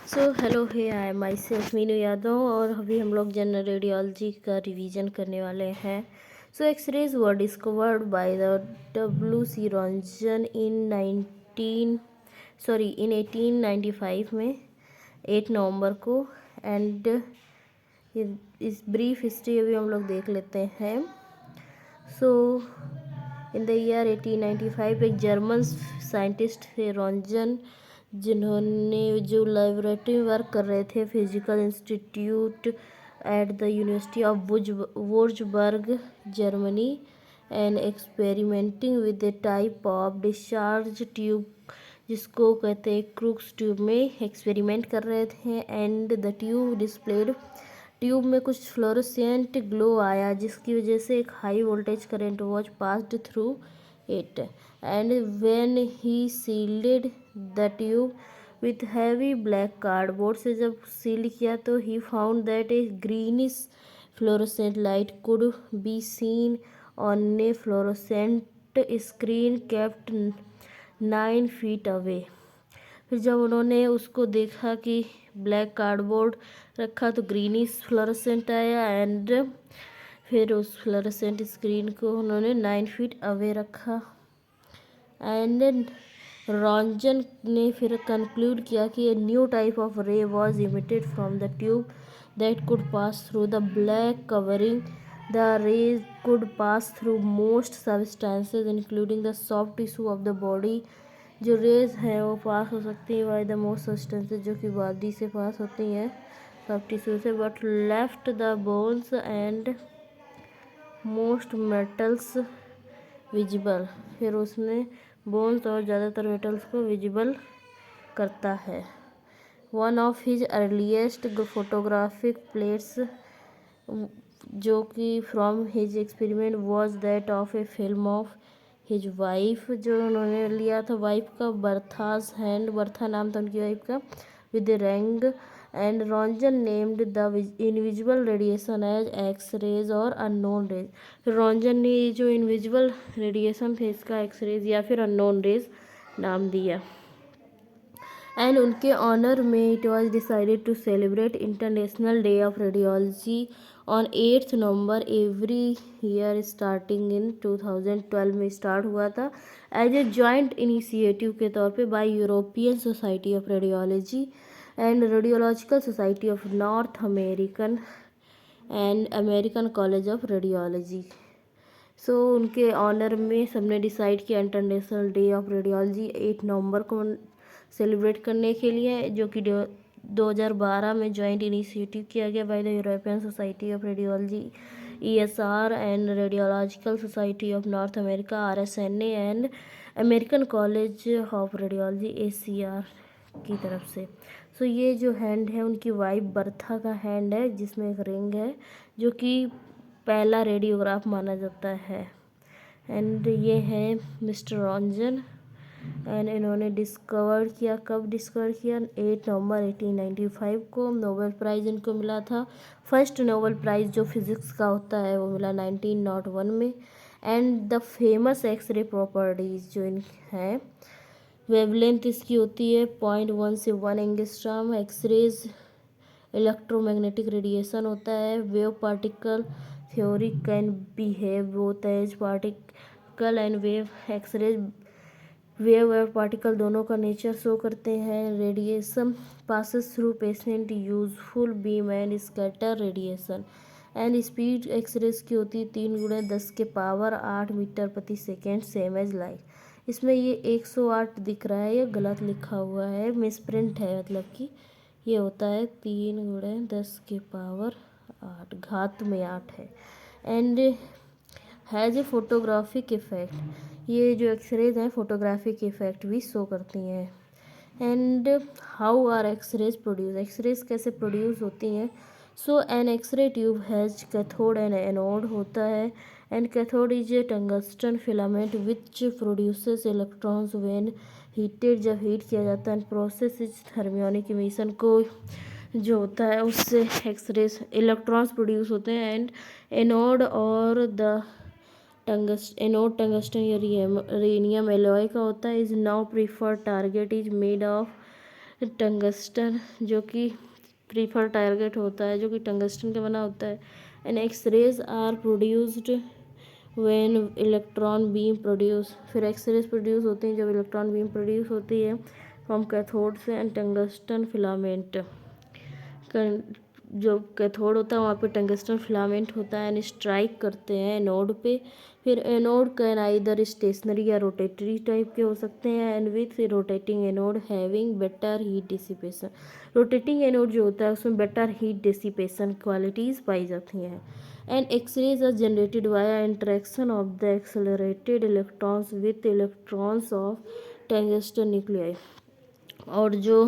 So hello hey I myself Meenu Yadav और अभी हम लोग जनरल रेडियोलॉजी का रिवीजन करने वाले हैं। So X-rays were discovered by the W.C. Roentgen in 1895 में 8 नवंबर को। एंड इस ब्रीफ हिस्ट्री अभी हम लोग देख लेते हैं। सो इन द ईयर 1895 एक जर्मन साइंटिस्ट थे रॉन्जन, जिन्होंने जो लेबोरेटरी वर्क कर रहे थे physical institute at the university of Wurzburg Germany, and experimenting with a type of discharge tube जिसको कहते हैं क्रूक्स ट्यूब में एक्सपेरिमेंट कर रहे थे। एंड द ट्यूब में कुछ फ्लोरोसेंट ग्लो आया जिसकी वजह से एक high voltage current was passed through it. And when he sealed the tube with heavy black cardboard से जब सील किया तो he found that a greenish fluorescent light could be seen on a fluorescent screen kept 9 feet away. फिर जब उन्होंने उसको देखा कि ब्लैक कार्डबोर्ड रखा तो ग्रीनिश फ्लोरोसेंट आया। एंड फिर उस फ्लोरोसेंट स्क्रीन को उन्होंने 9 फीट अवे रखा। एंड रॉन्जन ने फिर कंक्लूड किया कि a new type of ray was emitted from the tube that could pass through the black covering. The rays could pass through most substances including the soft tissue of the body. जो rays हैं वो पास हो सकती है by the most substances जो कि body से पास होती हैं सॉफ्ट टिश्यू से, but left the bones and most metals visible. फिर उसने बोन्स और ज़्यादातर मेटल्स को विजिबल करता है। One of his earliest photographic plates जो कि from his experiment was that of A film of his wife, जो उन्होंने लिया था वाइफ का, बर्थाज हैंड, बर्था नाम था उनकी वाइफ का, with ring. And Roentgen named the invisible radiation as X rays और अननोन रेज। फिर रॉन्जन ने ये जो इनविजिबल रेडिएशन थे इसका एक्स रेज या फिर अननोन रेज नाम दिया। एंड उनके ऑनर में it was decided to celebrate international day of radiology on 8 November every year starting in 2012 में स्टार्ट हुआ था एज ए जॉइंट इनिशिएटिव के तौर पे by European society of radiology and radiological society of North American and American college of radiology. So उनके honour में सबने decide किया इंटरनेशनल डे ऑफ रेडियोलॉजी 8 नवंबर को सेलिब्रेट करने के लिए, जो कि 2012 में जॉइंट इनिशिएटिव किया गया by the European society of radiology ESR and radiological society of north America RSNA and American college of radiology ACR की तरफ से। सो ये जो हैंड है उनकी वाइफ बर्था का हैंड है जिसमें एक रिंग है जो कि पहला रेडियोग्राफ माना जाता है। एंड ये है मिस्टर रॉन्जन। एंड इन्होंने डिस्कवर किया, कब डिस्कवर किया? 8 नवंबर 1895 को। नोबेल प्राइज़ इनको मिला था। फर्स्ट नोबेल प्राइज़ जो फिज़िक्स का होता है वो मिला 1901 में। And the famous X ray properties जो इन हैं, वेवलेंथ इसकी होती है 0.1 से 1 एंगस्ट्रॉम। एक्सरेज इलेक्ट्रोमैग्नेटिक रेडिएशन होता है। Wave particle theory can behave both as particle and wave. X rays wave और पार्टिकल दोनों का नेचर शो करते हैं। Radiation passes through patient useful beam and scatter radiation. And speed X rays की होती है 3×10⁸ मीटर प्रति सेकेंड, सेम एज लाइट। इसमें ये 108 दिख रहा है, ये गलत लिखा हुआ है, मिसप्रिंट है, मतलब कि ये होता है 3×10⁸, घात में 8 है। And has a photographic effect, ये जो एक्सरेज हैं फोटोग्राफिक इफेक्ट भी शो करती हैं। And how are X-rays produce, X-rays कैसे प्रोड्यूस होती हैं? So an X-ray tube has cathode and anode होता है। And cathode is a tungsten filament which produces electrons when heated, जब हीट किया जाता है। प्रोसेस इज थर्मियोनिक इमिशन को जो होता है उससे एक्सरेज इलेक्ट्रॉन्स प्रोड्यूस होते हैं। एंड एनोड और द एनोड टंगस्टन या रेनियम एलॉय का होता है। Is now preferred target is made of tungsten जो कि प्रीफर टारगेट होता है, जो कि टंगस्टन का बना होता है। And X rays are produced when electron beam produce, फिर एक्सरेज प्रोड्यूस होती हैं जब इलेक्ट्रॉन बीम प्रोड्यूस होती है फ्रॉम कैथोड से। एंड टंगस्टन फिलामेंट, जो कैथोड होता है वहाँ पे टंगस्टन फिलामेंट होता है एंड स्ट्राइक करते हैं एनोड पे। फिर एनोड कैन आइदर स्टेशनरी या रोटेटरी टाइप के हो सकते हैं and with rotating anode having better heat dissipation. Rotating anode जो होता है उसमें बेटर हीट डिसिपेशन क्वालिटीज़ पाई जाती हैं। And X rays are generated via interaction of the accelerated electrons with electrons of tungsten nuclei. और जो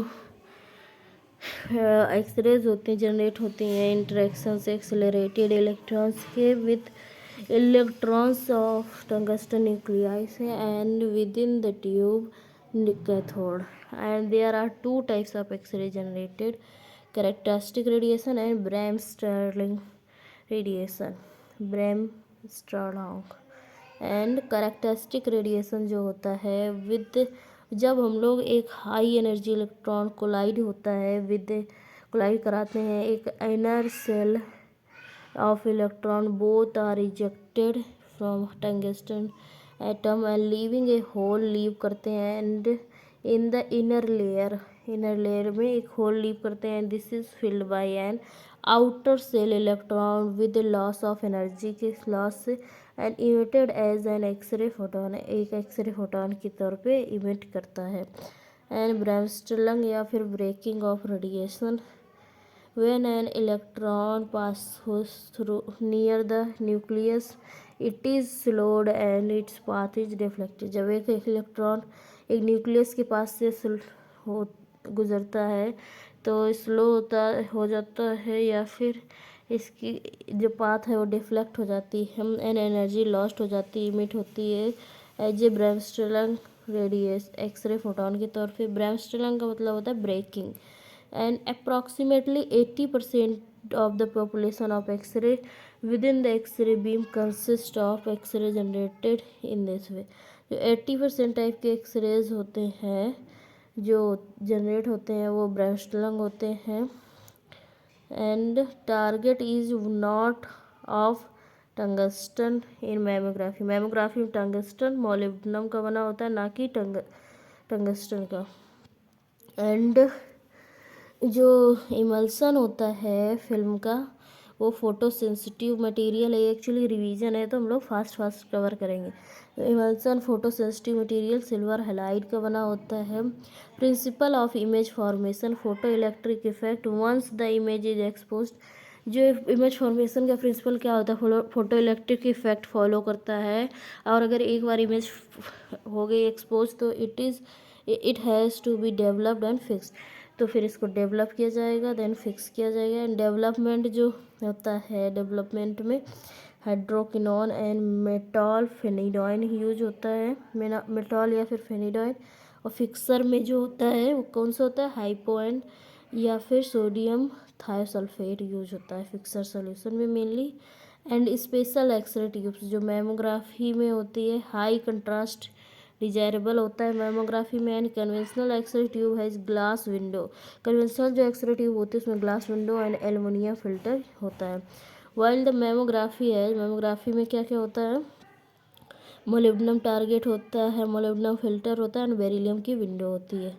एक्सरेज होती हैं जनरेट होती हैं इंटरेक्शन से एक्सेलरेटेड इलेक्ट्रॉन्स के with electrons of tungsten nuclei से and with in the tube cathode. And there are two types of X-ray generated, characteristic radiation and bremsstrahlung radiation, bremsstrahlung. And characteristic radiation जो होता है with, जब हम लोग एक high energy electron collide होता है विद, कोलाइड कराते हैं एक inner shell of electron, both are rejected from tungsten atom and leaving a hole, leave करते हैं and in the inner layer में एक होल लीव करते हैं। This is filled by an outer shell electron with loss of energy के loss से and emitted as an X ray photon, एक X ray photon के तौर पे इमिट करता है। एंड ब्रैमस्टर्लिंग या फिर braking of radiation, when an electron passes through near the nucleus it is slowed and its path is deflected। जब एक इलेक्ट्रॉन एक न्यूक्लियस के पास से हो गुजरता है तो स्लो हो जाता है या फिर इसकी जो पाथ है वो डिफ्लेक्ट हो जाती है एंड एनर्जी लॉस्ट हो जाती है, इमिट होती है एज ए ब्रैमस्टर्लिंग रेडिएस, एक्सरे फोटोन के तौर पे। ब्रैमस्टर्लिंग का मतलब होता है breaking. And approximately 80% of the population of X-ray within the X-ray beam consists of X-ray generated in this way। जो 80% टाइप के एक्सरेज होते हैं जो जनरेट होते हैं वो ब्रैमस्टर्लिंग होते हैं। And target is not of tungsten in mammography, mammography में टंगस्टन मोलिब्डेनम का बना होता है, ना कि टंगस्टन का। एंड जो इमल्सन होता है फिल्म का वो फोटो सेंसिटिव मटेरियल है, एक्चुअली रिवीजन है तो हम लोग फास्ट कवर करेंगे। तो emulsion photo sensitive material silver halide का बना होता है। Principle of image formation, photo electric effect once the image is exposed. जो इमेज फॉर्मेशन का प्रिंसिपल क्या होता है, फोटो इलेक्ट्रिक इफेक्ट फॉलो करता है। और अगर एक बार इमेज हो गई एक्सपोज तो it has to be developed and fixed, तो फिर इसको डेवलप किया जाएगा देन फिक्स किया जाएगा। एंड डेवलपमेंट जो होता है, डेवलपमेंट में हाइड्रोकिनोन एंड मेटॉल फेनिडोइन यूज होता है, मेटॉल या फिर फेनिडोइन। और फिक्सर में जो होता है वो कौन सा होता है, हाइपो एंड या फिर सोडियम थायोसल्फेट यूज होता है फिक्सर सोल्यूशन में mainly. And special X ray tubes जो मैमोग्राफी में होती है, हाई कंट्रास्ट डिजायरेबल होता है मैमोग्राफी में। एंड कन्वेंशनल एक्सरे ट्यूब है ग्लास विंडो, कन्वेंशनल जो एक्सरे ट्यूब होती है उसमें glass window and aluminium filter होता है। वाइल द मैमोग्राफी है, मैमोग्राफी में क्या क्या होता है, मोलिब्डेनम टारगेट होता है, मोलिब्डेनम फिल्टर होता है एंड बेरिलियम की विंडो होती है।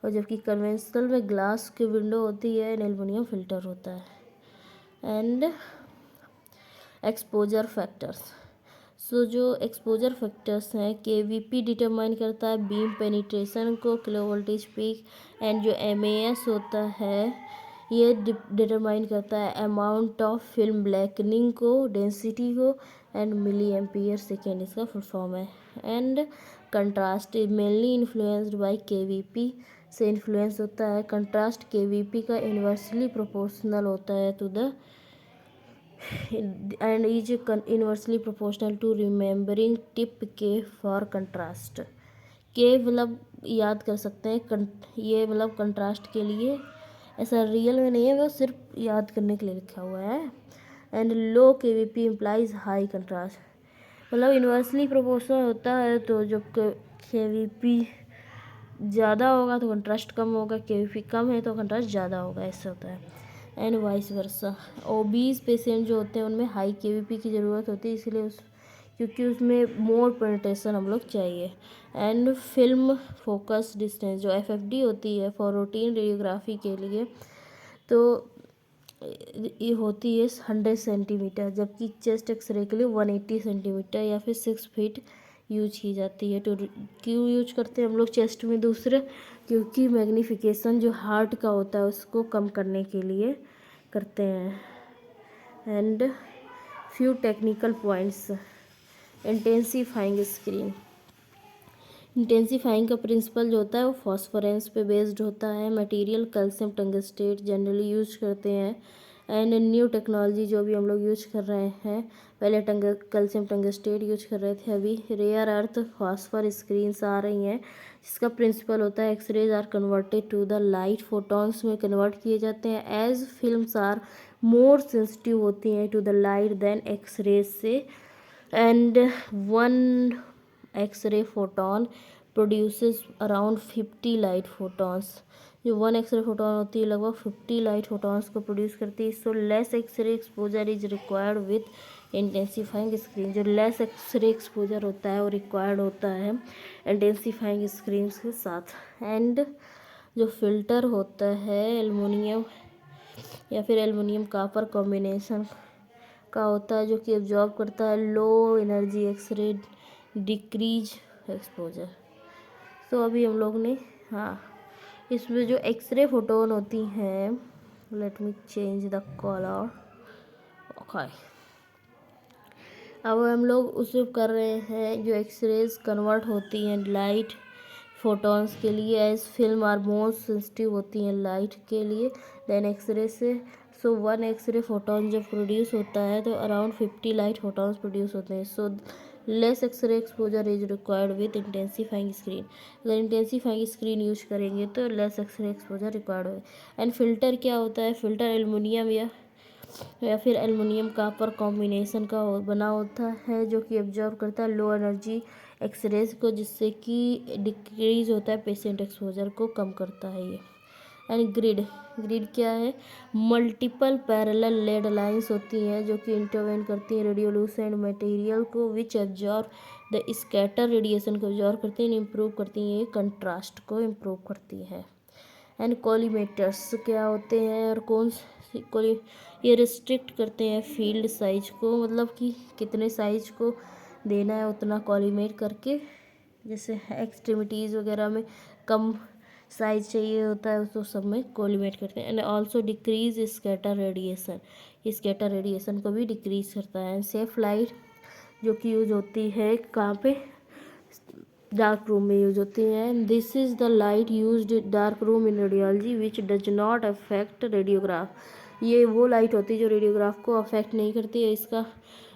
और जबकि कन्वेंशनल में ग्लास की विंडो होती है एंड एल्युमिनियम फिल्टर होता है। एंड एक्सपोजर फैक्टर्स, सो जो एक्सपोजर फैक्टर्स हैं, केवीपी डिटरमाइन करता है बीम पेनिट्रेशन को, किलो वोल्टेज पीक। एंड जो एमएएस होता है ये डिटरमाइन करता है अमाउंट ऑफ फिल्म ब्लैकनिंग को, डेंसिटी को। एंड मिली एम्पियर सेकेंड इसका फुल फॉर्म है। And contrast is mainly influenced by kVp से इन्फ्लुएंस होता है। कंट्रास्ट केवीपी का इन्वर्सली प्रोपोर्शनल होता है to the and is inversely proportional to remembering tip के फॉर कंट्रास्ट। के मतलब याद कर सकते हैं, ये मतलब कंट्रास्ट के लिए, ऐसा रियल में नहीं है, वो सिर्फ याद करने के लिए लिखा हुआ है। And low KVP implies high contrast, मतलब इनवर्सली प्रोपोर्शनल होता है तो जो केवीपी ज़्यादा होगा तो कंट्रास्ट कम होगा, केवीपी कम है तो कंट्रास्ट ज़्यादा होगा, ऐसा होता है। And vice versa. Obese patient जो होते हैं उनमें हाई केवीपी की ज़रूरत होती है, इसलिए क्योंकि उसमें मोर पेनिट्रेशन हम लोग चाहिए। एंड फिल्म फोकस डिस्टेंस जो एफएफडी होती है फॉर रूटीन रेडियोग्राफी के लिए, तो ये होती है 100 सेंटीमीटर, जबकि चेस्ट एक्सरे के लिए 180 सेंटीमीटर या फिर 6 फीट यूज की जाती है। तो क्यों यूज करते हैं हम लोग चेस्ट में दूसरे, क्योंकि मैग्नीफिकेशन जो हार्ट का होता है उसको कम करने के लिए करते हैं। And few technical points. Intensifying screen. Intensifying का प्रिंसिपल जो होता है वो फॉस्फोरेंस पे बेस्ड होता है। Material calcium tungstate generally use करते हैं। एंड न्यू टेक्नोलॉजी जो भी हम लोग यूज कर रहे हैं, पहले कैल्शियम टंगस्टेट यूज कर रहे थे, अभी रेयर अर्थ फॉस्फर स्क्रीन्स आ रही हैं, जिसका प्रिंसिपल होता है X-rays are converted to the light photons में कन्वर्ट किए जाते हैं। As films are more sensitive होती हैं to the light than X-rays से। And one X-ray photon produces around 50 light photons. जो वन एक्सरे फोटोन होती है लगभग 50 लाइट फोटॉन्स को प्रोड्यूस करती है। So less X-ray exposure is required with intensifying screen. जो लेस एक्सरे एक्सपोजर होता है वो रिक्वायर्ड होता है इंटेंसिफाइंग स्क्रीन के साथ। एंड जो फिल्टर होता है एल्युमिनियम या फिर एल्युमिनियम कापर कॉम्बिनेशन का होता है, जो कि एब्जॉर्ब करता है low energy X ray, decrease exposure. तो अभी हम लोग ने इसमें जो एक्सरे फोटोन होती हैं, let me change the colour. Okay, अब हम लोग उसे कर रहे हैं जो एक्सरेज कन्वर्ट होती हैं लाइट फोटॉन्स के लिए, as film are most sensitive होती हैं लाइट के लिए देन एक्सरे से। सो वन एक्सरे फोटॉन जब प्रोड्यूस होता है तो अराउंड 50 लाइट फोटॉन्स प्रोड्यूस होते हैं। So less X-ray exposure is required with intensifying screen. अगर इंटेंसिफाइंग स्क्रीन यूज करेंगे तो लेस एक्सरे एक्सपोजर रिक्वायर्ड होगा। एंड फिल्टर क्या होता है, फिल्टर एल्युमिनियम या फिर एल्युमिनियम कापर कॉम्बिनेशन का बना होता है, जो कि एब्जॉर्ब करता है लो एनर्जी एक्सरेज को, जिससे कि डिक्रीज होता है पेशेंट एक्सपोजर को कम करता है ये। एंड ग्रिड क्या है, मल्टीपल पैरेलल लेड लाइंस होती हैं जो कि इंटरवेन करती हैं रेडियोल्यूसेंट मटेरियल को, विच एब्जॉर्ब द स्कैटर रेडिएशन को एब्जॉर्ब करती हैं, इम्प्रूव करती हैं, कंट्रास्ट को इम्प्रूव करती है। एंड कॉलीमेटर्स क्या होते हैं और कौन ये रिस्ट्रिक्ट करते हैं फील्ड साइज को, मतलब कि कितने साइज को देना है उतना कॉलीमेट करके, जैसे एक्सट्रीमिटीज़ वगैरह में कम साइज चाहिए होता है तो सब में कॉलीमेट करते हैं। And also decrease scatter radiation, scatter radiation को भी डिक्रीज करता है। एंड सेफ लाइट जो कि यूज होती है कहाँ पे, डार्क रूम में यूज होती हैं। This is the light used dark room in radiology which does not affect radiograph. ये वो लाइट होती है जो रेडियोग्राफ को अफेक्ट नहीं करती है। इसका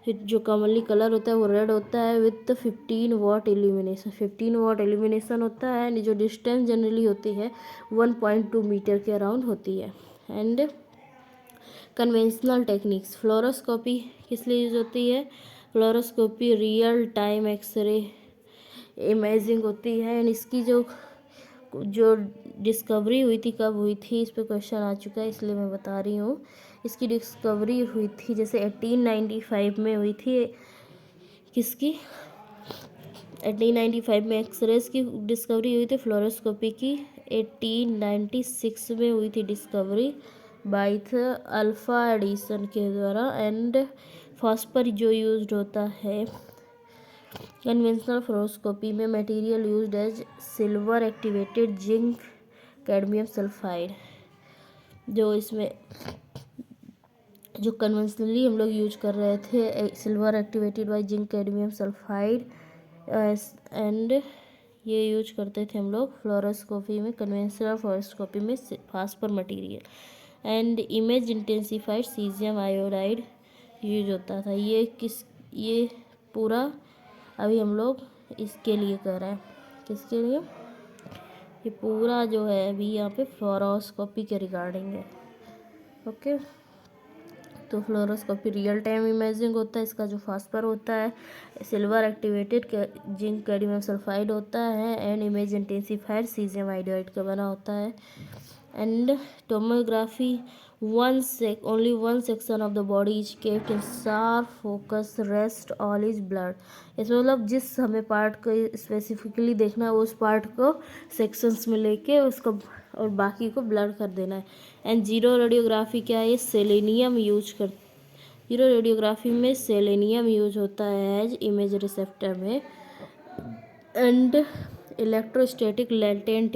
जो कॉमनली कलर होता है वो रेड होता है with 15 watt illumination, 15 watt illumination होता है। एंड जो डिस्टेंस जनरली होती है 1.2 मीटर के अराउंड होती है। एंड कन्वेंशनल टेक्निक्स, फ्लोरोस्कोपी किस लिए यूज होती है, fluoroscopy real time X ray imaging होती है। एंड इसकी जो डिस्कवरी हुई थी, कब हुई थी, इस पर क्वेश्चन आ चुका है इसलिए मैं बता रही हूँ। इसकी डिस्कवरी हुई थी जैसे 1895 में हुई थी। किसकी, 1895 में एक्सरेज की डिस्कवरी हुई थी, फ्लोरोस्कोपी की 1896 में हुई थी डिस्कवरी बाय अल्फा एडिसन के द्वारा। एंड फॉस्फर जो यूज्ड होता है कन्वेंशनल फ्लोरोस्कोपी में, material used as silver activated zinc cadmium sulphide. जो इसमें जो कन्वेंशनली हम लोग यूज कर रहे थे silver activated by zinc cadmium sulphide, and ये यूज करते थे हम लोग फ्लोरोस्कोपी में, कन्वेंशनल फ्लोरोस्कोपी में phosphor material. And image intensified caesium iodide use होता था। ये पूरा अभी हम लोग इसके लिए कर रहे हैं, किसके लिए, ये पूरा जो है अभी यहाँ पे फ्लोरोस्कोपी के रिगार्डिंग है। ओके, तो फ्लोरोस्कोपी रियल टाइम इमेजिंग होता है। इसका जो फास्फर होता है silver activated zinc cadmium sulphide होता है and image intensifier caesium iodide का बना होता है। And tomography only one section of the body is kept in sharp focus, rest all is blurred। इसमें मतलब जिस हमें पार्ट को स्पेसिफिकली देखना है उस पार्ट को सेक्शंस में लेके उसको और बाकी को ब्लर कर देना है। एंड जीरो रेडियोग्राफी क्या है, सेलेनियम यूज कर जीरो रेडियोग्राफी में सेलेनियम यूज होता है एज इमेज रिसेप्टर में। एंड इलेक्ट्रोस्टैटिक लेटेंट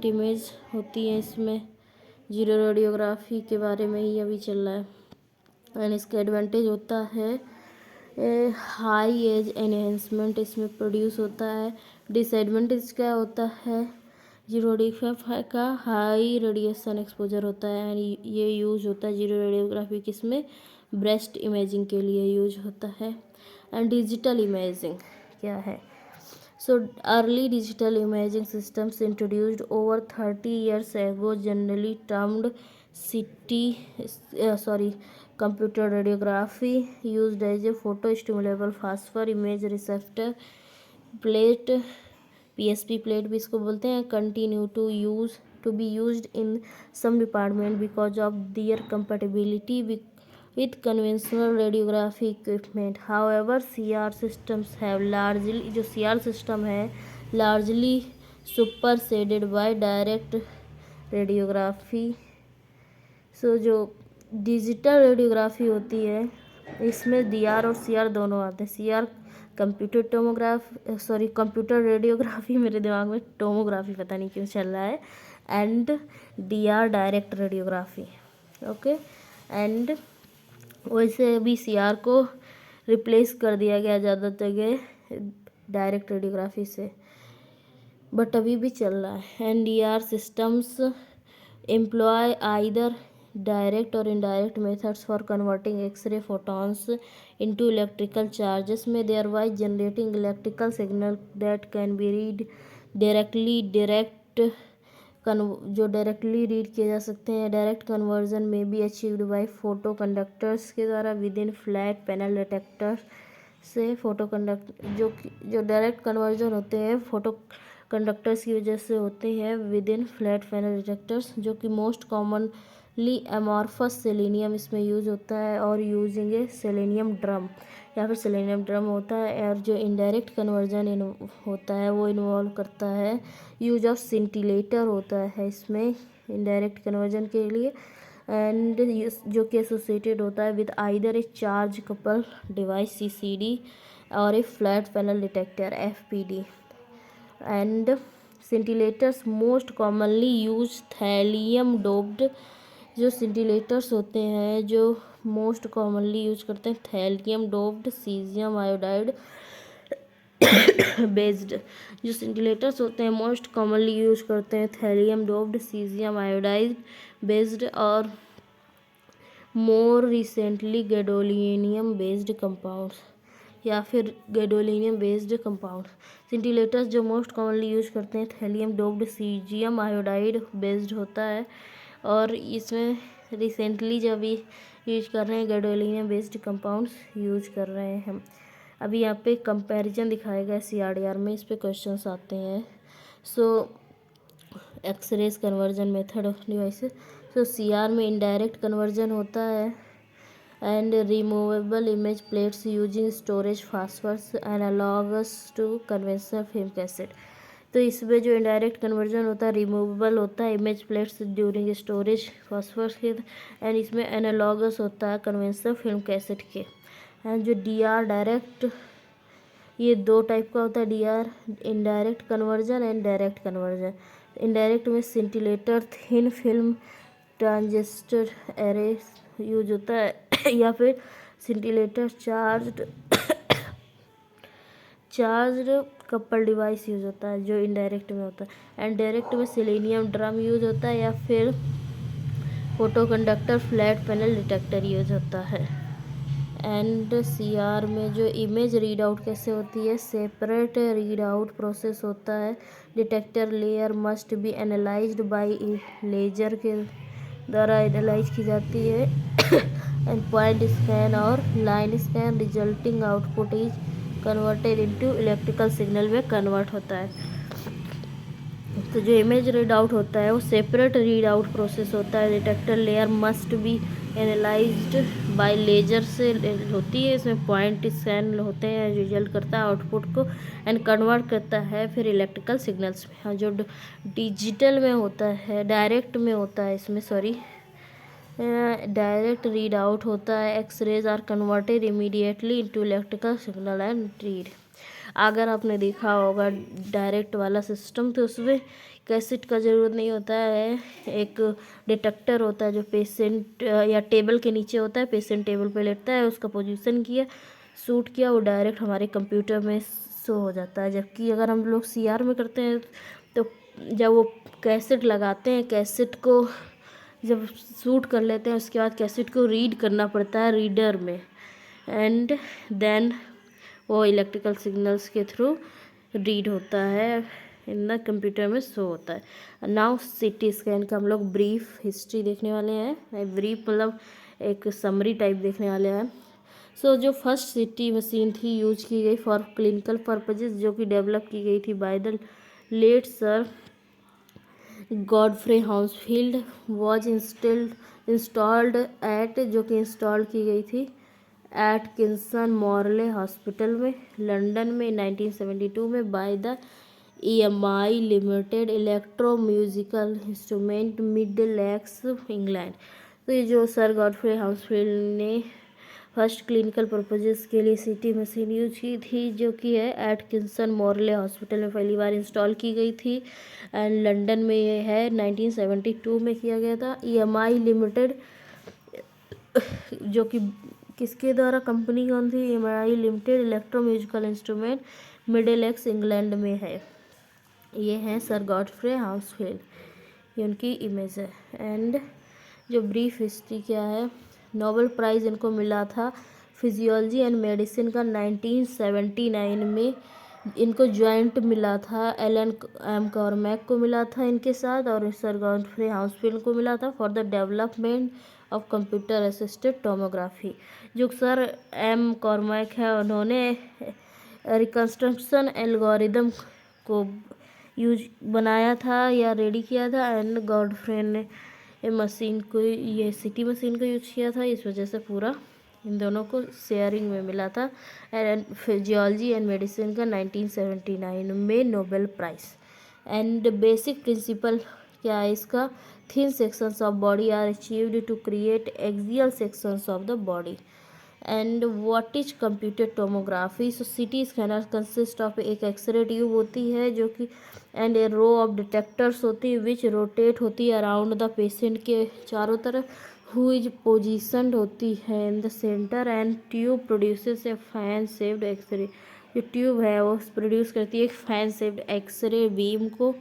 इमेज होती है इसमें। जीरो रेडियोग्राफी के बारे में ही अभी चल रहा है। एंड इसका एडवांटेज होता है हाई एज एनहेंसमेंट इसमें प्रोड्यूस होता है। डिसएडवांटेज क्या होता है, जीरो रेडियोग्राफी का हाई रेडिएशन एक्सपोजर होता है। एंड ये यूज होता है जीरो रेडियोग्राफी किसमें, ब्रेस्ट इमेजिंग के लिए यूज होता है। एंड डिजिटल इमेजिंग क्या है, so early digital imaging systems introduced over 30 years ago generally termed computer radiography used as a photostimulable phosphor image receptor plate, PSP plate भी इसको बोलते हैं, continue to be used in some department because of their compatibility with conventional radiography equipment। However, CR systems have largely जो CR system है largely superseded by direct radiography। सो जो digital radiography होती है इसमें DR और CR दोनों आते हैं। CR कंप्यूटर रेडियोग्राफी, मेरे दिमाग में टोमोग्राफी पता नहीं क्यों चल रहा है। And DR direct radiography. Okay, and वैसे अभी CR को रिप्लेस कर दिया गया ज़्यादा जगह डायरेक्ट रेडियोग्राफी से, बट अभी भी चल रहा है। And DR systems employ either direct और indirect methods for converting X-ray photons into electrical charges में thereby generating electrical signal that can be read जो डायरेक्टली रीड किए जा सकते हैं। डायरेक्ट कन्वर्जन में be achieved by photo conductors के द्वारा with in flat panel detector से। जो डायरेक्ट कन्वर्जन होते हैं फोटो कंडक्टर्स की वजह से होते हैं with in flat panel detectors, जो कि मोस्ट कॉमनली एमॉर्फस सेलेनियम इसमें यूज होता है और यूजिंग ए सेलेनियम ड्रम या फिर सेलेनियम ड्रम होता है। और जो इनडायरेक्ट कन्वर्जन होता है वो इन्वॉल्व करता है यूज ऑफ सिंटिलेटर होता है इसमें इनडायरेक्ट कन्वर्जन के लिए। एंड जो कि एसोसिएटेड होता है with either a charge couple device CCD और a flat panel detector FPD। And scintillators most commonly use thallium doped, जो सिंटिलेटर्स होते हैं जो मोस्ट कॉमनली यूज करते हैं thallium doped caesium iodide based. जो सिंटिलेटर्स होते हैं मोस्ट कॉमनली यूज करते हैं thallium doped caesium iodide based और more recently gadolinium based compounds या फिर गैडोलिनियम बेस्ड कंपाउंड। सिंटिलेटर्स जो मोस्ट कॉमनली यूज करते हैं thallium doped caesium iodide based होता है और इसमें रिसेंटली जो अभी यूज कर रहे हैं गैडोलिनियम बेस्ड कंपाउंड्स यूज कर रहे हैं हम। अभी यहाँ पे कंपैरिजन दिखाया गया CRDR में, इस पे क्वेश्चंस आते हैं। So X-rays conversion method of devices. So CR में इनडायरेक्ट कन्वर्जन होता है and removable image plates using storage phosphors analogous to conventional film cassette. तो इसमें जो इनडायरेक्ट कन्वर्जन होता है रिमूवेबल होता है image plates during storage phosphors के, एंड इसमें एनालॉगस होता है कन्वेंशनल फिल्म कैसेट के। एंड जो DR डायरेक्ट, ये दो टाइप का होता है DR, indirect conversion and direct conversion. Indirect में scintillator thin film transistor array use होता है या फिर scintillator charged couple device use होता है जो इनडायरेक्ट में होता है। एंड डायरेक्ट में सेलेनियम ड्रम यूज होता है या फिर photo conductor flat panel detector use होता है। एंड CR में जो इमेज रीड आउट कैसे होती है, सेपरेट रीड आउट प्रोसेस होता है। Detector layer must be analysed by laser के द्वारा एनालाइज की जाती है एंड पॉइंट स्कैन और line scan resulting output is converted into electrical signal में कन्वर्ट होता है। तो जो इमेज रीड आउट होता है वो सेपरेट रीड आउट प्रोसेस होता है। Detector layer must be analysed by laser से होती है, इसमें पॉइंट स्कैन होते हैं, रिजल्ट करता है आउटपुट को एंड कन्वर्ट करता है फिर इलेक्ट्रिकल सिग्नल्स में। हाँ, जो डिजिटल में होता है, डायरेक्ट में होता है इसमें, सॉरी, डायरेक्ट रीड आउट होता है। X-rays are converted immediately into electrical signal and read. अगर आपने देखा होगा डायरेक्ट वाला सिस्टम, तो उसमें कैसेट का ज़रूरत नहीं होता है। एक डिटेक्टर होता है जो पेशेंट या टेबल के नीचे होता है, पेशेंट टेबल पे लेटता है, उसका पोजीशन किया, शूट किया, वो डायरेक्ट हमारे कंप्यूटर में शो हो जाता है। जबकि अगर हम लोग सीआर में करते हैं तो जब वो कैसेट लगाते हैं, कैसेट को जब शूट कर लेते हैं उसके बाद कैसेट को रीड करना पड़ता है रीडर में एंड देन वो इलेक्ट्रिकल सिग्नल्स के थ्रू रीड होता है, इन द कंप्यूटर में शो होता है। नाउ सीटी स्कैन का हम लोग ब्रीफ हिस्ट्री देखने वाले हैं। ब्रीफ मतलब एक समरी टाइप देखने वाले हैं। सो जो फर्स्ट सीटी मशीन थी यूज की गई फॉर क्लिनिकल पर्पजेज, जो कि डेवलप की गई थी by the late Sir Godfrey Hounsfield, was installed at, जो कि इंस्टॉल की गई थी एटकिंसन मॉर्ले हॉस्पिटल में लंदन में 1972 में by the EMI limited electro musical instrument Middlesex England. तो ये जो सर गॉडफ्रे हाउसफील्ड ने फर्स्ट क्लिनिकल पर्पजेस के लिए सीटी मशीन यूज की थी, जो कि है एटकिंसन मॉर्ले हॉस्पिटल में पहली बार इंस्टॉल की गई थी एंड लंदन में ये है 1972 में किया गया था। EMI लिमिटेड, जो कि किसके द्वारा, कंपनी कौन थी, EMI limited electro musical instrument Middlesex England में है। ये हैं सर गॉडफ्रे हाउसफील्ड, ये उनकी इमेज है। एंड जो ब्रीफ हिस्ट्री क्या है, नोबेल प्राइज़ इनको मिला था फिजियोलॉजी एंड मेडिसिन का 1979 में। इनको जॉइंट मिला था, एलन एम कॉर्मैक को मिला था इनके साथ, और सर गॉडफ्रे हाउसफील्ड को मिला था for the development of computer assisted tomography. जो सर एम कॉर्मैक है, उन्होंने रिकन्स्ट्रक्शन एल्गोरिदम को यूज बनाया था या रेडी किया था, एंड गॉडफ्रे ने मशीन को, ये सिटी मशीन को यूज किया था। इस वजह से पूरा इन दोनों को शेयरिंग में मिला था एंड फिजियोलॉजी एंड मेडिसिन का 1979 में Nobel prize. And basic principle क्या है इसका, thin sections of body are achieved to create axial sections of the body. And what is computed tomography, so CT scanner consist of एक X ray tube होती है जो कि and a row of detectors होती है विच रोटेट होती है around the patient के चारों तरफ, हु इज पोजिशनड होती है in the centre and tube produces a fan shaped X ray. जो ट्यूब है वो प्रोड्यूस करती है एक फैन शेप्ड एक्सरे बीम को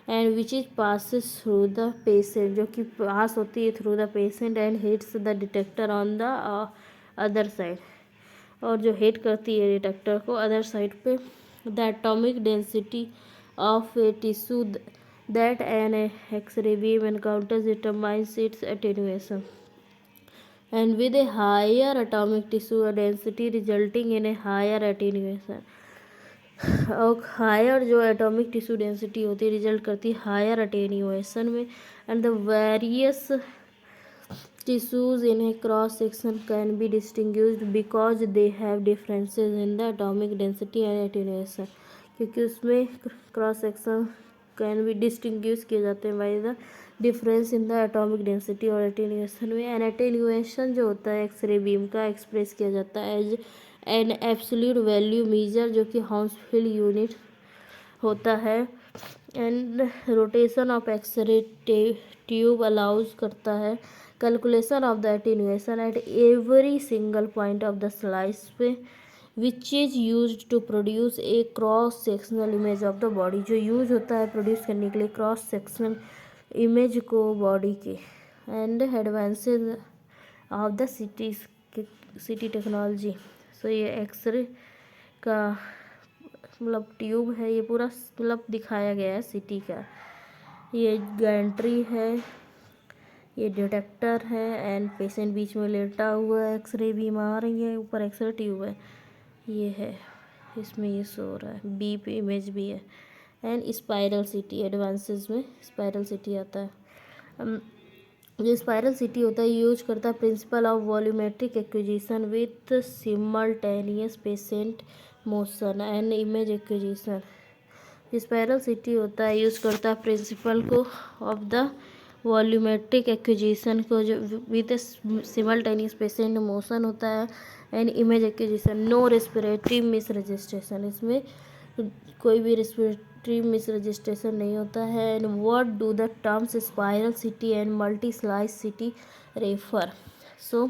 and which is passes through the patient, जो कि पास होती है through the patient and hits the detector on the other side, और जो हिट करती है डिटेक्टर को अदर साइड पे। The atomic density of a tissue that an X ray beam encounters determines it's attenuation and with a higher atomic tissue density resulting in a higher attenuation। और higher जो atomic tissue density होती है result करती है higher attenuation में। And the various tissues in a cross section can be distinguished because they have differences in the atomic density and attenuation, क्योंकि उसमें cross section can be distinguish किए जाते हैं by the difference in the atomic density और attenuation में। And attenuation जो होता है एक्सरे बीम का एक्सप्रेस किया जाता है as an absolute value measure, जो कि हाउसफील्ड यूनिट होता है। And rotation of X-ray tube allows करता है calculation of the attenuation at every single point of the slice पे which is use to produce a cross sectional image of the body. जो use होता है produce करने के लिए cross sectional image को बॉडी के। And advances of the CT technology, so ये एक्सरे का मतलब ट्यूब है, ये पूरा मतलब दिखाया गया है सिटी का। ये गैंट्री है ये डिटेक्टर है एंड पेशेंट बीच में लेटा हुआ है, एक्सरे बीम आ रही है, ऊपर एक्सरे ट्यूब है, ये है, इसमें ये शो हो रहा है, बीप इमेज भी है एंड स्पाइरल सिटी एडवांसेस में स्पाइरल सिटी आता है। जो स्पाइरल सिटी होता है यूज करता है principle of volumetric acquisition with simultaneous patient motion and image acquisition. Spiral city होता है यूज करता है प्रिंसिपल को ऑफ द वॉल्यूमेट्रिक एक्विजिशन को जो विद सिमल्टेनियस पेशेंट मोशन होता है and image acquisition. No respiratory misregistration, इसमें कोई भी रेस्पिरेटरी मिस रजिस्ट्रेशन नहीं होता है। And what do the terms spiral CT and multi slice CT refer. So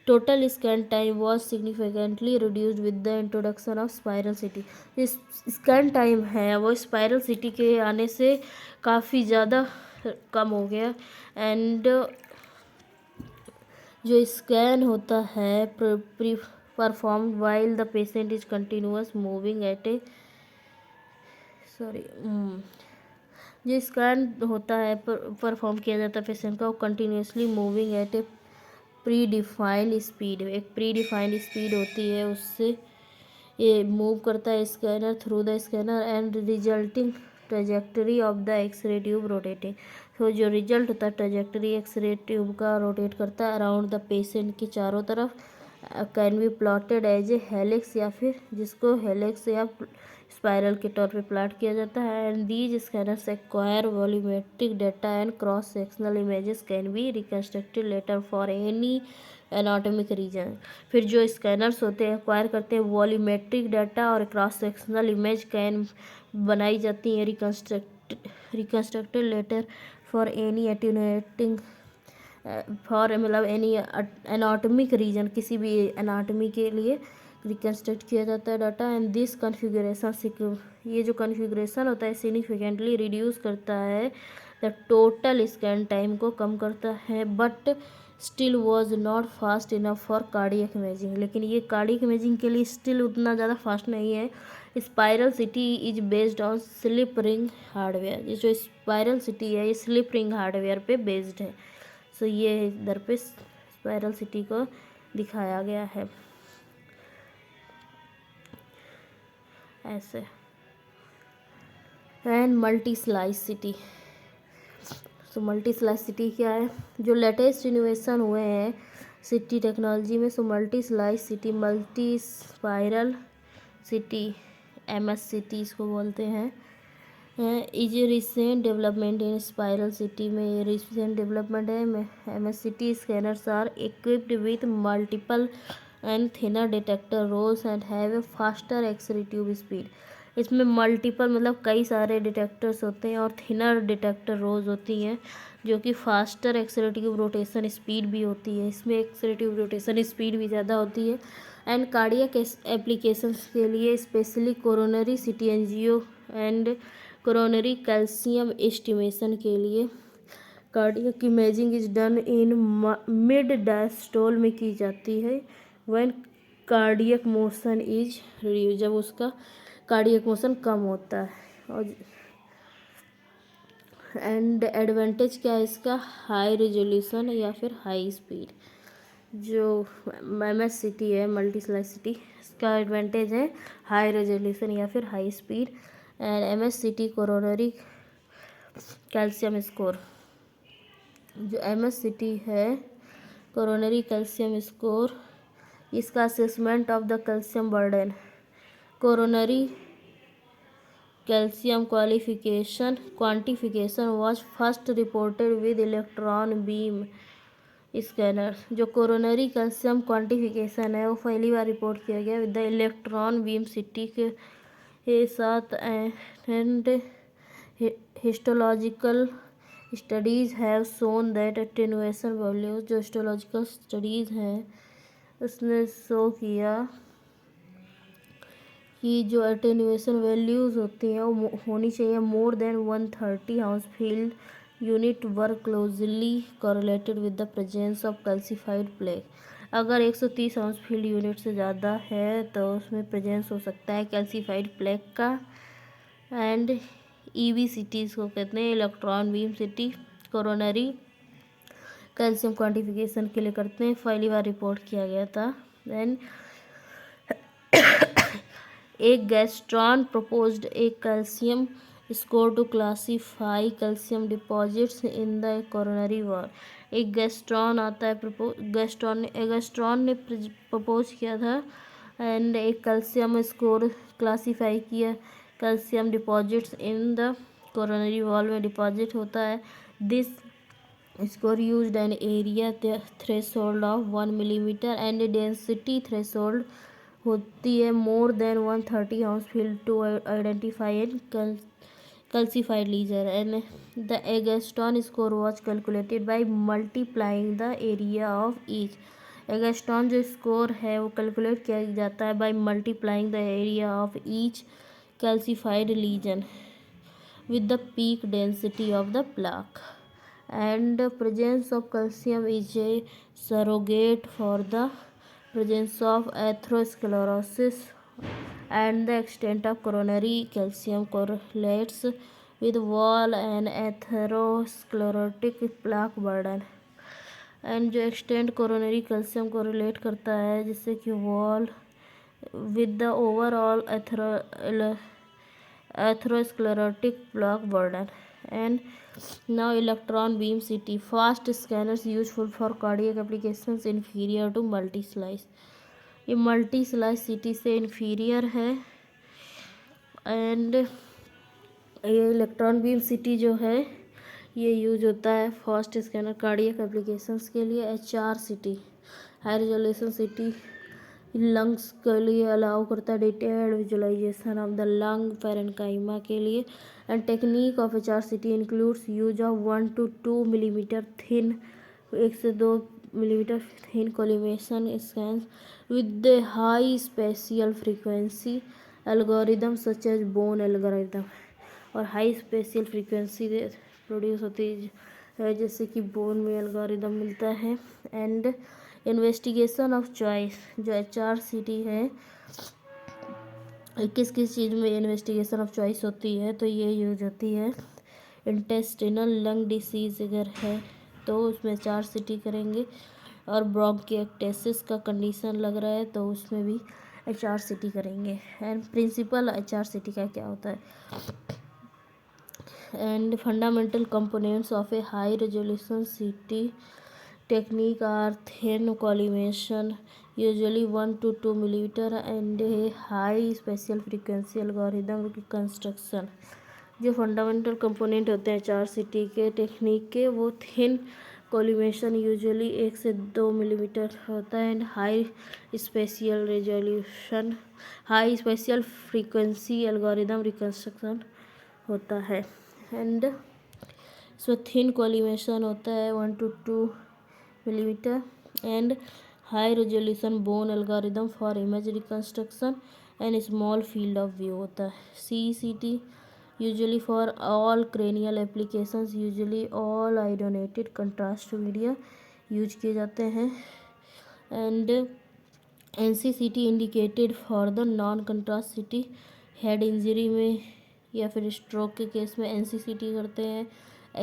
total scan time was significantly reduced with the introduction of spiral CT. इस scan time है वो spiral city के आने से काफ़ी ज़्यादा कम हो गया। एंड जो स्कैन होता है performed while the patient is continuous moving at a जो स्कैन होता है परफॉर्म किया जाता है पेशेंट का वो continuously moving at a predefined speed, एक प्री डिफाइंड स्पीड होती है उससे ये मूव करता है scanner through the scanner and resulting trajectory of the X ray tube rotating. तो जो रिजल्ट होता है ट्रेजेक्टरी एक्सरे ट्यूब का रोटेट करता है अराउंड द पेशेंट के चारों तरफ can be plotted as a helix या फिर जिसको हेलिक्स या स्पाइरल के तौर पे प्लाट किया जाता है। And these scanners acquire volumetric data and cross sectional images can be reconstructed later for any anatomic region. फिर जो स्कैनर्स होते हैं एक्वायर करते हैं वॉल्यूमेट्रिक डाटा और क्रॉस सेक्शनल इमेज कैन बनाई जाती है reconstructed later for any attenuating for मतलब एनी एनाटॉमिक रीजन, किसी भी एनाटॉमी के लिए रिकंस्ट्रक्ट किया जाता है डाटा। एंड दिस कॉन्फ़िगरेशन, ये जो कॉन्फ़िगरेशन होता है सिग्निफिकेंटली रिड्यूस करता है द टोटल स्कैन टाइम को कम करता है but still was not fast enough for cardiac imaging. लेकिन ये कार्डियक इमेजिंग के लिए स्टिल उतना ज़्यादा फास्ट नहीं है। Spiral city is based on slip ring hardware, ये जो स्पाइरल सिटी है ये स्लिप रिंग हार्डवेयर पे बेस्ड है। सो ये इधर पे स्पाइरल सिटी को दिखाया गया है ऐसे। And multi slice city, so multi slice city क्या है, जो लेटेस्ट इनोवेशन हुए हैं सिटी टेक्नोलॉजी में। So multi slice CT, multi spiral CT, MS CT इसको बोलते हैं, is a recent development in spiral CT में। ये रिसेंट डेवलपमेंट है। MS CT scanners are equipped with multiple and thinner detector rolls and have a faster X ray tube speed. इसमें multiple मतलब कई सारे डिटेक्टर्स होते हैं और थिनर डिटेक्टर रोज होती हैं जो कि faster X ray tube rotation speed भी होती है। इसमें एक्सरे ट्यूब रोटेशन स्पीड भी ज़्यादा होती है। एंड कार्डियक एप्लीकेशंस के लिए specially coronary CT angio and coronary calcium estimation के लिए cardiac imaging is done in mid diastole में की जाती है when cardiac motion is reduce, जब उसका कार्डियक मोशन कम होता है। और एंड एडवांटेज क्या है इसका, हाई रेजोल्यूशन या फिर हाई स्पीड। जो MS सिटी है मल्टी स्लाइस सिटी, इसका एडवांटेज है हाई रेजोल्यूशन या फिर high speed. And MS city coronary calcium score, जो MS सिटी है कोरोनरी कैल्शियम स्कोर, इसका assessment of the calcium burden, coronary calcium quantification was first reported with electron beam scanner. जो coronary calcium quantification है वो पहली बार report किया गया with the electron beam city के साथ। And histological studies have shown that attenuation values, जो histological studies हैं उसने शो किया कि जो एटेन्यूएशन वैल्यूज़ होती हैं वो होनी चाहिए मोर than 130 Hounsfield unit were closely correlated with the presence of calcified plague. अगर 130 हाउसफील्ड यूनिट से ज़्यादा है तो उसमें प्रेजेंस हो सकता है कैल्सिफाइड प्लेग का। एंड EB सिटीज़ को कहते हैं electron beam city, coronary calcium quantification के लिए करते हैं, पहली बार रिपोर्ट किया गया था। Then Agatston proposed a calcium score to classify calcium deposits in the coronary wall. Agatston आता है, गैस्ट्रॉन ने प्रपोज किया था एंड एक कैल्शियम स्कोर क्लासीफाई किया, calcium deposits in the coronary wall में डिपॉजिट होता है। This score used an area threshold of 1 millimetre and density threshold होती है more than 130 Hounsfield to identify an calcified lesion, and the Agatston score was calculated by multiplying the area of each. Agatston जो score है वो calculate किया जाता है by multiplying the area of each calcified lesion with the peak density of the plaque, and presence of calcium is a surrogate for the presence of atherosclerosis, and the extent of coronary calcium correlates with wall and atherosclerotic plaque burden। And जो extent coronary calcium को relate करता है जिससे कि wall with the overall atherosclerotic plaque burden। And now electron beam CT fast scanners useful for cardiac applications inferior to multi slice। ये multi slice सीटी से inferior है। एंड ये इलेक्ट्रॉन बीम सीटी जो है ये यूज होता है फास्ट स्कैनर कार्डियक एप्लीकेशंस के लिए। HR सीटी हाई रेजोल्यूशन सीटी लंग्स के लिए अलाउ करता है detailed visualisation of the lung parenchyma के लिए। And technique of HR CT includes use of 1 to 2 millimetre thin 1 से 2 millimetre thin collimation scan with the high spatial frequency algorithm such as bone algorithm। और high spatial frequency produce होती है जैसे कि bone में algorithm मिलता है। And investigation of choice जो HR सीटी है किस किस चीज़ में इन्वेस्टिगेशन ऑफ चॉइस होती है तो ये यूज होती है इंटेस्टिनल लंग डिसीज अगर है तो उसमें HR सीटी करेंगे, और ब्रोंकिएक्टेसिस का कंडीशन लग रहा है तो उसमें भी HR सीटी करेंगे। एंड प्रिंसिपल HR सीटी का क्या होता है and fundamental components of a high resolution CT technique are thin collimation usually 1 to 2 millimetre and a high spatial frequency algorithm construction. जो फंडामेंटल कंपोनेंट होते हैं HR सीटी के टेक्निक के वो थिन कोलिमेशन यूजुअली 1 से 2 मिलीमीटर होता है and high spatial resolution high spatial frequency algorithm reconstruction होता है। एंड इसमें थिन कोलिमेशन होता है 1 to 2 millimetre and high resolution bone algorithm for image reconstruction and small field of view होता है। CCT usually for all cranial applications usually all iodinated contrast media use किए जाते हैं। एंड NCCT indicated for the non contrast CT head injury में या फिर stroke के केस में NCCT करते हैं।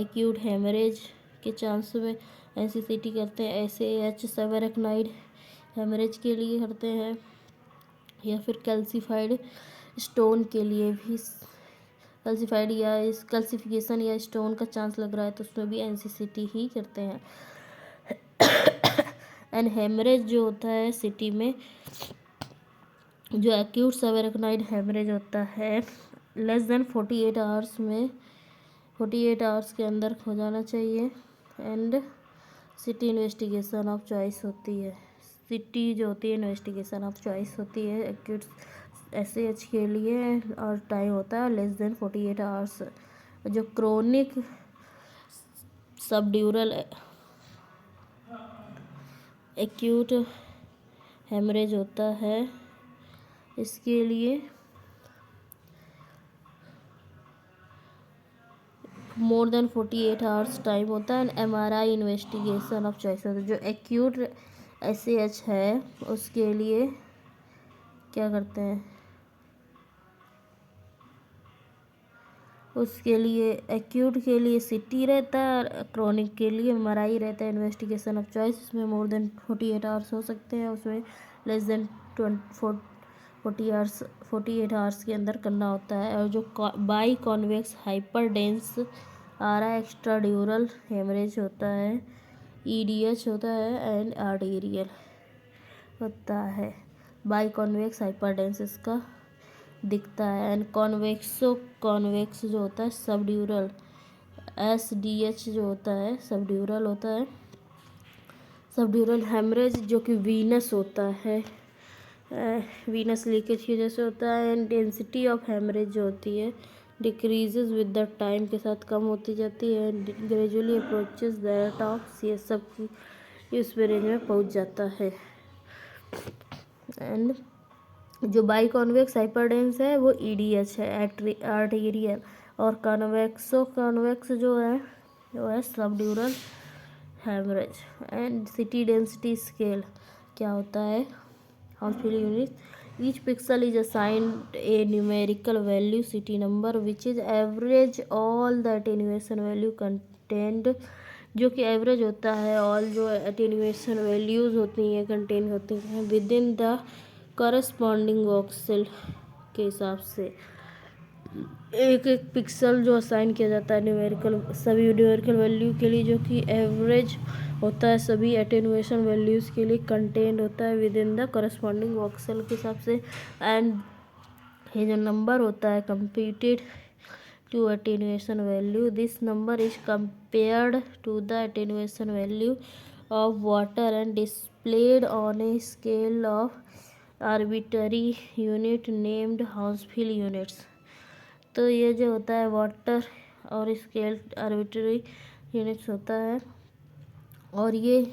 एक्यूट हेमरेज के चांस में NCCT करते हैं। SAH सबएरेक्नाइड हेमरेज के लिए करते हैं, या फिर कैल्सिफाइड स्टोन के लिए भी कैल्सिफाइड या इस कैल्सिफिकेशन या स्टोन का चांस लग रहा है तो उसमें भी NCCT ही करते हैं। एंड हेमरेज जो होता है सिटी में जो एक्यूट सबएरेक्नाइड हेमरेज होता है लेस देन 48 आवर्स में 48 आवर्स के अंदर हो जाना चाहिए। And city investigation of choice होती है। सिटी जो होती है इन्वेस्टिगेशन ऑफ चॉइस होती है एक्यूट SAH के लिए, और टाइम होता है लेस देन 48 आवर्स। जो क्रोनिक सबड्यूरल एक्यूट हेमरेज होता है इसके लिए मोर देन 48 आवर्स टाइम होता है। And MRI investigation of choice होता है। जो एक्यूट SAH है उसके लिए क्या करते हैं उसके लिए एक्यूट के लिए सीटी रहता है और क्रोनिक के लिए एमआरआई रहता है। इन्वेस्टिगेशन ऑफ चॉइस, इसमें मोर देन 48 आवर्स हो सकते हैं, उसमें लेस देन 48 आवर्स के अंदर करना होता है। और जो बाई कॉन्वेक्स हाइपरडेंस आ रहा है एक्स्ट्रा ड्यूरल हेमरेज होता है, ईडीएच होता है एंड आर्टेरियल होता है। बाई कॉन्वेक्स हाइपरडेंस इसका दिखता है। एंड कॉन्वेक्स जो होता है सबड्यूरल, एसडीएच जो होता है सबड्यूरल होता है। सबड्यूरल हेमरेज जो कि वीनस होता है, वीनस लीकेज की वजह से होता है। एंड डेंसिटी ऑफ हेमरेज जो होती है डिक्रीजेज विद द टाइम, के साथ कम होती जाती है। Gradually approaches that of CSF की उस रेंज में पहुंच जाता है। एंड जो बाई कॉन्वेक्स हाइपरडेंस है वो ईडीएच है, आर्टेरियल। और कॉन्वेक्स जो है वो है subdural haemorrhage. And CT density scale क्या होता है, hospital unit, each pixel is assigned a numerical value CT number which is average all the attenuation value contained, जो कि एवरेज होता है ऑल जो एटेन्यूएशन वैल्यूज होती हैं कंटेन होती हैं with in the corresponding voxel के हिसाब से। एक एक पिक्सल जो असाइन किया जाता है न्यूमेरिकल, सभी न्यूमेरिकल वैल्यू के लिए, जो कि एवरेज होता है सभी एटेन्यूएशन वैल्यूज़ के लिए, कंटेंट होता है with in the corresponding voxel के हिसाब से। एंड ये जो नंबर होता है computed to attenuation value, this number is compared to the attenuation value of water and displayed on a scale of arbitrary unit named Hounsfield units। तो ये जो होता है वाटर और स्केल आर्बिट्ररी यूनिट्स होता है, और ये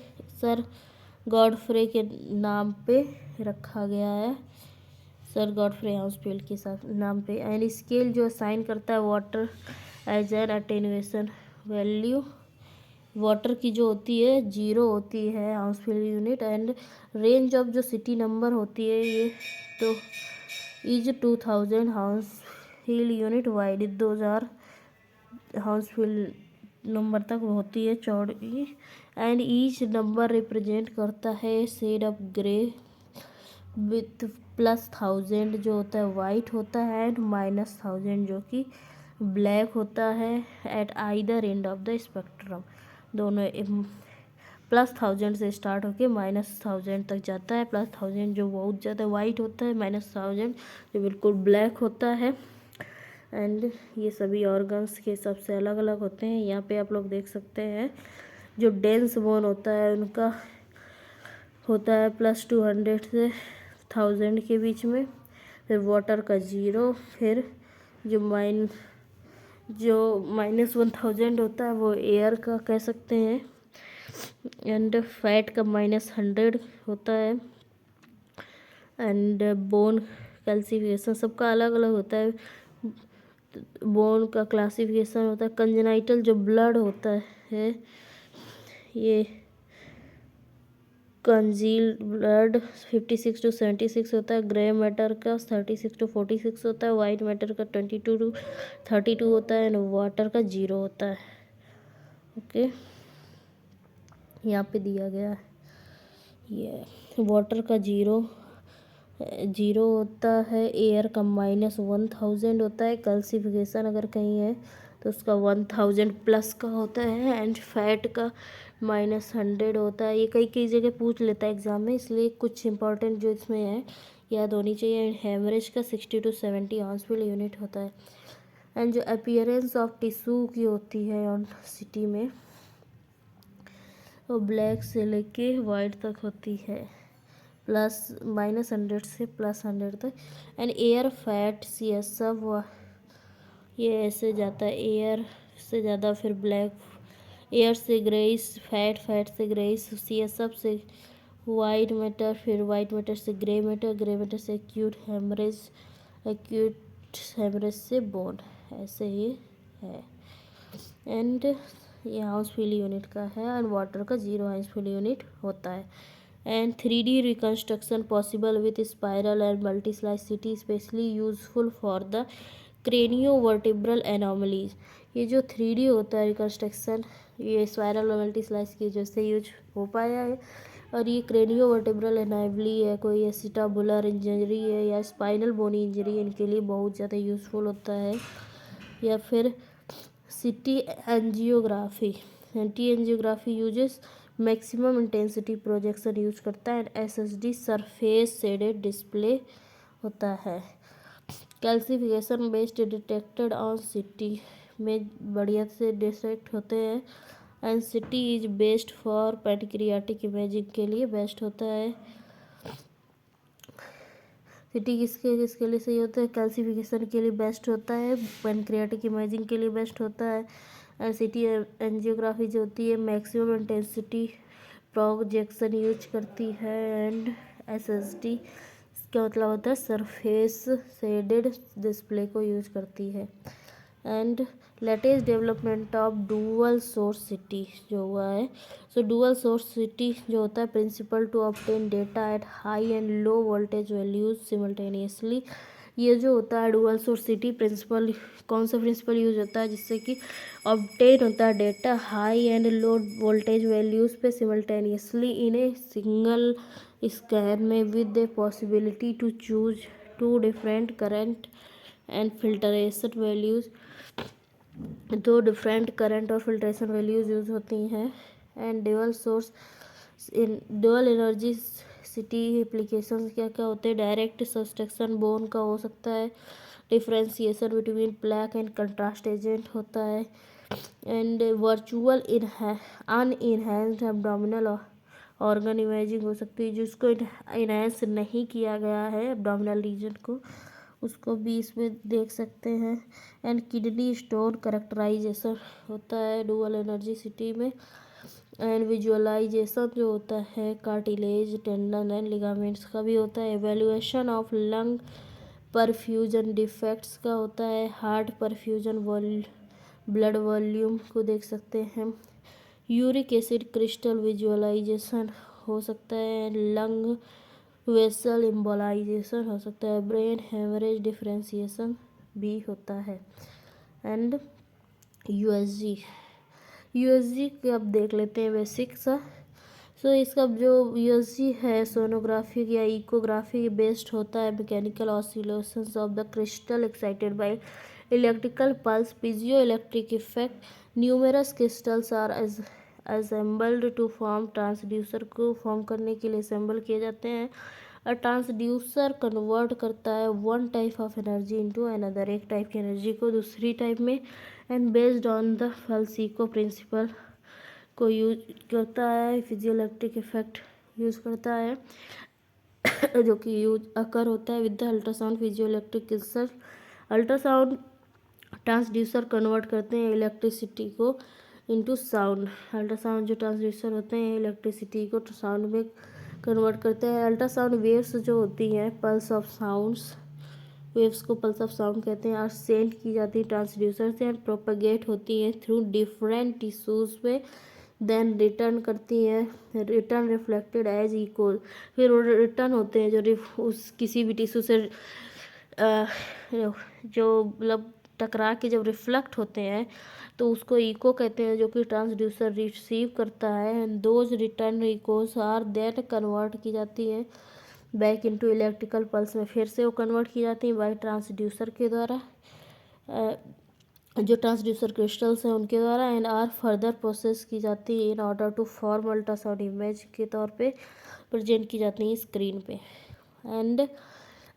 सर गॉडफ्रे के नाम पे रखा गया है, सर गॉडफ्रे हाउसफील्ड के साथ नाम पे। एंड स्केल जो असाइन करता है water as an attenuation value, water की जो होती है 0 होती है Hounsfield unit. And range of जो सिटी नंबर होती है ये तो is 2000 Hounsfield unit wide, 2000 Hounsfield number तक होती है चौड़ी। एंड ईच नंबर रिप्रेजेंट करता है शेड ऑफ ग्रे विथ +1000 जो होता है वाइट होता है, एंड -1000 जो कि ब्लैक होता है at either end of the spectrum. दोनों +1000 से स्टार्ट होके -1000 तक जाता है। +1000 जो बहुत ज़्यादा वाइट होता है, -1000 जो बिल्कुल ब्लैक होता है। एंड ये सभी ऑर्गन्स के हिसाब से अलग अलग होते हैं। यहाँ पे आप लोग देख सकते हैं जो डेंस बोन होता है उनका होता है +200 से 1000 के बीच में। फिर वाटर का 0, फिर जो -1000 होता है वो एयर का कह सकते हैं। एंड फैट का -100 होता है। एंड बोन क्लासिफिकेशन सबका अलग अलग होता है। बोन का क्लासिफिकेशन होता है कंजेनाइटल जो ब्लड होता है, ये कंजील्ड ब्लड 56 to 76 होता है। ग्रे मैटर का 36 to 46 होता है। वाइट मैटर का 22 to 32 होता है। एंड वाटर का 0 होता है। ओके, यहाँ पे दिया गया है ये वाटर का 0 होता है। एयर का -1000 होता है। क्लासिफिकेशन अगर कहीं है तो उसका 1000 प्लस का होता है। एंड फैट का -100 होता है। ये कई जगह पूछ लेता है एग्जाम में, इसलिए कुछ इंपॉर्टेंट जो इसमें है याद होनी चाहिए। एंड हेमरेज का 60 to 70 हाउसफुल यूनिट होता है। एंड जो अपीयरेंस ऑफ टिश्यू की होती है ऑन सिटी में वो ब्लैक से लेके वाइट तक होती है, -100 से +100 तक। एंड एयर फैट CSF ये ऐसे जाता है, एयर से ज़्यादा, फिर ब्लैक, एयर से ग्रेइश, फैट से ग्रेइश, CSF से वाइट मैटर, फिर वाइट मैटर से ग्रे मैटर से एक्यूट हेमरेज से बोन, ऐसे ही है। एंड ये हाउसफुल यूनिट का है। एंड वाटर का 0 हाउसफुल यूनिट होता है। And 3D reconstruction possible with spiral and multi slice CT, specially useful for the craniovertebral anomalies, ये जो 3D होता है रिकन्स्ट्रक्शन, ये स्पाइरल और मल्टीस्लाइस की वजह से यूज हो पाया है। और ये क्रेनियोवर्टिब्रल एनोमली है, कोई एसिटाबुलर इंजरी है या स्पाइनल बोनी इंजरी, इनके लिए बहुत ज़्यादा यूज़फुल होता है। या फिर city angiography, city angiography uses maximum intensity projection use करता है। SSD सरफेस शेडेड डिस्प्ले होता है। Calcification based detected on city में बढ़िया से डिटेक्ट होते हैं। And city is best for pancreatic imaging के लिए बेस्ट होता है। सिटी किसके किसके लिए सही होता है? कैल्सिफिकेशन के लिए बेस्ट होता है, पैनक्रियाटिक इमेजिंग के लिए बेस्ट होता है। एंड सिटी एंजियोग्राफी जो होती है मैक्सिमम इंटेंसिटी प्रोजेक्शन यूज करती है। एंड SSD इसका मतलब होता है सरफेस शेडेड डिस्प्ले को यूज करती है। And latest development of dual source city जो हुआ है, सो डुअल सोर्स सिटी जो होता है principle to obtain data at high and low voltage values simultaneously. ये जो होता है डुअल सोर्स सिटी प्रिंसिपल, कौन सा प्रिंसिपल यूज होता है? जिससे कि ऑब्टेन होता है data high and low voltage values पे simultaneously in a single scan में with the possibility to choose two different current and filtration values. दो डिफरेंट करंट और फिल्ट्रेशन वैल्यूज यूज होती हैं। And dual source in dual energy CT applications क्या क्या होते हैं? डायरेक्ट सब्सट्रैक्शन बोन का हो सकता है, differentiation between plaque and contrast agent होता है। And virtual unenhanced abdominal organ imaging हो सकती है, जिसको इनहेंस नहीं किया गया है एब्डोमिनल रीजन को, उसको भी इसमें देख सकते हैं। एंड किडनी स्टोन करेक्टराइजेशन होता है डुअल एनर्जी सिटी में। एंड विजुअलाइजेशन जो होता है कार्टिलेज टेंडन एंड लिगामेंट्स का भी होता है। Evaluation of lung perfusion defects का होता है। हार्ट परफ्यूजन ब्लड वॉल्यूम को देख सकते हैं। यूरिक एसिड क्रिस्टल विजुअलाइजेशन हो सकता है। लंग वेसल एम्बोलाइजेशन हो सकता है। ब्रेन हेमरेज डिफरेंशिएशन भी होता है। एंड यूएसजी के अब देख लेते हैं बेसिक सा। सो इसका जो यूएसजी है सोनोग्राफी या इकोग्राफी बेस्ड होता है mechanical oscillations of the crystal excited by electrical pulse piezo electric effect. Numerous crystals are assembled to form transducer को फॉर्म करने के लिए असेंबल किए जाते हैं। ट्रांसड्यूसर कन्वर्ट करता है one type of energy into another, एक टाइप की एनर्जी को दूसरी टाइप में। एंड बेस्ड ऑन द फल्सीको प्रिंसिपल को यूज करता है, फिजियोइलेक्ट्रिक इफेक्ट यूज करता है जो कि यूज अकर होता है with the ultrasound piezoelectric crystal. Ultrasound transducer convert करते हैं इलेक्ट्रिसिटी को इनटू साउंड। अल्ट्रासाउंड जो ट्रांसड्यूसर होते हैं इलेक्ट्रिसिटी को साउंड में कन्वर्ट करते हैं। अल्ट्रासाउंड वेव्स जो होती हैं पल्स ऑफ साउंड्स, वेव्स को पल्स ऑफ साउंड कहते हैं, और सेंड की जाती है ट्रांसड्यूसर से एंड प्रोपेगेट होती हैं थ्रू डिफरेंट टिश्यूज पे, देन रिटर्न करती हैं, रिटर्न रिफ्लेक्टेड एज इक्वल। फिर रिटर्न होते हैं जो उस किसी भी टिश्यू से जो मतलब टकरा के जब रिफ्लेक्ट होते हैं तो उसको इको कहते हैं, जो कि ट्रांसड्यूसर रिसीव करता है। And those return echoes are then convert की जाती हैं बैक इनटू इलेक्ट्रिकल पल्स में, फिर से वो कन्वर्ट की जाती हैं बाय ट्रांसड्यूसर के द्वारा, जो ट्रांसड्यूसर क्रिस्टल्स हैं उनके द्वारा। एंड आर फर्दर प्रोसेस की जाती है in order to form ultrasound image के तौर पे प्रेजेंट की जाती हैं स्क्रीन पे। And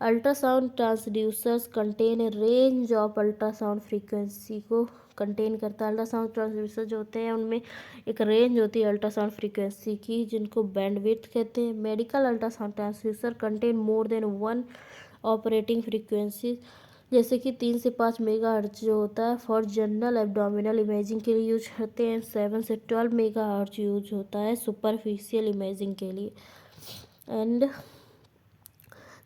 ultrasound transducers contain a range of ultrasound frequency को कंटेन करता है। अल्ट्रासाउंड ट्रांसड्यूसर जो होते हैं उनमें एक रेंज होती है अल्ट्रासाउंड फ्रीक्वेंसी की, जिनको बैंडविड्थ कहते हैं। Medical ultrasound transducer contain more than one operating frequency, जैसे कि 3 से 5 मेगाहर्ट्ज जो होता है फॉर जनरल एब्डोमिनल इमेजिंग के लिए यूज करते हैं। 7 से 12 मेगाहर्ट्ज यूज होता है सुपरफिशियल इमेजिंग के लिए। And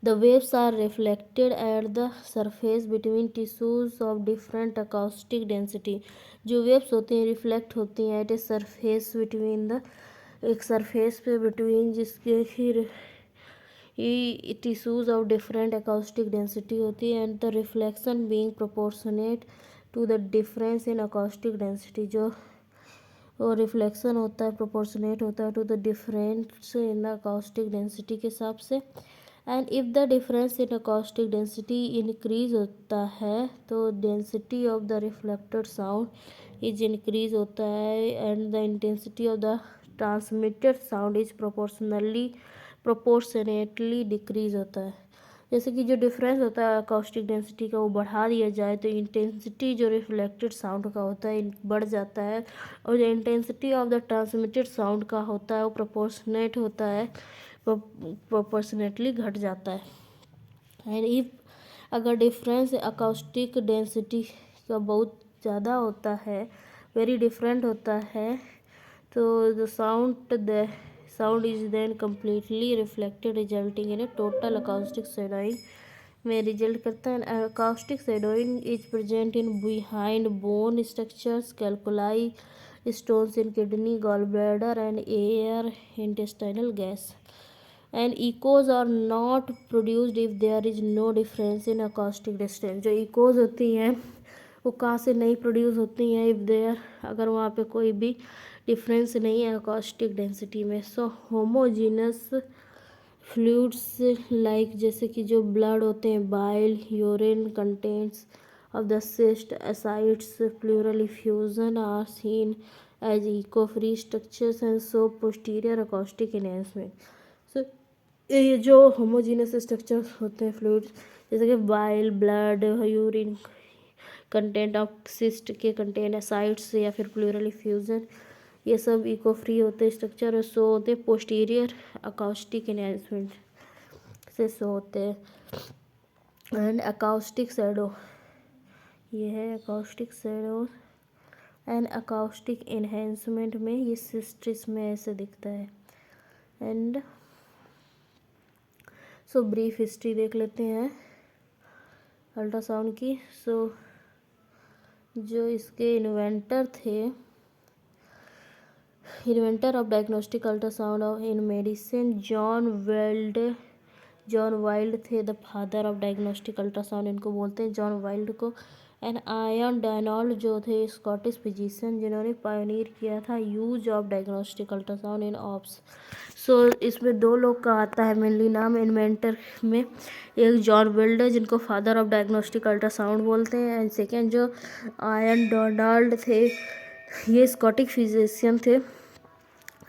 the waves are reflected at the surface between tissues of different acoustic density। जो वेव्स होती हैं रिफ्लेक्ट होती हैं at a surface between the, एक सरफेस पे बिटवीन जिसके फिर ये tissues of different acoustic density होती है and the reflection being proportionate to the difference in acoustic density, जो और रिफ्लेक्शन होता है प्रोपोर्शनेट होता है to the difference in acoustic density के हिसाब से। And if the difference in acoustic density increase होता है तो density of the reflected sound is increase होता है and the intensity of the transmitted sound is proportionately decrease होता है। जैसे कि जो डिफरेंस होता है अकाउस्टिक डेंसिटी का वो बढ़ा दिया जाए तो इंटेंसिटी जो रिफ्लेक्टेड साउंड का होता है बढ़ जाता है, और जो intensity of the transmitted sound का होता है वो प्रोपोर्शनेट होता है, प्रोपोर्शनेटली घट जाता है। एंड इफ अगर डिफरेंस अकाउस्टिक डेंसिटी का बहुत ज़्यादा होता है, वेरी डिफरेंट होता है, तो the sound is then completely reflected resulting in A total acoustic shadowing में रिजल्ट करता है। Acoustic shadowing is present in behind bone structures, कैल्कुलाई, stones in kidney, gall bladder and air intestinal gas. And echoes are not produced if there is no difference in acoustic distance. जो echoes होती हैं वो कहाँ से नहीं produce होती हैं, if there अगर वहाँ पे कोई भी डिफरेंस नहीं है अकाउस्टिक डेंसिटी में। सो होमोजीनस फ्लूइड्स लाइक जैसे कि जो ब्लड होते हैं, bile, urine contents of the cyst ascites pleural effusion are seen as echo-free structures and show posterior acoustic enhancement. So ये जो homogeneous structures होते हैं फ्लूइड्स जैसे कि bile, blood, urine content of cyst के कंटेंट ascites या फिर pleural effusion, ये सब इको फ्री होते हैं स्ट्रक्चर और शो होते हैं पोस्टीरियर अकाउस्टिक एनहांसमेंट से शो होते हैं। एंड अकाउस्टिक शैडो, ये है acoustic shadow and acoustic enhancement में ये सिस्ट्रिस में ऐसे दिखता है। एंड सो ब्रीफ हिस्ट्री देख लेते हैं अल्ट्रासाउंड की। सो जो इसके inventor of diagnostic ultrasound of in medicine John Wild थे the father of diagnostic ultrasound, इनको बोलते हैं जॉन वाइल्ड को। एंड आयन डैनॉल्ड जो थे स्कॉटिश फिजिशियन जिन्होंने पायोनियर किया था use of diagnostic ultrasound in obs. सो इसमें दो लोग का आता है मेनली नाम इन्वेंटर में, एक जॉन वाइल्ड है जिनको फादर ऑफ डायग्नोस्टिक अल्ट्रासाउंड बोलते हैं, एंड सेकेंड जो आयन डोनाल्ड थे ये स्कॉटिश फिजिशियन थे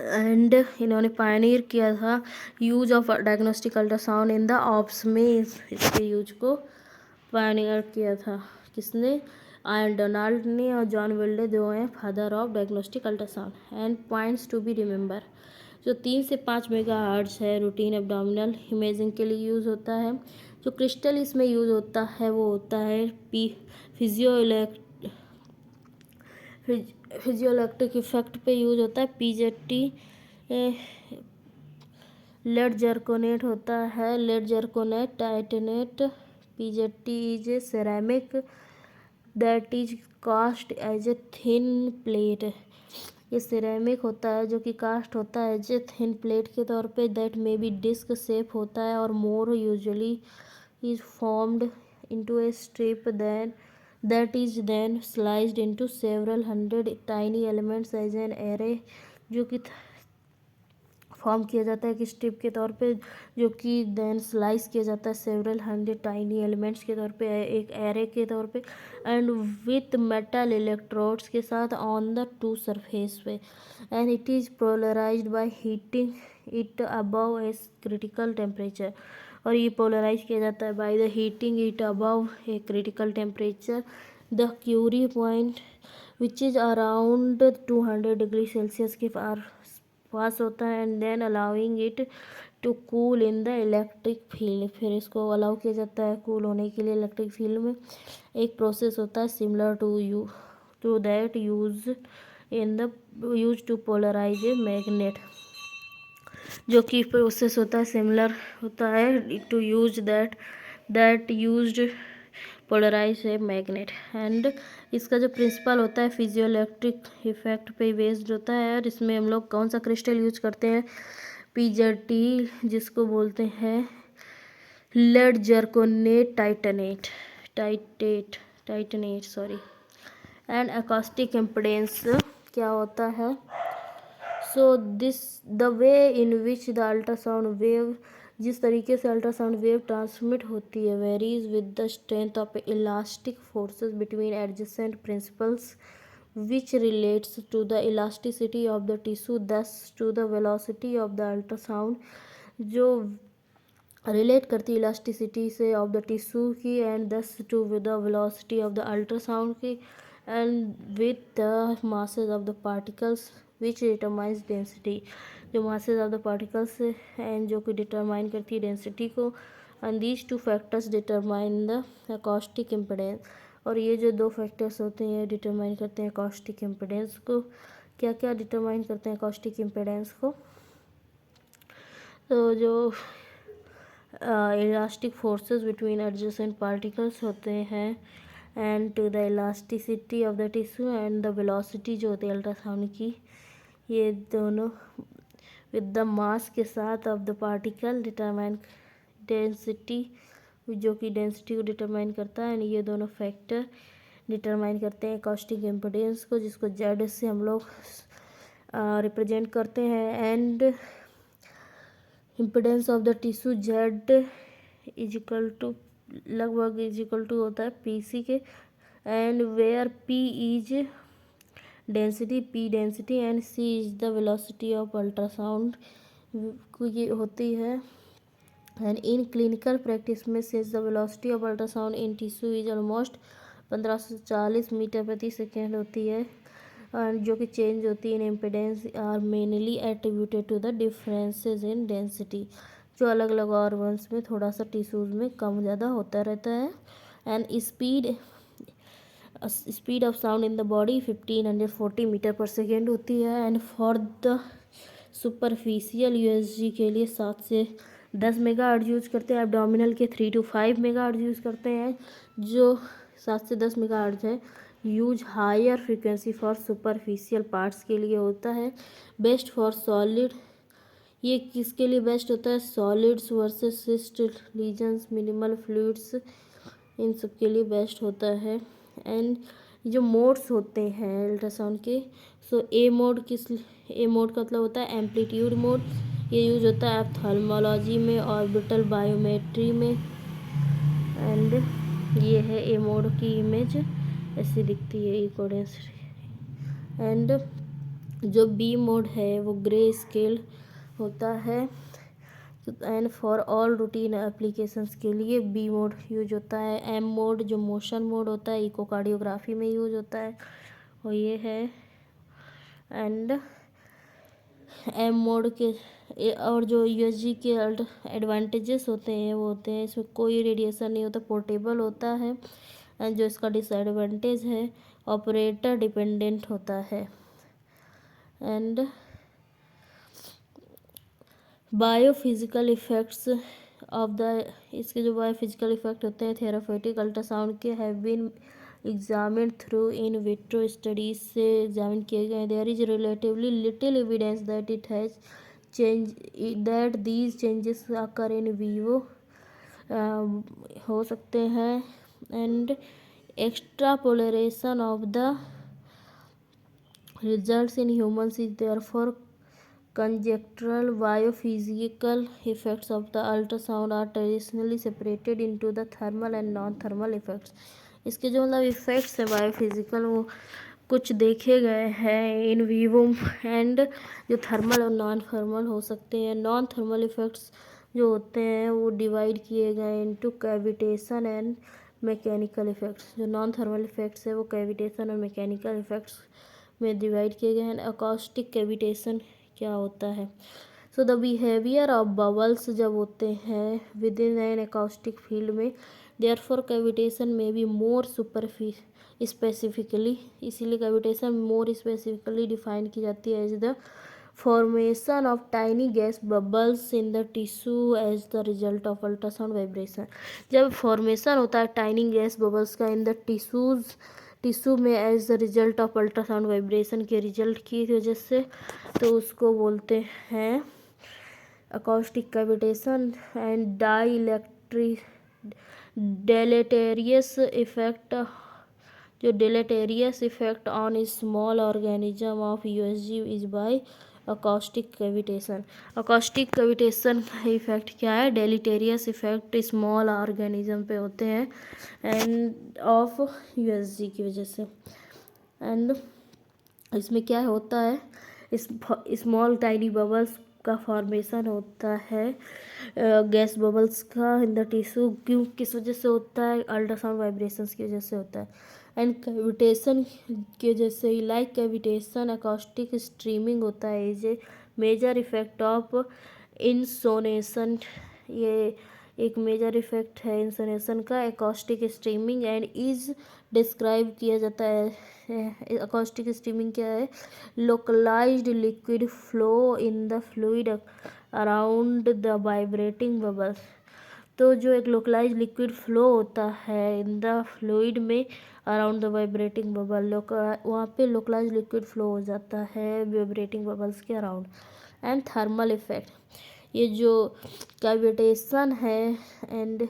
एंड इन्होंने पायनियर किया था use of diagnostic ultrasound in the ops में। इसके यूज को पायनियर किया था किसने, आयन डोनाल्ड ने, और जॉन विल्डे दो हैं father of diagnostic ultrasound. And points to be remember, जो 3 से 5 मेगाहर्ट्ज है रूटीन एब्डोमिनल इमेजिंग के लिए यूज़ होता है। जो क्रिस्टल इसमें यूज़ होता है वो होता है फिजियोइलेक्ट्रिक इफेक्ट पे यूज होता है पीजेटी। लेड जर्कोनेट होता है, lead zirconate titanate. PZT is a ceramic that is cast as a thin plate, ये सिरेमिक होता है जो कि कास्ट होता है एज ए थिन प्लेट के तौर पे, that may be disc shape होता है और more usually is formed into a strip that is then sliced into several hundred tiny elements as an array, जो कि फॉर्म किया जाता है कि स्ट्रिप के तौर पे, जो कि देन स्लाइस किया जाता है सेवरल हंड्रेड टाइनी एलिमेंट्स के तौर पे, एक एरे के तौर पे, एंड विथ मेटल इलेक्ट्रोड्स के साथ ऑन द टू सरफेस पे, and it is polarised by heating it above a critical temperature, और ये पोलराइज किया जाता है by the heating it above a critical temperature the Curie point which is around 200 degree Celsius के पास होता है, and then allowing it to cool in the electric field, फिर इसको अलाउ किया जाता है कूल होने के लिए इलेक्ट्रिक फील्ड में। एक प्रोसेस होता है similar to that use to polarise a magnet, जो कि प्रोसेस होता है सिमिलर होता है to use that used polarise a magnet. And इसका जो प्रिंसिपल होता है फिजियोइलेक्ट्रिक इफेक्ट पे बेस्ड होता है, और इसमें हम लोग कौन सा क्रिस्टल यूज करते हैं, पीजेटी जिसको बोलते हैं lead zirconate titanate sorry, and acoustic impedance क्या होता है। So this the way in which the ultrasound wave, जिस तरीके से अल्ट्रासाउंड वेव ट्रांसमिट होती है, varies with the strength of elastic forces between adjacent principles which relates to the elasticity of the tissue, thus to the velocity of the ultrasound, जो relate करती है elasticity से of the tissue की, and thus to with the velocity of the ultrasound की, and with the masses of the particles which determines density, जो masses of the particles and जो कि determine करती है डेंसिटी को, and these two factors determine the acoustic impedance, और ये जो दो फैक्टर्स होते हैं डिटरमाइन करते हैं एकॉस्टिक इम्पिडेंस को। क्या क्या डिटरमाइन करते हैं एकॉस्टिक इम्पिडेंस को, तो जो elastic forces between adjacent particles होते हैं, and to the elasticity of the tissue, and the velocity जो होती है अल्ट्रासाउंड की, ये दोनों विद द मास के साथ of the particle determine density, जो कि डेंसिटी को डिटरमाइन करता है, एंड ये दोनों फैक्टर डिटरमाइन करते हैं एकॉस्टिक इम्पिडेंस को, जिसको जेड से हम लोग रिप्रेजेंट करते हैं। And impedance of the tissue Z is equal to लगभग इज इक्वल टू होता है पी सी के, and where P is density and C is the velocity of ultrasound को ये होती है। एंड इन क्लिनिकल प्रैक्टिस में since the velocity of ultrasound in tissue is almost 1540 metre प्रति second होती है, जो कि चेंज होती है in impedance are mainly attributed to the differences in density, जो अलग अलग ऑर्गन्स में थोड़ा सा टिश्यूज़ में कम ज़्यादा होता रहता है। And speed of sound in the body 1540 metre per second होती है, and for the superficial USG के लिए 7 से 10 मेगाहर्ट्ज़ यूज़ करते हैं, एब्डोमिनल के 3 to 5 मेगाहर्ट्ज़ यूज़ करते हैं, जो 7 से 10 मेगाहर्ट्ज़ है। Use higher frequency for superficial parts के लिए होता है। बेस्ट फॉर सॉलिड, ये किसके लिए बेस्ट होता है, solids versus cyst lesions minimal fluids, इन सब के लिए बेस्ट होता है। एंड जो मोड्स होते हैं अल्ट्रासाउंड के, सो ए मोड का मतलब होता है एम्पलीट्यूड मोड, ये यूज होता है ऑप्थेल्मोलॉजी में, ऑर्बिटल बायोमेट्री में, एंड ये है ए मोड की इमेज ऐसी दिखती है इकोडेंस। एंड जो बी मोड है वो ग्रे स्केल होता है, and for all routine applications के लिए बी मोड यूज होता है। एम मोड जो मोशन मोड होता है इकोकार्डियोग्राफी में यूज होता है, और ये है। एंड एम मोड के और जो यूएसजी के एडवांटेजेस होते हैं वो होते हैं इसमें कोई रेडिएशन नहीं होता, पोर्टेबल होता है, एंड जो इसका डिसएडवांटेज है ऑपरेटर डिपेंडेंट होता है। And biophysical effects of the, इसके जो बायोफिजिकल इफ़ेक्ट होते हैं थेरापेटिक अल्ट्रासाउंड के have been examined through in vitro studies से एग्जामिन किए गए। There is relatively little evidence that it has change that these changes occur in vivo हो सकते हैं। And extrapolation of the results in humans is therefore conjectural. Biophysical effects of the ultrasound are traditionally separated into the thermal and non-thermal effects. इसके जो मतलब effects हैं biophysical वो कुछ देखे गए हैं इन वीवो, एंड जो थर्मल और नॉन थर्मल हो सकते हैं। नॉन थर्मल इफ़ेक्ट्स जो होते हैं वो डिवाइड किए गए into cavitation and mechanical effects. जो नॉन थर्मल इफ़ेक्ट्स है वो कैविटेशन और मैकेनिकल इफ़ेक्ट्स में डिवाइड किए गए हैं। अकॉस्टिक कैविटेशन क्या होता है, so the behaviour of bubbles जब होते हैं within an acoustic field में, देयरफॉर कैविटेशन में बी मोर स्पेसिफिकली, इसीलिए कैविटेशन मोर स्पेसिफिकली डिफाइन की जाती है as the formation of tiny gas bubbles in the tissue as the result of ultrasound vibration. जब फॉर्मेशन होता है tiny gas bubbles का इन द टिश्यू में as the result of ultrasound vibration के result की वजह से, तो उसको बोलते हैं acoustic cavitation and deleterious effect जो deleterious effect on small organism of USG is by acoustic cavitation. acoustic cavitation का इफेक्ट क्या है? deleterious effect small organism पे होते हैं and of USG की वजह से। एंड इसमें क्या होता है? स्मॉल टाइनी बबल्स का फॉर्मेशन होता है गैस बबल्स का इन द टिश्यू। क्यों, किस वजह से होता है? अल्ट्रासाउंड वाइब्रेशंस की वजह से होता है। एंड कैविटेशन की वजह से, लाइक कैविटेशन अकॉस्टिक स्ट्रीमिंग होता है is a major effect of insonation. ये एक मेजर इफेक्ट है इंसोनेशन का, acoustic streaming, and is describe किया जाता है। एकॉस्टिक स्ट्रीमिंग क्या है? Localised liquid flow in the fluid around the vibrating bubbles. तो जो एक लोकलाइज लिक्विड फ्लो होता है इन द फ्लूइड में अराउंड द वाइब्रेटिंग बबल, वहाँ पे लोकलाइज लिक्विड फ्लो हो जाता है वाइब्रेटिंग बबल्स के अराउंड। एंड थर्मल इफेक्ट, ये जो कैविटेशन है एंड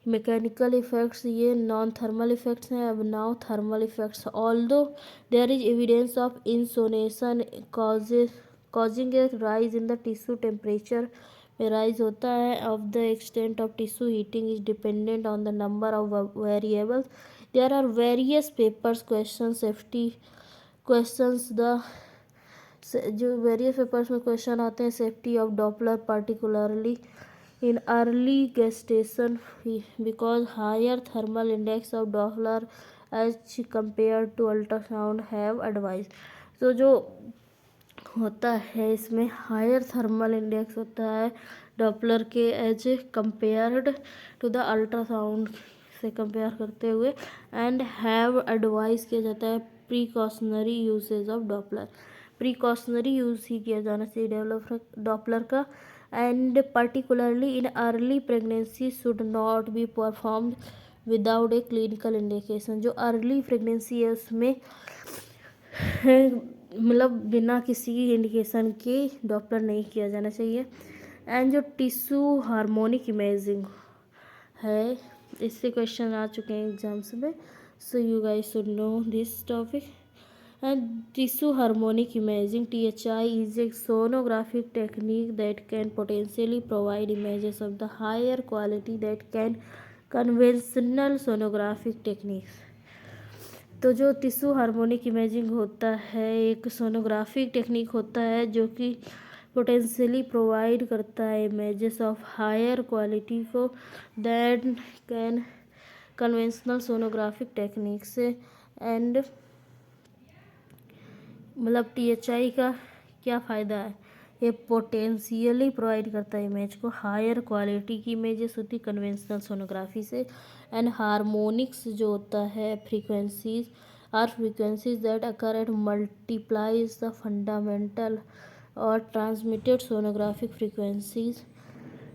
मैकेनिकल इफेक्ट्स, ये नॉन थर्मल इफेक्ट्स हैं। अब now thermal effects, although there is evidence of insonation causing a rise in the tissue temperature में राइज होता है of the extent of tissue heating is dependent on the number of variables. There are various papers question safety questions the जो various papers में question आते हैं safety of Doppler particularly in early gestation because higher thermal index of Doppler as compared to ultrasound have advised। तो जो होता है इसमें higher thermal index होता है डॉपलर के as compared to the ultrasound से कंपेयर करते हुए, एंड हैव एडवाइस किया जाता है precautionary usage of Doppler. Precautionary use ही किया जाना चाहिए डॉपलर का। And particularly in early pregnancy should not be performed without a clinical indication. जो अर्ली प्रेगनेंसी है उसमें मतलब बिना किसी इंडिकेशन के डॉपलर नहीं किया जाना चाहिए। एंड जो टिश्यू हार्मोनिक इमेजिंग है, इससे क्वेश्चन आ चुके हैं एग्जाम्स में, so you guys should know this topic. And tissue harmonic imaging (THI) is a sonographic technique that can potentially provide images of the higher quality that can conventional sonographic techniques। तो जो tissue harmonic imaging होता है एक sonographic technique होता है जो कि potentially provide करता है इमेजेस ऑफ हायर क्वालिटी को that can conventional sonographic technique से। एंड मतलब THI का क्या फ़ायदा है? ये पोटेंशियली प्रोवाइड करता है इमेज को, हायर क्वालिटी की इमेजेस होती कन्वेंशनल सोनोग्राफी से। एंड हार्मोनिक्स जो होता है frequencies are frequencies that occur at multiplies the fundamental और ट्रांसमिटेड सोनोग्राफिक फ्रीक्वेंसीज।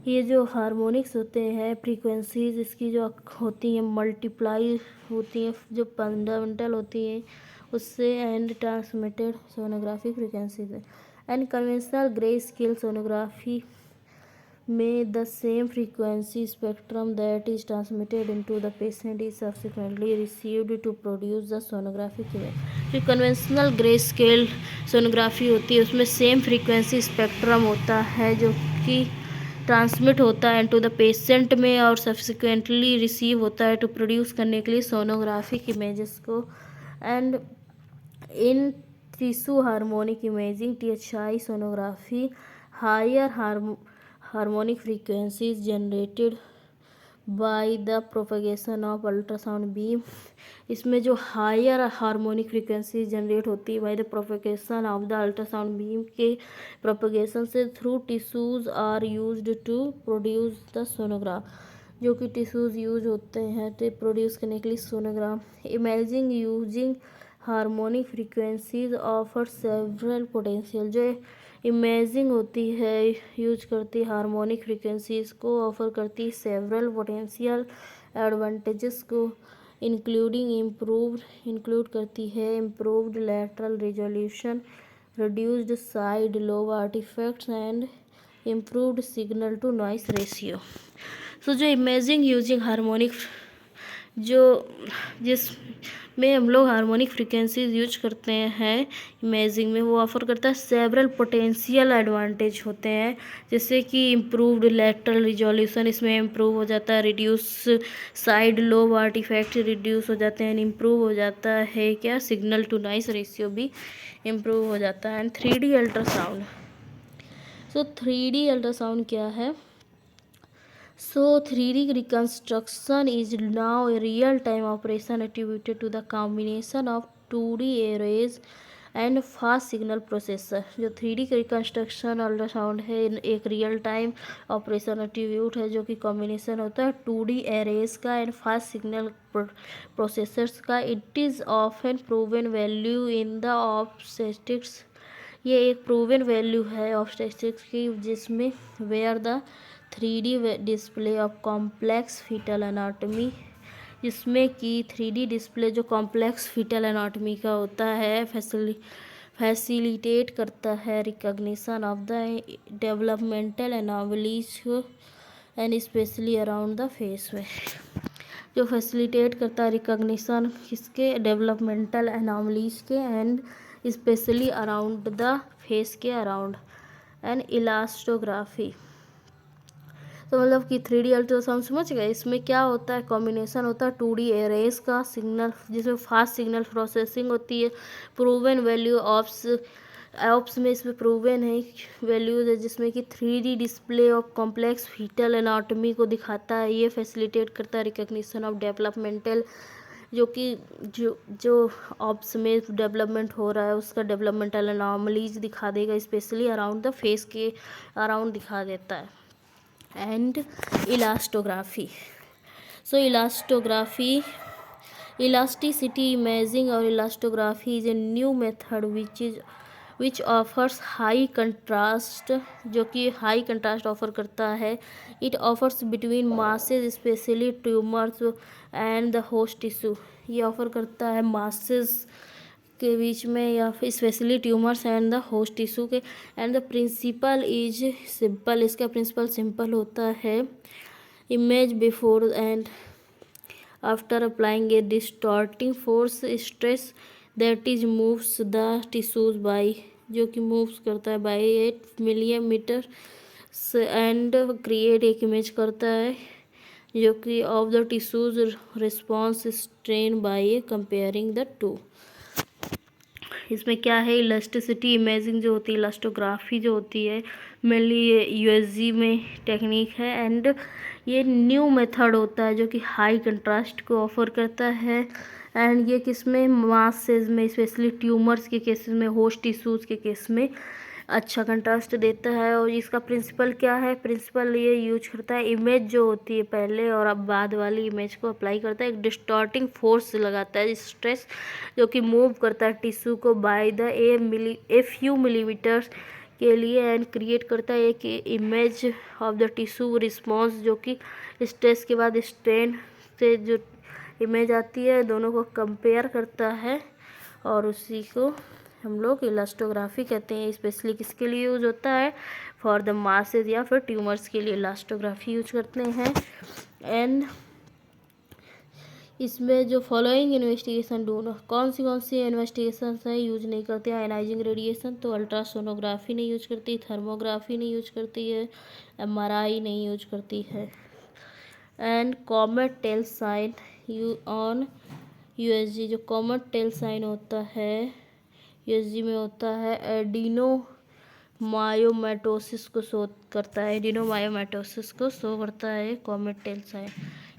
ये जो हार्मोनिक्स होते हैं फ्रीक्वेंसीज इसकी जो होती हैं मल्टीप्लाई होती हैं जो फंडामेंटल होती हैं उससे, एंड ट्रांसमिटेड सोनोग्राफिक फ्रीक्वेंसीज है। And conventional grey scale sonography में the same frequency spectrum that is transmitted into the patient is subsequently received to produce the sonographic image. जो कन्वेंशनल ग्रे स्केल सोनोग्राफी होती है उसमें same frequency spectrum होता है जो कि ट्रांसमिट होता है टू द पेशेंट में और सब्सिक्वेंटली रिसीव होता है टू प्रोड्यूस करने के लिए सोनोग्राफिक इमेजेस को। And in tissue harmonic imaging THI sonography higher harmonic frequencies generated by the propagation of ultrasound beam. इसमें जो हायर हार्मोनिक फ्रीक्वेंसी जनरेट होती है by the propagation of the ultrasound beam के propagation से through tissues are used to produce the sonograph. जो कि tissues use होते हैं तो प्रोड्यूस करने के लिए sonogram. Imaging using harmonic frequencies offer several potential. जो इमेजिंग होती है यूज करती हार्मोनिक फ्रीक्वेंसीज को ऑफर करती सेवरल पोटेंशियल एडवांटेजेस को इंक्लूड करती है improved lateral resolution, reduced side lobe artefacts and improved signal to noise ratio. So जो इमेजिंग यूजिंग हार्मोनिक, जो जिसमें हम लोग हार्मोनिक फ्रिक्वेंसीज यूज करते हैं इमेजिंग में, वो ऑफर करता है सेवरल पोटेंशियल एडवांटेज होते हैं, जैसे कि इम्प्रूव्ड लेटरल रिजोल्यूशन, इसमें इम्प्रूव हो जाता है, reduce side lobe artefact reduce हो जाते हैं, इम्प्रूव हो जाता है क्या, सिग्नल टू नॉइस रेशियो भी इम्प्रूव हो जाता है। And 3D ultrasound. So 3D ultrasound क्या है? So 3D reconstruction is now a real-time operation attributed to the combination of 2D arrays and fast signal processor. जो 3D रिकन्स्ट्रक्शन अल्ट्रासाउंड है एक real time operation attribute है, जो कि combination होता है 2D एरेज का एंड फास्ट सिग्नल प्रोसेसर्स का। It is often proven value in the obstetrics. ये एक प्रूवन वैल्यू है ऑब्स्टेटिक्स की, जिसमें where the 3D display of complex fetal anatomy, जिसमें कि 3D डिस्प्ले जो कॉम्प्लेक्स फीटल एनाटॉमी का होता है फैसिलिटेट करता है recognition of the developmental anomalies and specially around the face में। जो फैसिलिटेट करता है रिकॉग्निशन किसके, डेवलपमेंटल एनोमलीज के and specially around the face के अराउंड। एंड इलास्टोग्राफी, तो मतलब कि 3D अल्ट्रासाउंड समझ गए। इसमें क्या होता है, कॉम्बिनेशन होता है 2D एरेज का सिग्नल, जिसमें फास्ट सिग्नल प्रोसेसिंग होती है। प्रूवन वैल्यू ऑप्स में इसमें प्रूवन है वैल्यूज है, जिसमें कि 3D display of complex fetal anatomy को दिखाता है। ये फैसिलिटेट करता है रिकॉग्निशन ऑफ डेवलपमेंटल, जो कि जो ऑप्स में डेवलपमेंट हो रहा है उसका डेवलपमेंटल एनोमलीज दिखा देगा, स्पेशली अराउंड द फेस के अराउंड दिखा देता है। And elastography. So elastography, elasticity imaging और elastography is a new method which offers high contrast, जो कि हाई कंट्रास्ट ऑफर करता है। It offers between masses specially tumours and the host tissue. ये ऑफर करता है मासेज के बीच में या फिर specially tumours and the host tissue के। And the principle is simple, इसका प्रिंसिपल सिंपल होता है। Image before and after applying A distorting force stress that is moves the tissues by, जो कि मूव्स करता है बाई 8 मिलीमीटर एंड क्रिएट एक image करता है, जो कि of the tissues response strain by comparing the two. इसमें क्या है, इलास्टिसिटी इमेजिंग जो होती है, इलास्टोग्राफी जो होती है, मेनली ये यूएसजी में टेक्निक है। एंड ये न्यू मेथड होता है जो कि हाई कंट्रास्ट को ऑफर करता है। एंड ये किस में, मासेज में, स्पेशली ट्यूमर्स के केसेस में, होस्ट टिश्यूज़ के केस में अच्छा कंट्रास्ट देता है। और इसका प्रिंसिपल क्या है, प्रिंसिपल ये यूज करता है, इमेज जो होती है पहले और अब बाद वाली इमेज को अप्लाई करता है, एक डिस्टॉर्टिंग फोर्स लगाता है, स्ट्रेस, जो कि मूव करता है टिश्यू को by the a few millimetres के लिए, एंड क्रिएट करता है एक image of the tissue response, जो कि स्ट्रेस के बाद स्ट्रेन से जो इमेज आती है दोनों को कंपेयर करता है, और उसी को हम लोग इलास्टोग्राफी कहते हैं। स्पेशली किसके लिए यूज होता है, फॉर द मासेज या फिर ट्यूमर्स के लिए इलास्टोग्राफी यूज करते हैं। एंड इसमें जो फॉलोइंग इन्वेस्टिगेशन ढूंढो, कौन सी इन्वेस्टिगेशन है यूज नहीं करते हैं, आयनाइजिंग रेडिएशन, तो अल्ट्रासोनोग्राफी नहीं यूज करती, थर्मोग्राफी नहीं यूज करती है, MRI नहीं यूज करती है। And comet tail sign on USG, जो कॉमेट टेल साइन होता है USG में होता है, एडिनोमायोमेटोसिस को शो करता है, एडिनोमायोमेटोसिस को शो करता है कॉमेट टेल साइन।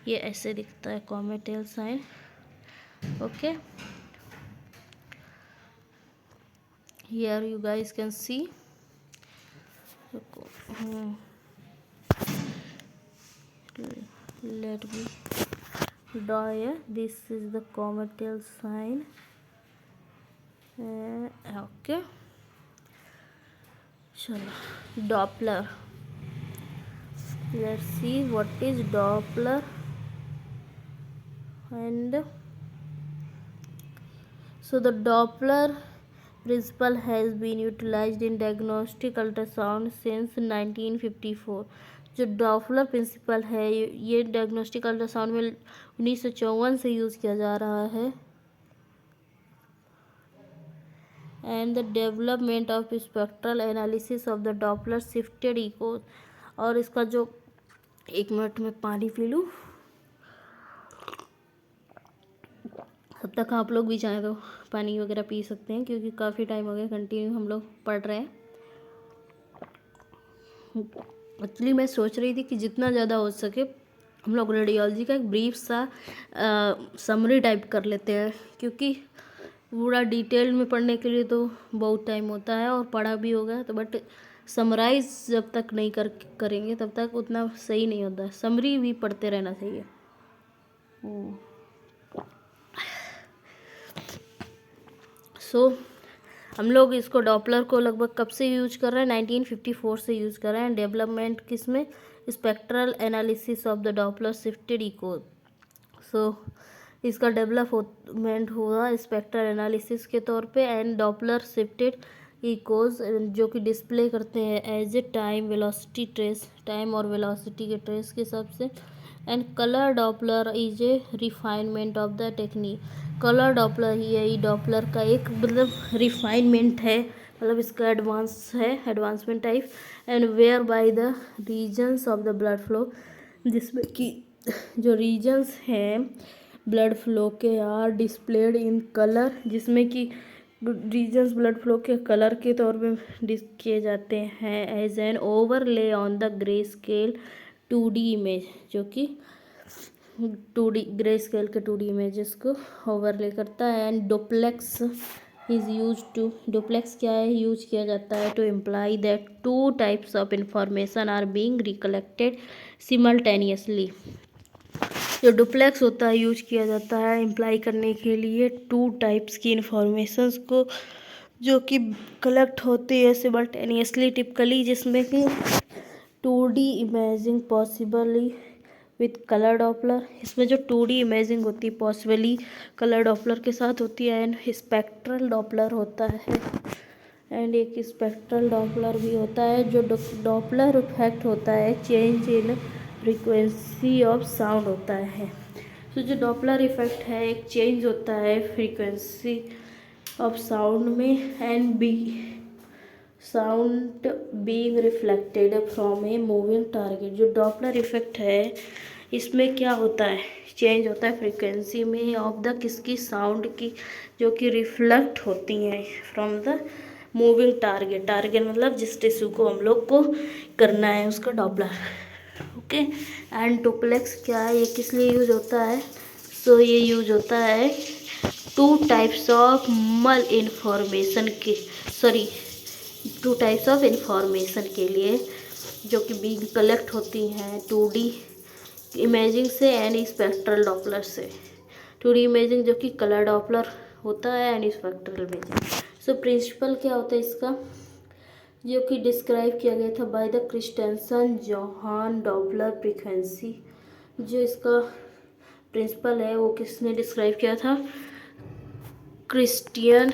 ये ऐसे दिखता है comet tail sign. Okay, here you guys can see, let me draw here. This is the comet tail sign. Okay, चलो Doppler, let's see what is Doppler. And so the Doppler principle has been utilized in diagnostic ultrasound since 1954। जो Doppler principal है ये diagnostic ultrasound में 1954 से use किया जा रहा है। And the development of spectral analysis of the Doppler shifted echo. और इसका जो 1 मिनट में पानी पी लूँ, तब तक आप लोग भी चाहें तो पानी वगैरह पी सकते हैं, क्योंकि काफ़ी टाइम हो गया कंटिन्यू हम लोग पढ़ रहे हैं। एक्चुअली मैं सोच रही थी कि जितना ज़्यादा हो सके हम लोग रेडियोलॉजी का एक ब्रीफ सा समरी टाइप कर लेते हैं, क्योंकि पूरा डिटेल में पढ़ने के लिए तो बहुत टाइम होता है और पढ़ा भी होगा, तो बट समराइज जब तक नहीं करेंगे तब तक उतना सही नहीं होता। समरी भी पढ़ते रहना चाहिए। हम लोग इसको डॉपलर को लगभग कब से यूज कर रहे हैं, 1954 से यूज कर रहे हैं। डेवलपमेंट किस में, spectral analysis of the Doppler shifted echo. इसका डेवलपमेंट हुआ स्पेक्ट्रल एनालिसिस के तौर पे एंड डॉपलर शिफ्टेड इकोज, जो कि डिस्प्ले करते हैं as a time velocity trace, time और वेलोसिटी के ट्रेस के हिसाब से। And colour Doppler is a refinement of the technique. Colour Doppler यही डॉपलर का एक मतलब रिफाइनमेंट है, मतलब इसका advancement type. And whereby the regions of the blood flow, जिसमें कि जो रीजन्स हैं ब्लड फ्लो के आर डिस्प्लेड इन कलर, जिसमें कि रीजन्स ब्लड फ्लो के कलर के तौर पे किए जाते हैं as an overlay on the grey scale 2D image, जो कि 2D ग्रे स्केल के 2D इमेजेस को ओवरले करता है। And duplex is use to, duplex क्या है, यूज किया जाता है to imply that 2 types of information are being recollected simultaneously. जो डुप्लेक्स होता है यूज किया जाता है इम्प्लाई करने के लिए 2 टाइप्स की इंफॉर्मेशंस को जो कि कलेक्ट होती है सिमल्टेनियसली टिपिकली, जिसमें कि 2D imaging possibly with colour Doppler. इसमें जो 2D इमेजिंग होती है पॉसिबली कलर डॉपलर के साथ होती है। एंड स्पेक्ट्रल डॉपलर होता है, एंड एक स्पेक्ट्रल डॉपलर भी होता है। जो डॉपलर इफेक्ट होता है change in frequency of sound होता है। तो जो डॉपलर इफेक्ट है एक चेंज होता है फ्रीक्वेंसी ऑफ साउंड में, and be sound being reflected from a moving target. जो डॉपलर इफेक्ट है इसमें क्या होता है, चेंज होता है फ्रीक्वेंसी में ऑफ द किसकी, साउंड की, जो कि रिफ्लेक्ट होती हैं from the moving target. Target मतलब जिस टिश्यू को हम लोग को करना है उसका डॉपलर। ओके। एंड डुप्लेक्स क्या है, ये किस लिए यूज होता है, सो ये यूज होता है 2 टाइप्स ऑफ मल इंफॉर्मेशन के 2 टाइप्स ऑफ इंफॉर्मेशन के लिए, जो कि बीइंग कलेक्ट होती हैं 2D इमेजिंग से एंड स्पेक्ट्रल डॉपलर से। 2D इमेजिंग जो कि कलर डॉपलर होता है and spectral imaging. So principle क्या होता है इसका, जो कि डिस्क्राइब किया गया था by the Christensen Johann Doppler frequency. जो इसका प्रिंसिपल है वो किसने डिस्क्राइब किया था, क्रिस्टियन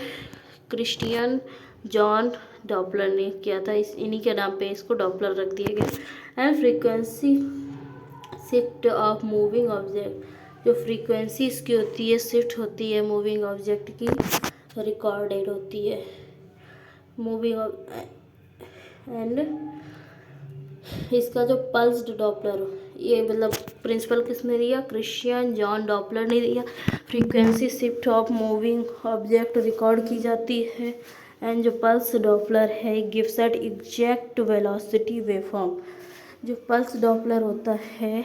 जॉन डॉपलर ने किया था। इन्हीं के नाम पे इसको डॉपलर रख दिया गया। And frequency shift of moving object, जो फ्रीक्वेंसी इसकी होती है शिफ्ट होती है मूविंग ऑब्जेक्ट की, रिकॉर्डेड होती है मूविंग। एंड इसका जो पल्स्ड डॉपलर, ये मतलब प्रिंसिपल किसने दिया, क्रिश्चियन जॉन डॉपलर ने दिया। Frequency shift of moving object record की जाती है। एंड जो पल्स डॉपलर है gives at exact velocity waveform. जो पल्स डॉपलर होता है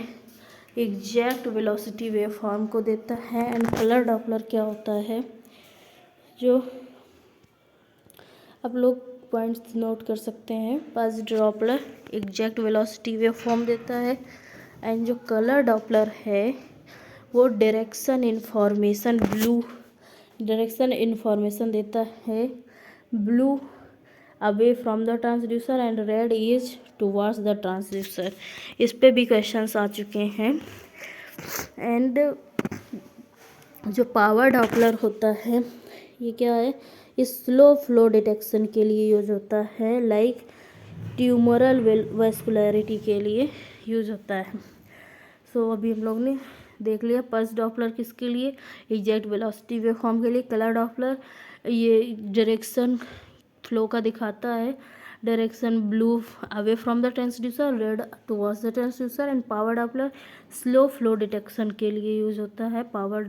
एग्जैक्ट वेलोसिटी वेवफॉर्म को देता है। एंड कलर डॉपलर क्या होता है, जो आप लोग पॉइंट्स नोट कर सकते हैं। Pulse Doppler exact velocity waveform देता है। एंड जो कलर डॉपलर है वो डायरेक्शन इन्फॉर्मेशन देता है। Blue away from the transducer and red is towards the transducer. इस पे भी क्वेश्चंस आ चुके हैं। एंड जो पावर डॉपलर होता है ये क्या है, स्लो फ्लो डिटेक्शन के लिए यूज होता है, लाइक ट्यूमरल वेस्कुलरिटी के लिए यूज होता है। सो अभी हम लोग ने देख लिया पल्स डॉपलर किसके लिए, एग्जैक्ट वेलोसिटी वेवफॉर्म के लिए। कलर डॉपलर ये डायरेक्शन फ्लो का दिखाता है, direction blue away from the transducer, red towards the transducer. And power Doppler slow flow detection के लिए यूज होता है। पावर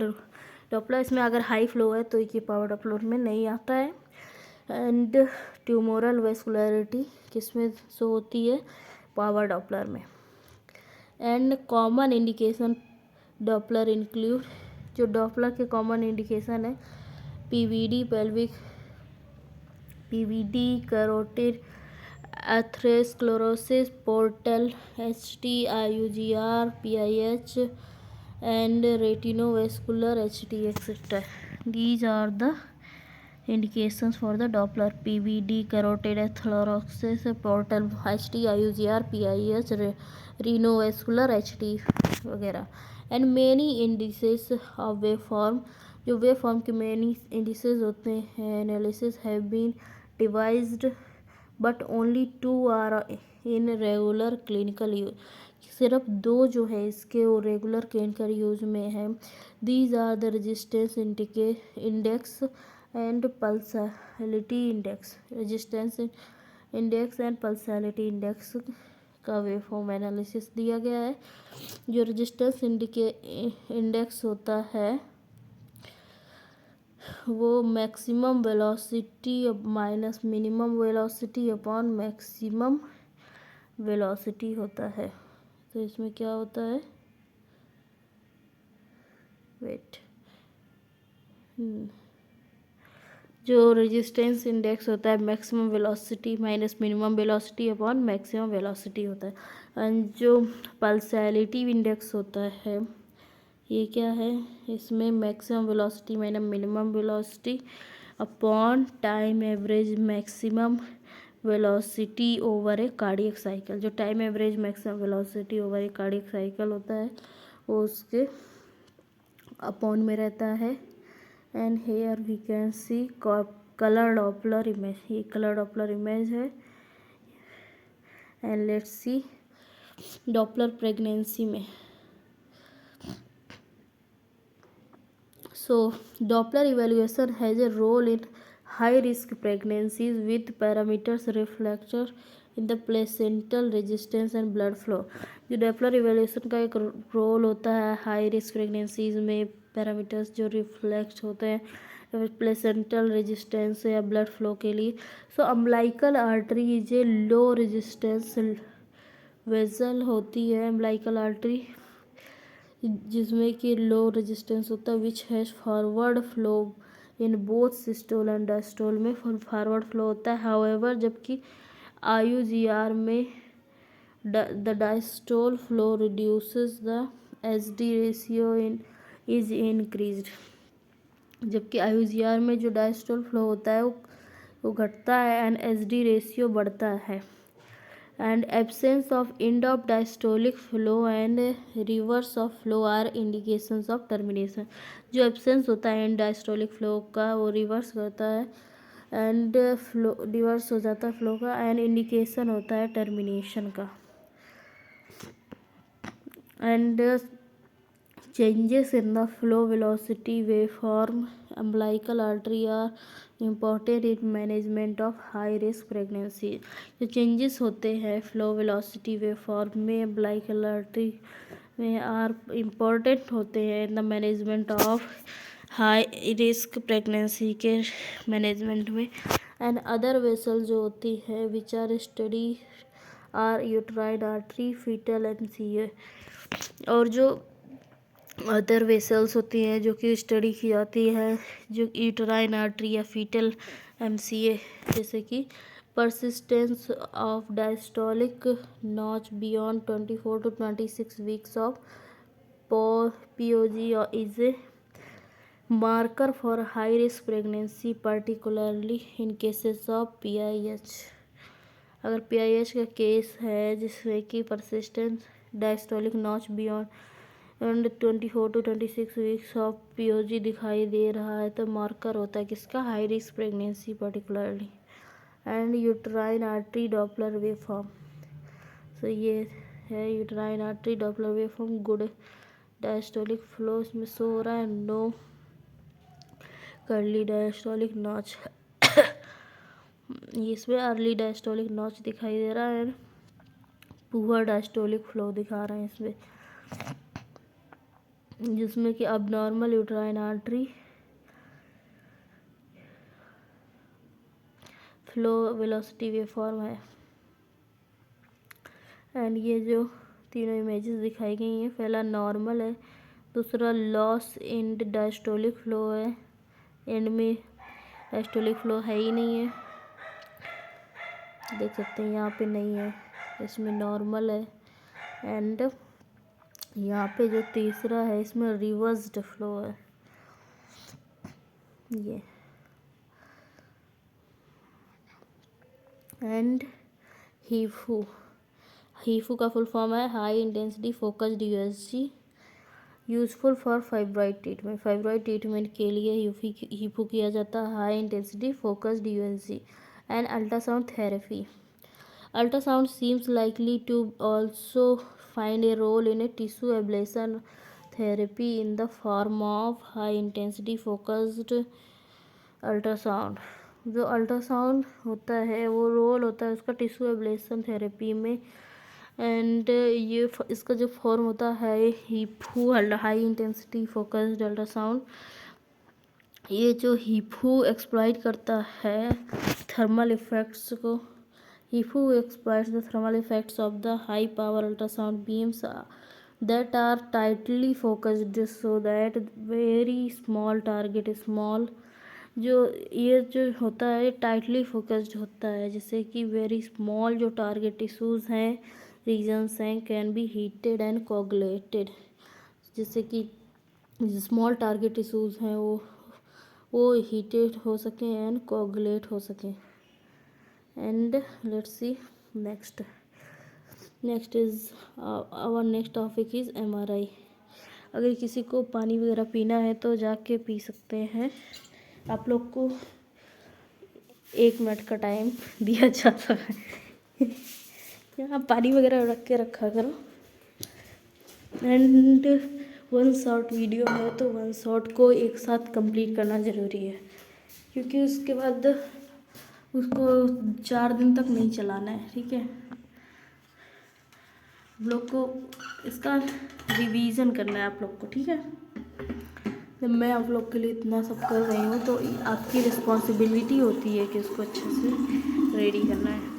डॉपलर इसमें अगर हाई फ्लो है तो ये पावर डॉपलर में नहीं आता है। एंड ट्यूमोरल वेस्कुलरिटी किसमें शो होती है, पावर डॉपलर में। And common indication Doppler include, जो डॉपलर के कॉमन इंडिकेशन है, PVD pelvic, PVD carotid atherosclerosis, portal HT, IUGR, PIH and retinovascular HT et cetera. These are the indications for the Doppler, PVD, carotid atherosclerosis, portal HT, IUGR, PIH, renovascular HT वगैरह। And many indices of waveform, जो waveform के many indices होते हैं, analysis have been devised but only 2 are in regular clinical use. सिर्फ 2 जो है इसके वो रेगुलर क्लिनिकल यूज में है। These are the resistance index and pulsatility index. Resistance index and pulsatility index का वेवफॉर्म एनालिसिस दिया गया है। जो रेजिस्टेंस इंडेक्स होता है वो maximum velocity minus minimum velocity upon maximum velocity होता है। तो इसमें क्या होता है, वेट, जो रेजिस्टेंस इंडेक्स होता है maximum velocity minus minimum velocity upon maximum velocity होता है। एंड जो पल्सैलिटी इंडेक्स होता है ये क्या है, इसमें maximum velocity minus minimum velocity upon time average maximum velocity over a cardiac cycle. जो time average maximum velocity over a cardiac cycle होता है वो उसके अपॉन में रहता है। And here we can see colour Doppler image, ये colour Doppler image है। And let's see Doppler pregnancy में। So, Doppler evaluation has a role in high-risk pregnancies with parameters reflected in the placental resistance and blood flow। जो Doppler evaluation का एक role होता है high risk pregnancies में, parameters जो reflect होते हैं प्लेसेंटल रेजिस्टेंस या ब्लड फ्लो के लिए। So umbilical artery is a low resistance vessel होती है, अम्बिलिकल आर्टरी जिसमें कि लो रेजिस्टेंस होता है, which has forward flow in both systole and diastole में फॉरवर्ड फ्लो होता है। हाउएवर जबकि आईयूजीआर में the diastole flow reduces the SD ratio is increased. जबकि आईयूजीआर में जो डायस्टोल फ्लो होता है वो घटता है एंड एसडी रेशियो बढ़ता है। And absence of end of diastolic flow and reverse of flow are indications of termination. जो एब्सेंस होता है एंड डायस्टोलिक फ्लो का वो रिवर्स करता है एंड फ्लो रिवर्स हो जाता है फ्लो का, एंड इंडिकेशन होता है टर्मिनेशन का। And changes in the flow velocity waveform umbilical artery are important in management of high risk pregnancy। जो changes होते हैं flow velocity waveform में umbilical artery में आर इम्पोर्टेंट होते हैं in the management of high risk pregnancy के management में। And other vessel जो होती है which are study are uterine artery, fetal MCA. और जो अदर वेसल्स होती हैं जो कि स्टडी की जाती है, जो यूट्राइन आर्टरी या फीटल एमसीए, जैसे कि persistence of diastolic notch beyond 24 to 26 weeks of POG is a marker for high risk pregnancy, particularly in cases of PIH। अगर PIH का केस है जिसमें कि persistent diastolic notch beyond and 24 to 26 weeks of POG दिखाई दे रहा है, तो मार्कर होता है किसका, high risk pregnancy particularly. And uterine artery Doppler wave form, तो ये है uterine artery Doppler wave form, good diastolic flow इसमें शो हो रहा है, नो कर्ली डायस्टोलिक नॉच इसमें अर्ली डायस्टोलिक नॉच दिखाई दे रहा है, पुअर डायस्टोलिक फ्लो दिखा रहे हैं इसमें, जिसमें कि अब normal uterine artery flow velocity wave form है। एंड ये जो तीनों इमेजेस दिखाई गई हैं, पहला नॉर्मल है, दूसरा लॉस इन डायस्टोलिक फ्लो है, एंड में डायस्टोलिक फ्लो है ही नहीं है, देख सकते हैं यहाँ पे नहीं है, इसमें नॉर्मल है। एंड यहाँ पे जो तीसरा है इसमें रिवर्स्ड फ्लो है, ये। एंड हीफू, हीफू का फुल फॉर्म है high intensity focused USG, useful for fibroid treatment, fibroid treatment के लिए हीफू किया जाता है, high intensity focused USG. And ultrasound therapy, ultrasound seems likely to also find a role in a tissue ablation therapy in the form of high intensity focused ultrasound। जो ultrasound होता है वो role होता है उसका टिश्यू एब्लेशन थेरेपी में। And ये इसका जो फॉर्म होता है हीफू हाई इंटेंसिटी फोकस्ड अल्ट्रासाउंड, ये जो हीफू एक्सप्लॉइट करता है थर्मल इफेक्ट्स को, HIFU exploits the thermal effects of the high power ultrasound beams that are tightly focused so that very small target small, जो ये जो होता है टाइटली फोकस्ड होता है, जैसे कि वेरी स्मॉल जो टारगेट टिश्यूज़ हैं रीजन्स हैं can be heated and coagulated, जैसे कि स्मॉल टारगेट टिश्यूज़ हैं वो हीटेड हो सकें एंड कोगुलेट हो सकें। And let's see next is our next topic is MRI। अगर किसी को पानी वगैरह पीना है तो जाके पी सकते हैं, आप लोग को 1 मिनट का टाइम दिया जाता है यहाँ पानी वगैरह रख के रखा करो। एंड 1 शॉर्ट वीडियो है तो 1 शॉर्ट को एक साथ कंप्लीट करना ज़रूरी है, क्योंकि उसके बाद उसको 4 दिन तक नहीं चलाना है, ठीक है। आप लोग को इसका रिवीजन करना है आप लोग को, ठीक है। जब मैं आप लोग के लिए इतना सब कर रही हूँ तो आपकी रिस्पॉन्सिबिलिटी होती है कि उसको अच्छे से रेडी करना है।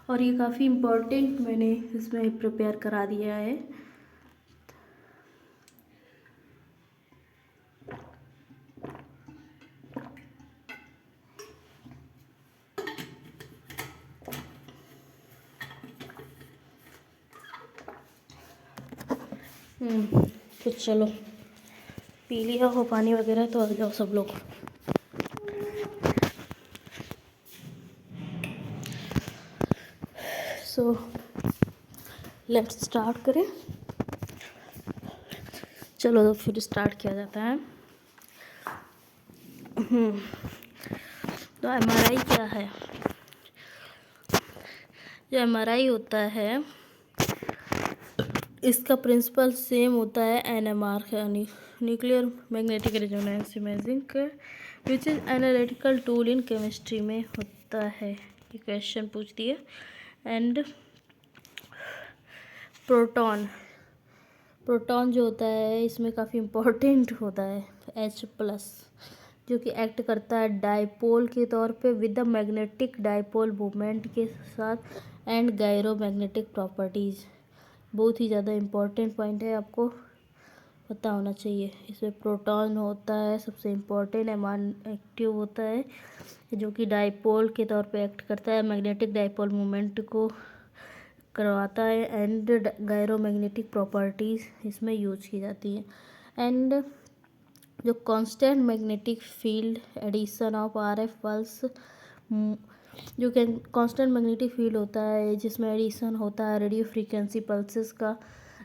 और ये काफ़ी इम्पोर्टेंट मैंने इसमें प्रिपेयर करा दिया है। तो चलो पी लिया हो पानी वगैरह तो आ जाओ सब लोग। सो लेट्स स्टार्ट करें, चलो तो फिर स्टार्ट किया जाता है। तो MRI क्या है? जो MRI होता है इसका प्रिंसिपल सेम होता है NMR का, nuclear magnetic resonance imaging, which is analytical tool in chemistry में होता है। ये क्वेश्चन पूछ दिया। एंड प्रोटॉन जो होता है इसमें काफ़ी इम्पोर्टेंट होता है H+, जो कि एक्ट करता है डाइपोल के तौर पे with the magnetic dipole movement के साथ एंड गायरो मैग्नेटिक प्रॉपर्टीज़। बहुत ही ज़्यादा इम्पोर्टेंट पॉइंट है, आपको पता होना चाहिए। इसमें प्रोटॉन होता है सबसे इम्पोर्टेंट एक्टिव होता है, जो कि डाइपोल के तौर पे एक्ट करता है, मैग्नेटिक डाइपोल मूवमेंट को करवाता है एंड गायरो मैग्नेटिक प्रॉपर्टीज़ इसमें यूज की जाती है। एंड जो constant magnetic field addition of RF pulse, जो कांस्टेंट मैग्नेटिक फील्ड होता है जिसमें एडिशन होता है रेडियो फ्रीक्वेंसी पल्सेस का,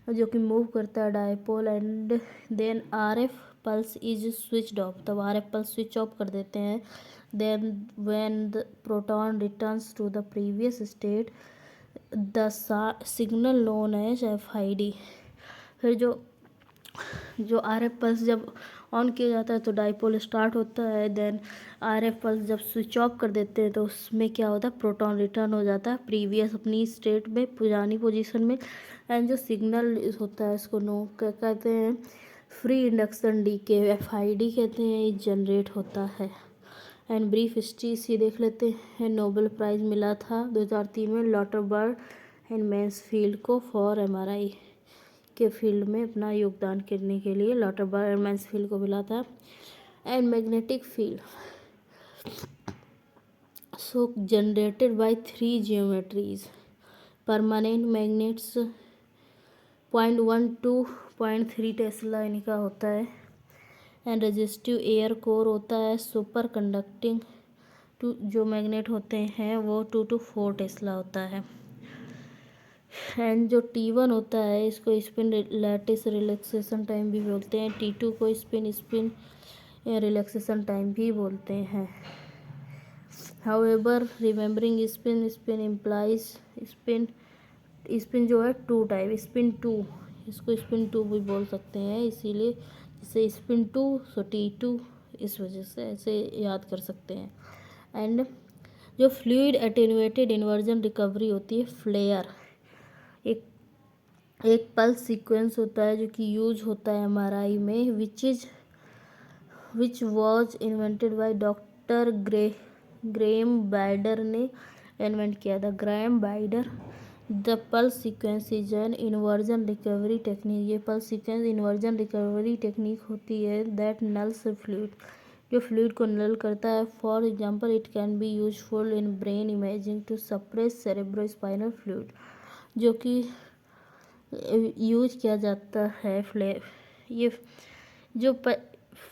जो कि मूव करता है dipole, and then RF pulse is switched off, तब आरएफ पल्स स्विच ऑफ कर देते हैं। Then when the proton returns to the previous state the signal known as FID। फिर जो आरएफ पल्स जब ऑन किया जाता है तो डाइपोल स्टार्ट होता है। देन आरएफ पल्स जब स्विच ऑफ कर देते हैं तो उसमें क्या होता है, प्रोटॉन रिटर्न हो जाता है प्रीवियस अपनी स्टेट में, पुरानी पोजीशन में। एंड जो सिग्नल होता है इसको कहते हैं फ्री इंडक्शन डीके, FID कहते हैं, जनरेट होता है। एंड ब्रीफ हिस्ट्री इसी देख लेते हैं। नोबेल प्राइज़ मिला था 2003 में लॉटरबर्ग एंड मैन्सफील्ड को फॉर MRI के फील्ड में अपना योगदान करने के लिए लॉटरबर्ग एंड मैन्सफील्ड को मिला था। And magnetic field so generated by 3 geometries, permanent magnets 0.1 to 0.3 Tesla इनका होता है। एंड रेजिस्टिव एयर कोर होता है। सुपर कंडक्टिंग जो मैग्नेट होते हैं वो 2 to 4 टेस्ला होता है। एंड जो T1 होता है इसको स्पिन लैटिस रिलैक्सेशन टाइम भी बोलते हैं। T2 को स्पिन रिलैक्सेशन टाइम भी बोलते हैं। However remembering spin implies spin जो है 2 टाइप, स्पिन 2, इसको स्पिन 2 भी बोल सकते हैं, इसीलिए जैसे स्पिन 2 सो T2, इस वजह से ऐसे याद कर सकते हैं। एंड जो फ्लूइड एटेन्यूएटेड इन्वर्जन रिकवरी होती है, फ्लेयर, एक पल्स सीक्वेंस होता है जो कि यूज होता है MRI में, which was invented by doctor Graham Bydder ने इन्वेंट किया था, Graham Bydder. The pulse sequence is an inversion recovery technique, ये pulse sequence inversion recovery technique होती है दैट नल्स फ्लूइड, जो फ्लूइड को नल करता है। For example it can be useful in brain imaging to suppress cerebrospinal fluid, जो कि use किया जाता है। ये जो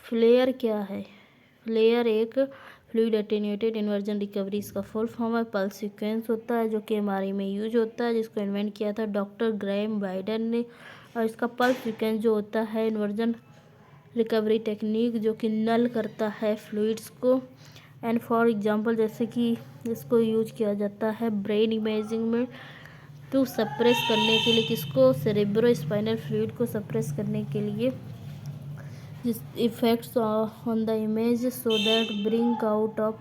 फ्लेयर क्या है, फ्लेयर एक फ्लूइड एटेन्यूएटेड इन्वर्जन रिकवरी, इसका फुल फॉर्म है। पल्स सीक्वेंस होता है जो कि MRI में यूज होता है, जिसको इन्वेंट किया था डॉक्टर ग्राहम बाइडर ने। और इसका पल्स सीक्वेंस जो होता है इन्वर्जन रिकवरी टेक्निक, जो कि नल करता है फ्लूइड्स को। एंड फॉर एग्जांपल जैसे कि इसको यूज किया जाता है ब्रेन इमेजिंग में टू सप्रेस करने के लिए, किसको, सेरेब्रोस्पाइनल फ्लूइड को सप्रेस करने के लिए, जिस effects on the image so that bring out of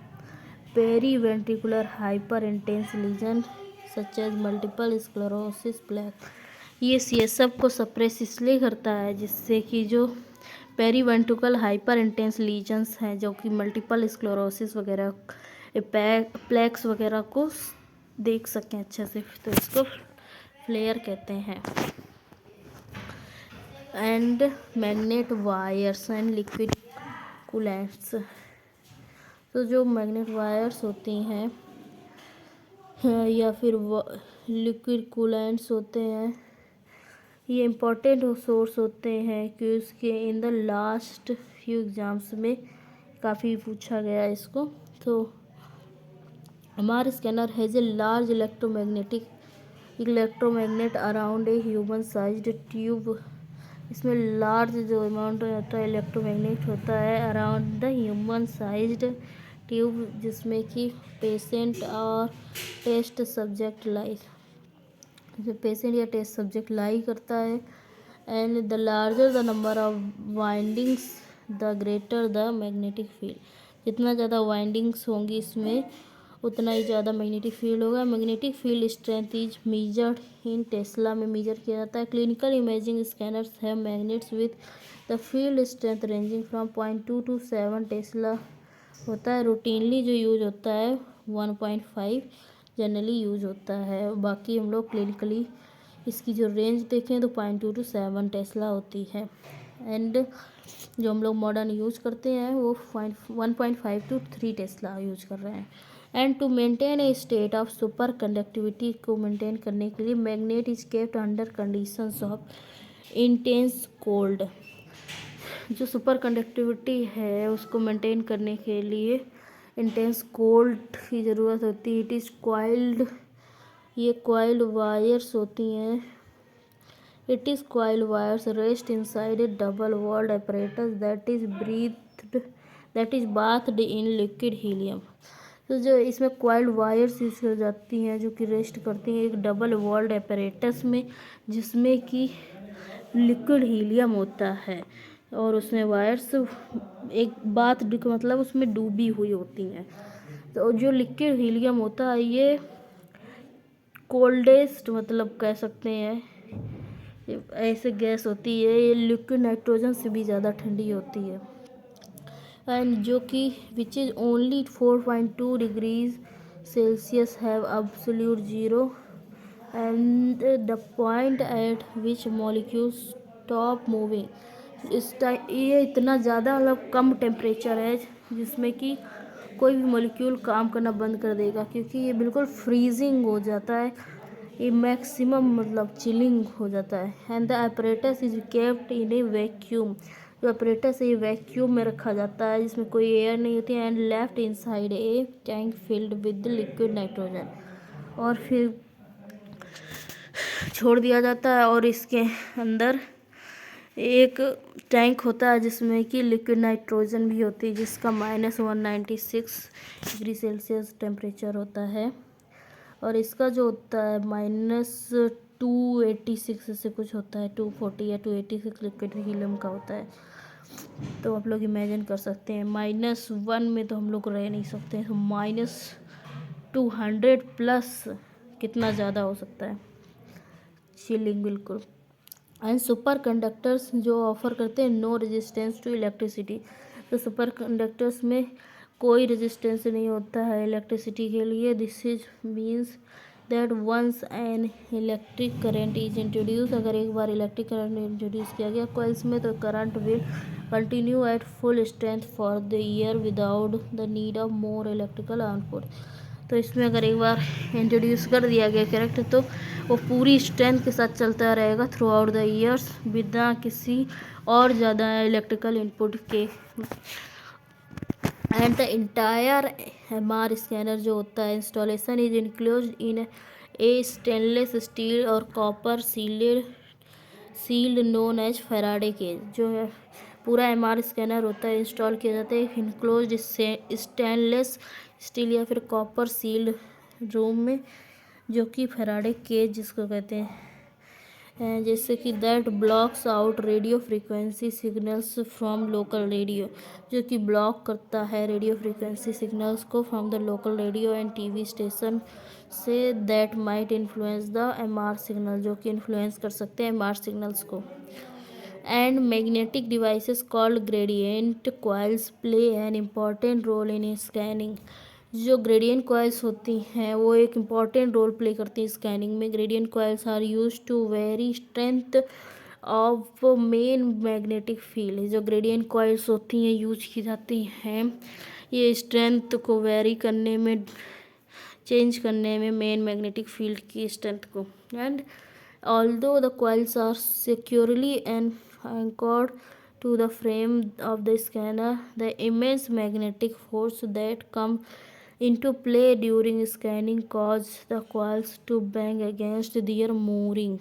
periventricular hyper intense lesion such as multiple sclerosis plaque. ये सब को सप्रेस इसलिए करता है जिससे कि जो पेरीवेंट्रिकुलर हाइपर इंटेंस लीजन्स हैं, जो कि मल्टीपल स्क्लेरोसिस वगैरह, प्लेक्स वगैरह को देख सकें अच्छे से, तो इसको फ्लेयर कहते हैं। And magnet wires and liquid coolants, तो जो मैग्नेट वायर्स होती हैं या फिर लिक्विड कूलेंट्स होते हैं, ये इम्पोर्टेंट सोर्स होते हैं कि उसके in the last few exams में काफ़ी पूछा गया है इसको। तो हमारा scanner has a large electromagnet around a human sized tube, इसमें लार्ज जो अमाउंट होता है इलेक्ट्रोमैग्नेट होता है around the human sized tube, जिसमें कि पेशेंट और टेस्ट सब्जेक्ट लाई, जो पेशेंट या टेस्ट सब्जेक्ट लाई करता है। And the larger the number of windings the greater the magnetic field, जितना ज़्यादा वाइंडिंग्स होंगी इसमें उतना ही ज़्यादा मैग्नेटिक फील्ड होगा। Magnetic field strength is measured in Tesla में मेजर किया जाता है। Clinical imaging scanners have magnets with the field strength ranging from 0.2 to 7 Tesla होता है। रूटीनली जो यूज होता है 1.5 जनरली यूज होता है। बाकी हम लोग क्लिनिकली इसकी जो रेंज देखें तो 0.2 to 7 टेस्ला होती है। एंड जो हम लोग मॉडर्न यूज करते हैं वो 1.5 to 3 टेस्ला यूज कर रहे हैं। And to maintain a state of super conductivity को मेंटेन करने के लिए magnet is kept under conditions of intense cold, जो सुपर कंडक्टिविटी है उसको मेंटेन करने के लिए इंटेंस कोल्ड की ज़रूरत होती है। इट इज़ कॉइल्ड, ये कॉइल्ड वायर्स होती हैं। It is coiled wires rest inside a double walled apparatus that is bathed in liquid helium। तो जो इसमें कॉइल्ड वायर्स यूज हो जाती हैं जो कि रेस्ट करती हैं एक डबल वॉल्ड apparatus में, जिसमें कि लिक्विड हीलियम होता है और उसमें वायर्स एक बात मतलब उसमें डूबी हुई होती हैं। तो जो लिक्विड हीलियम होता है ये कोल्डेस्ट मतलब कह सकते हैं ऐसे गैस होती है, ये लिक्विड नाइट्रोजन से भी ज़्यादा ठंडी होती है। एंड जो कि which is only 4.2 degrees Celsius have absolute zero and the point eight which molecules stop moving. इस टाइम ये इतना ज़्यादा मतलब कम टेम्परेचर है जिसमें कि कोई भी मॉलिक्यूल काम करना बंद कर देगा, क्योंकि ये बिल्कुल फ्रीजिंग हो जाता है, ये मैक्सिमम मतलब चिलिंग हो जाता है। And the apparatus is kept in A vacuum, जो apparatus है ये वैक्यूम में रखा जाता है जिसमें कोई एयर नहीं होती है। And left inside a tank filled with liquid nitrogen, और फिर छोड़ दिया जाता है और इसके अंदर एक टैंक होता है जिसमें कि लिक्विड नाइट्रोजन भी होती है, जिसका -196 डिग्री सेल्सियस टेम्परेचर होता है। और इसका जो होता है -286 से कुछ होता है, 240 या 286 लिक्विड हीलियम का होता है। तो आप लोग इमेजिन कर सकते हैं -1 में तो हम लोग रह नहीं सकते, तो -200 प्लस कितना ज़्यादा हो सकता है, चिलिंग बिल्कुल। एंड सुपर कंडक्टर्स जो ऑफर करते हैं नो रेजिस्टेंस टू इलेक्ट्रिसिटी, तो सुपर कंडक्टर्स में कोई रेजिस्टेंस नहीं होता है इलेक्ट्रिसिटी के लिए। This is means that once an electric current is introduce, अगर एक बार इलेक्ट्रिक करंट इंट्रोड्यूस किया गया कॉइल्स में तो current will continue at full strength for the year without the need of more electrical output. तो इसमें अगर एक बार इंट्रोड्यूस कर दिया गया करंट तो वो पूरी स्ट्रेंथ के साथ चलता रहेगा थ्रू आउट द ईयर्स बिना किसी और ज़्यादा इलेक्ट्रिकल इनपुट के। And the entire MR scanner जो होता है installation is include in a stainless steel और copper sealed known as Faraday cage. जो है पूरा MR स्कैनर होता है इंस्टॉल किया जाता है इनक्लोज स्टेनलेस स्टील या फिर कॉपर सील्ड रूम में, जो कि फैराडे केज जिसको कहते हैं, जैसे कि that blocks out radio frequency signals from local radio, जो कि ब्लॉक करता है रेडियो फ्रीक्वेंसी सिग्नल्स को from the local radio and TV station से that might influence the MR signal, जो कि इन्फ्लुएंस कर सकते हैं MR सिग्नल्स को। And magnetic devices called gradient coils play an important role in scanning. जो gradient coils होती हैं वो एक इम्पॉर्टेंट रोल प्ले करती हैं स्कैनिंग में। Gradient coils are used to vary strength of main magnetic field. जो ग्रेडियंट कॉइल्स होती हैं यूज की जाती हैं ये स्ट्रेंथ को वेरी करने में, चेंज करने में मेन मैग्नेटिक फील्ड की स्ट्रेंथ को। And although the coils are securely anchored to the frame of the scanner, the immense magnetic force that come into play during scanning cause the coils to bang against their mooring।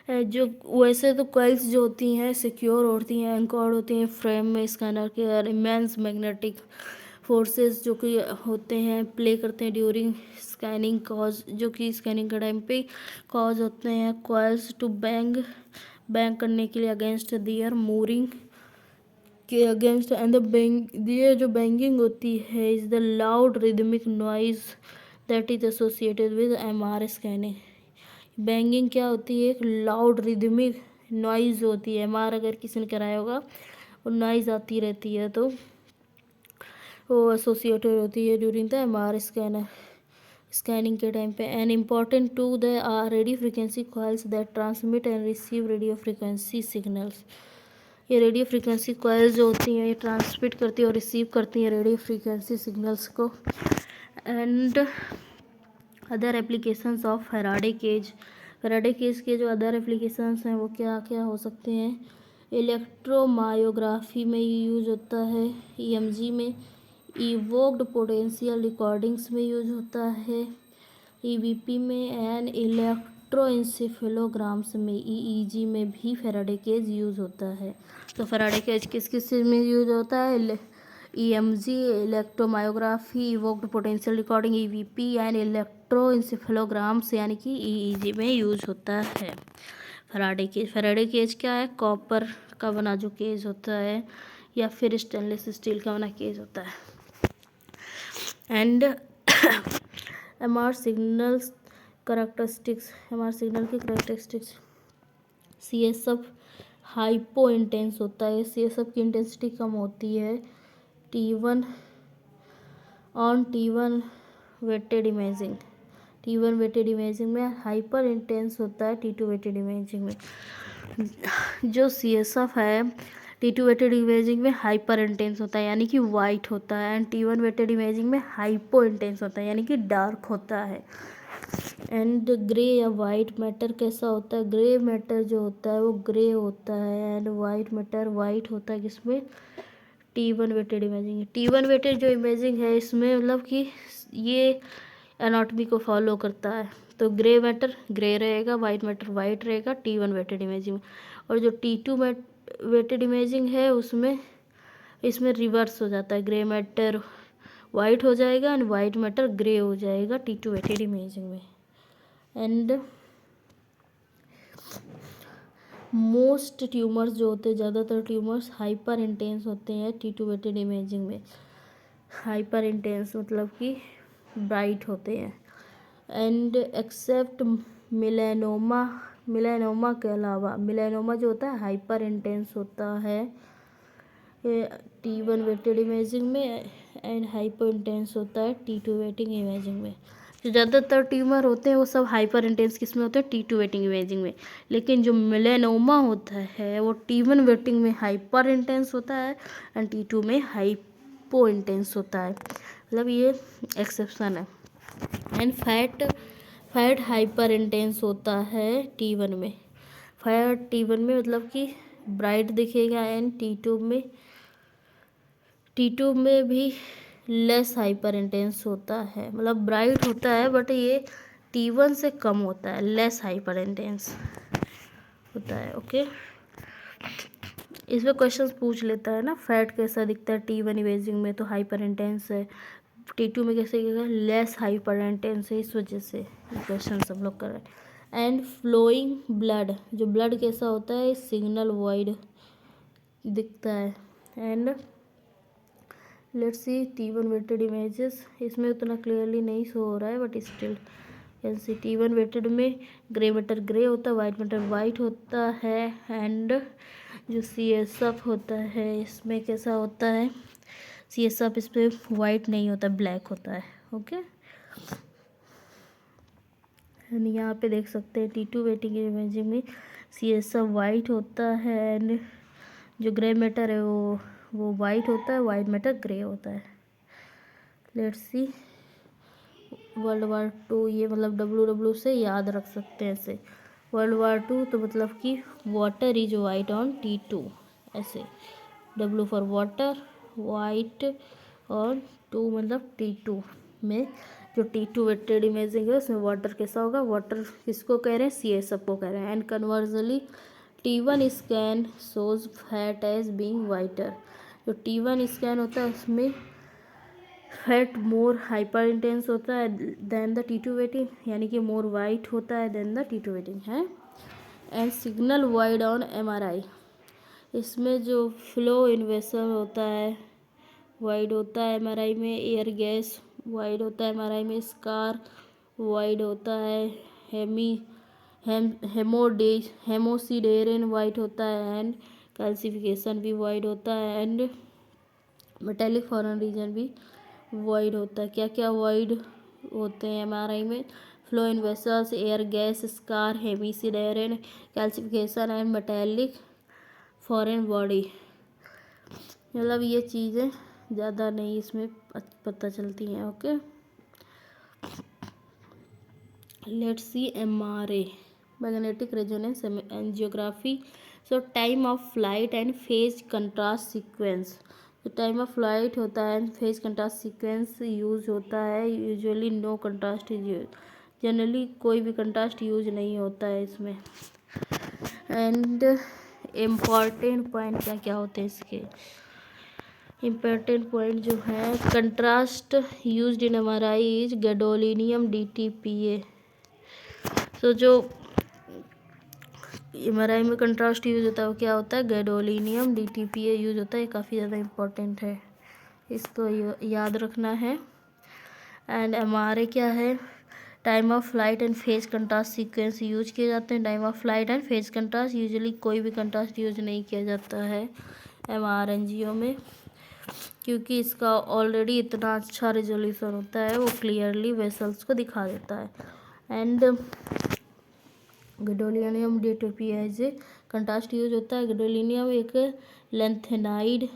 जो वैसे तो coils जो होती हैं secure होती हैं, anchored होती हैं फ्रेम में स्कैनर के, और इमेंस मैग्नेटिक फोर्सेस जो कि होते हैं प्ले करते हैं ड्यूरिंग स्कैनिंग कॉज, जो कि स्कैनिंग के टाइम पे कॉज होते हैं कॉइल्स टू बैंग करने के लिए अगेंस्ट दियर मूरिंग के अगेंस्ट। एंड द बैंग, ये जो बैंगिंग होती है is the loud rhythmic noise that is associated with MR scanning. Banging क्या होती है, एक लाउड रिदमिक नॉइज होती है। MR अगर किसी ने कराया होगा और नॉइज आती रहती है तो वो एसोसिएटेड होती है ड्यूरिंग द MR स्कैनिंग के टाइम पे। An important to the radio frequency coils that transmit and receive radio frequency signals. ये रेडियो फ्रिक्वेंसी कॉइल्स जो होती हैं ये ट्रांसमिट करती है और रिसीव करती हैं रेडियो फ्रिक्वेंसी सिग्नल्स को। And other applications of Faraday cage, Faraday cage के जो अदर एप्लीकेशंस हैं वो क्या क्या हो सकते हैं, इलेक्ट्रोमायोग्राफी में यूज होता है, ईएमजी में, इवोक्ड पोटेंशियल रिकॉर्डिंग्स में यूज होता है, ईवीपी में, एंड इलेक्ट्रोइंसेफेलोग्राम्स में, ईईजी में भी फैराडे केज यूज होता है। तो फैराडे केज किस किस चीज़ में यूज होता है? EMG, electromyography, evoked potential recording, EVP and electroencephalograms यानी कि ईईजी में यूज होता है फैराडे केज। फैराडे केज क्या है? कॉपर का बना जो केज होता है या फिर स्टेनलेस स्टील का बना केज होता है। And MR signal characteristics, MR signal की करैक्टरिस्टिक्स, सीएसएफ हाइपो इंटेंस होता है, सीएसएफ की इंटेंसिटी कम होती है, T1 weighted imaging, T1 weighted imaging में हाइपर इंटेंस होता है, T2 वेटेड इमेजिंग में। जो CSF है T2 वेटेड इमेजिंग में हाइपर इंटेंस होता है यानी कि वाइट होता है, एंड T1 वेटेड इमेजिंग में हाइपो इंटेंस होता है यानी कि डार्क होता है। एंड ग्रे या वाइट मैटर कैसा होता है? ग्रे मैटर जो होता है वो ग्रे होता है, एंड वाइट मैटर वाइट होता है। किसमें? T1 weighted imaging. T1 weighted जो इमेजिंग है इसमें मतलब कि ये एनाटॉमी को फॉलो करता है, तो ग्रे मैटर ग्रे रहेगा, वाइट मैटर वाइट रहेगा T1 वेटेड इमेजिंग में। और जो T2 वेटेड इमेजिंग है उसमें इसमें रिवर्स हो जाता है, ग्रे मैटर वाइट हो जाएगा एंड वाइट मैटर ग्रे हो जाएगा T2 वेटेड इमेजिंग में। एंड मोस्ट ट्यूमर्स जो होते हैं, ज़्यादातर ट्यूमर्स हाइपर इंटेंस होते हैं T2 वेटेड इमेजिंग में। हाइपर इंटेंस मतलब कि ब्राइट होते हैं। एंड एक्सेप्ट मिलेनोमा, मिलेनोमा के अलावा, मिलेनोमा जो होता है हाइपर इंटेंस होता है T1 वेटेड इमेजिंग में, एंड हाइपर इंटेंस होता है T2 वेटेड इमेजिंग में। जो ज़्यादातर ट्यूमर होते हैं वो सब हाइपर इंटेंस किस में होते हैं? T2 वेटिंग इमेजिंग में। लेकिन जो मेलेनोमा होता है वो T1 वेटिंग में हाइपर इंटेंस होता है एंड T2 में हाइपो इंटेंस होता है, मतलब ये एक्सेप्शन है। एंड फैट हाइपर इंटेंस होता है T1 में। फैट T1 में मतलब कि ब्राइट दिखेगा, एंड T2 में भी लेस हाइपर इंटेंस होता है, मतलब ब्राइट होता है बट ये T1 से कम होता है, लेस हाइपर इंटेंस होता है। ओके, इसमें क्वेश्चंस पूछ लेता है ना, फैट कैसा दिखता है T1 इमेजिंग में? तो हाइपर इंटेंस है। T2 में कैसे दिखेगा? लेस हाइपर इंटेंस है, इस वजह से क्वेश्चन हम लोग कर रहे हैं। एंड फ्लोइंग ब्लड, जो ब्लड कैसा होता है? सिग्नल वॉइड दिखता है। And let's see T1 weighted images, इसमें उतना क्लियरली नहीं शो हो रहा है but still can see. T1 weighted में ग्रे मैटर ग्रे होता है, वाइट मैटर वाइट होता है, एंड जो CSF होता है इसमें कैसा होता है? CSF इस पर वाइट नहीं होता, ब्लैक होता है। ओके, एंड यहाँ पे देख सकते हैं T2 वेटिंग इमेजिंग में CSF वाइट होता है, एंड जो ग्रे मैटर है वो वाइट होता है, वाइट मैटर ग्रे होता है। लेट्स सी वर्ल्ड वार 2, ये मतलब WW से याद रख सकते हैं ऐसे। वर्ल्ड वार 2 तो मतलब कि water is white on T2, ऐसे W फॉर वाटर, वाइट और 2 मतलब T2 में जो T2 वेटेड इमेजिंग है उसमें वाटर कैसा होगा? वाटर किसको कह रहे हैं? CSF को कह रहे हैं। And conversely T1 scan shows fat as being whiter, जो T1 स्कैन होता है उसमें फैट मोर हाइपर इंटेंस होता है देन द T2 वेटिंग, यानी कि मोर वाइट होता है देन द T2 वेटिंग है। And signal wide on MRI, इसमें जो फ्लो इन्वेसन होता है वाइड होता है MRI में, एयर गैस वाइड होता है MRI में, स्कार वाइड होता है, हेमोसिडेरिन वाइट होता है, एंड कैल्सिफिकेशन भी वाइड होता है, एंड मेटेलिक फॉरेन रीजन भी वाइड होता है। क्या क्या वाइड होते हैं MRI में? Flow in vessels, air gas, scar, hemosiderin, calcification and metallic foreign body, मतलब ये चीज़ें ज़्यादा नहीं इसमें पता चलती हैं। Okay, let's see MRA। Magnetic resonance angiography. So time of flight and phase contrast sequence. तो टाइम ऑफ फ्लाइट होता है and phase contrast sequence use होता है। Usually no contrast is use, generally कोई भी कंट्रास्ट यूज नहीं होता है इसमें। एंड इम्पॉर्टेंट पॉइंट क्या क्या होते हैं इसके, इम्पोर्टेंट पॉइंट जो है, contrast used in MRI is gadolinium DTPA। तो जो MRI में कंट्रास्ट यूज होता है वो क्या होता है, गैडोलिनियम DTPA यूज होता है। ये काफ़ी ज़्यादा इम्पोर्टेंट है, इसको याद रखना है। एंड MRI क्या है, time of flight and phase contrast sequence use किए जाते हैं। Time of flight and phase contrast, usually कोई भी कंट्रास्ट यूज नहीं किया जाता है MR एंजियो में, क्योंकि इसका ऑलरेडी इतना अच्छा रेजोल्यूशन होता है, वो क्लियरली वेसल्स को दिखा देता है। And gadolinium DTPA as a contrast use होता है। गैडोलिनियम एक लेंथेनाइड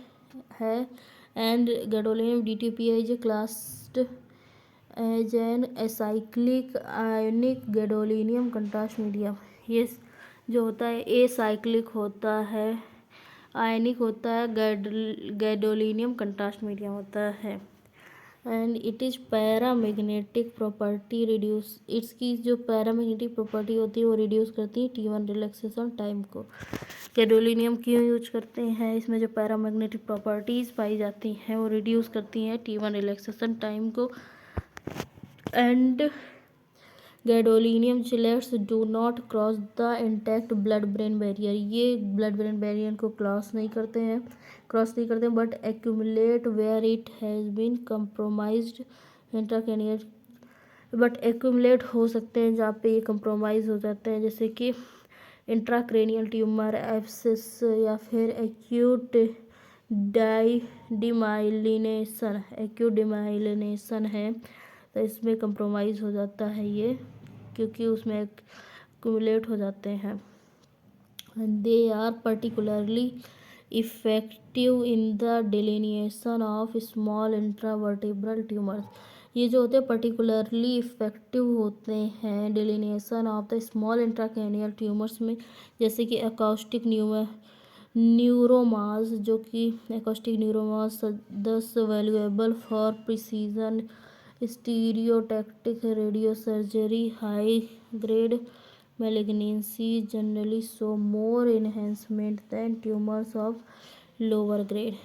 है and gadolinium DTPA is classed as an acyclic ionic gadolinium contrast medium. ये जो होता है एसाइक्लिक होता है, आयनिक होता है, गैडोलिनियम कंट्रास्ट मीडियम होता है। And it is paramagnetic property reduce, इसकी जो पैरामैग्नेटिक प्रॉपर्टी होती है वो रिड्यूस करती है T1 रिलैक्सेशन टाइम को। गैडोलिनियम क्यों यूज करते हैं, इसमें जो पैरामैग्नेटिक प्रॉपर्टीज़ पाई जाती हैं वो रिड्यूस करती हैं T1 रिलैक्सेशन टाइम को। And gadolinium chelates do not cross the intact blood brain barrier, ये ब्लड ब्रेन बैरियर को क्रॉस नहीं करते हैं, but accumulate where it has been compromised intracranial, but accumulate हो सकते हैं जहाँ पे ये कंप्रोमाइज़ हो जाते हैं, जैसे कि इंट्राक्रैनियल ट्यूमर, एब्सिस, या फिर एक्यूट डिमाइलिनेशन है, तो इसमें कंप्रोमाइज़ हो जाता है ये, क्योंकि उसमें एक्यूमुलेट हो जाते हैं। They are particularly effective in the delineation of small intravertebral tumours. ये जो होते हैं पर्टिकुलरली इफेक्टिव होते हैं delineation of the small intracranial tumours में, जैसे कि अकॉस्टिक न्यूरोमास, जो कि acoustic neuromas 10 valuable for precision stereotactic radio surgery, high grade malignancy generally show more enhancement than tumors of lower grade।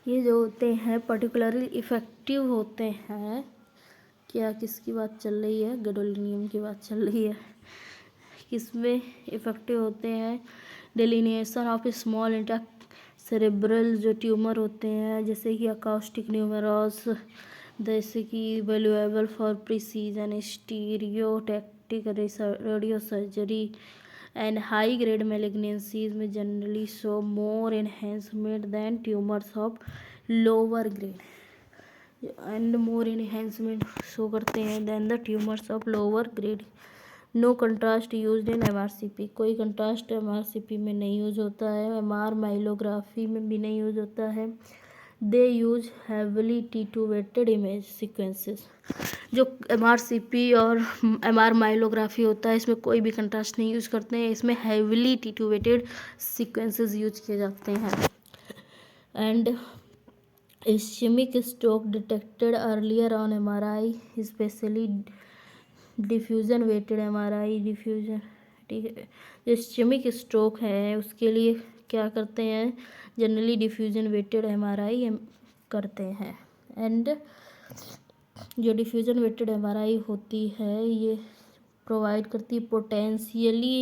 ये जो होते हैं पर्टिकुलरली इफेक्टिव होते हैं, क्या किसकी बात चल रही है, गैडोलिनियम की बात चल रही है, किसमें इफेक्टिव होते हैं, delineation of small intra cerebral जो ट्यूमर होते हैं, जैसे कि अकॉस्टिक न्यूमरस, जैसे कि valuable for precision stereotactic radio surgery, and high grade malignancies में generally show more enhancement than tumours of lower grade, and more enhancement show करते हैं than the tumours of lower grade. No contrast used in MRCP, कोई contrast MRCP में नहीं use होता है, MR माइलोग्राफी में भी नहीं यूज होता है। They use heavily T2 weighted image sequences. जो MRCP और MR माइलोग्राफी होता है इसमें कोई भी कंट्रास्ट नहीं यूज करते हैं, इसमें heavily T2 weighted sequences use किए जाते हैं। And ischaemic stroke detected earlier on MRI, specially diffusion weighted MRI diffusion, ठीक है। जो इस्केमिक स्ट्रोक है उसके लिए क्या करते हैं, जनरली डिफ्यूजन वेटेड MRI करते हैं। एंड जो डिफ्यूजन वेटेड MRI होती है ये प्रोवाइड करती है potentially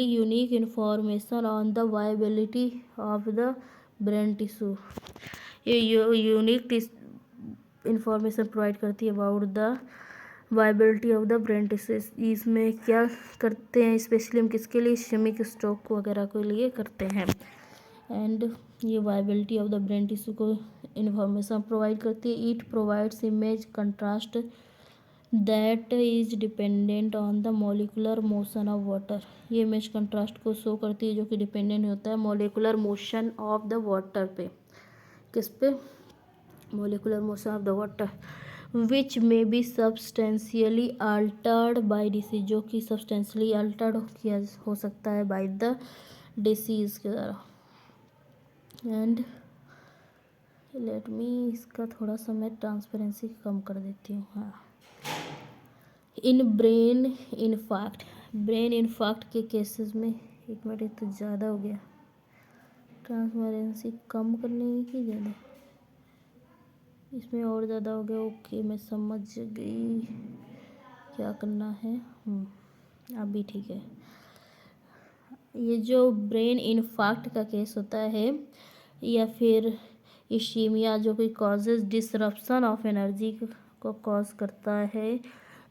unique information on the viability of the brain tissue. ये यूनिक इंफॉर्मेशन प्रोवाइड करती है about the viability of the brain tissue. इसमें क्या करते हैं, स्पेशली हम किसके लिए, इस्केमिक स्ट्रोक वगैरह के लिए करते हैं। एंड ये viability of the brain tissue को इंफॉर्मेशन प्रोवाइड करती है। It provides image contrast that is dependent on the molecular motion of water. ये इमेज कंट्रास्ट को शो करती है जो कि डिपेंडेंट होता है molecular motion of the water पे, किस पे, molecular motion of the water. Which may be substantially Altered by disease, जो कि सब्सटेंशियली अल्टर्ड किया हो सकता है बाई द डिसीज के द्वारा। एंड लेट मी इसका थोड़ा सा मैं ट्रांसपेरेंसी कम कर देती हूँ। हाँ, इन ब्रेन इनफाक्ट, ब्रेन इनफाक्ट के केसेस में, एक मिनट, ये तो ज़्यादा हो गया, ट्रांसपेरेंसी कम करने की ज़्यादा, इसमें और ज़्यादा हो गया। ओके, मैं समझ गई क्या करना है। अभी ठीक है। ये जो ब्रेन इनफाक्ट का केस होता है या फिर इश्कीमिया, जो कि कॉजेज डिसरप्शन ऑफ एनर्जी को कॉज करता है,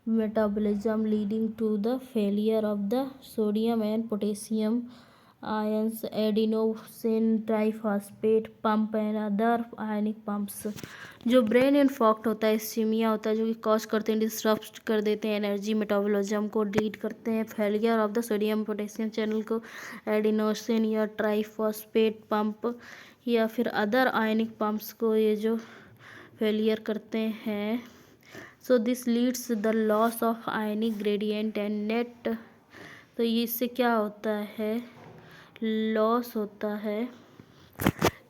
metabolism leading to the failure of the sodium and potassium ions adenosine triphosphate pump and other ionic pumps. जो ब्रेन इन्फॉक्ट होता है, इस्कीमिया होता है, जो कि कॉज करते हैं, डिस्टर्ब कर देते हैं एनर्जी मेटाबॉलिज्म को, लीड करते हैं failure of the sodium potassium channel को, एडिनोसिन या ट्राइफॉस्फेट पंप या फिर अदर आयनिक पंप्स को ये जो फेलियर करते हैं। So this leads the loss of ionic gradient and net. तो इससे क्या होता है, लॉस होता है,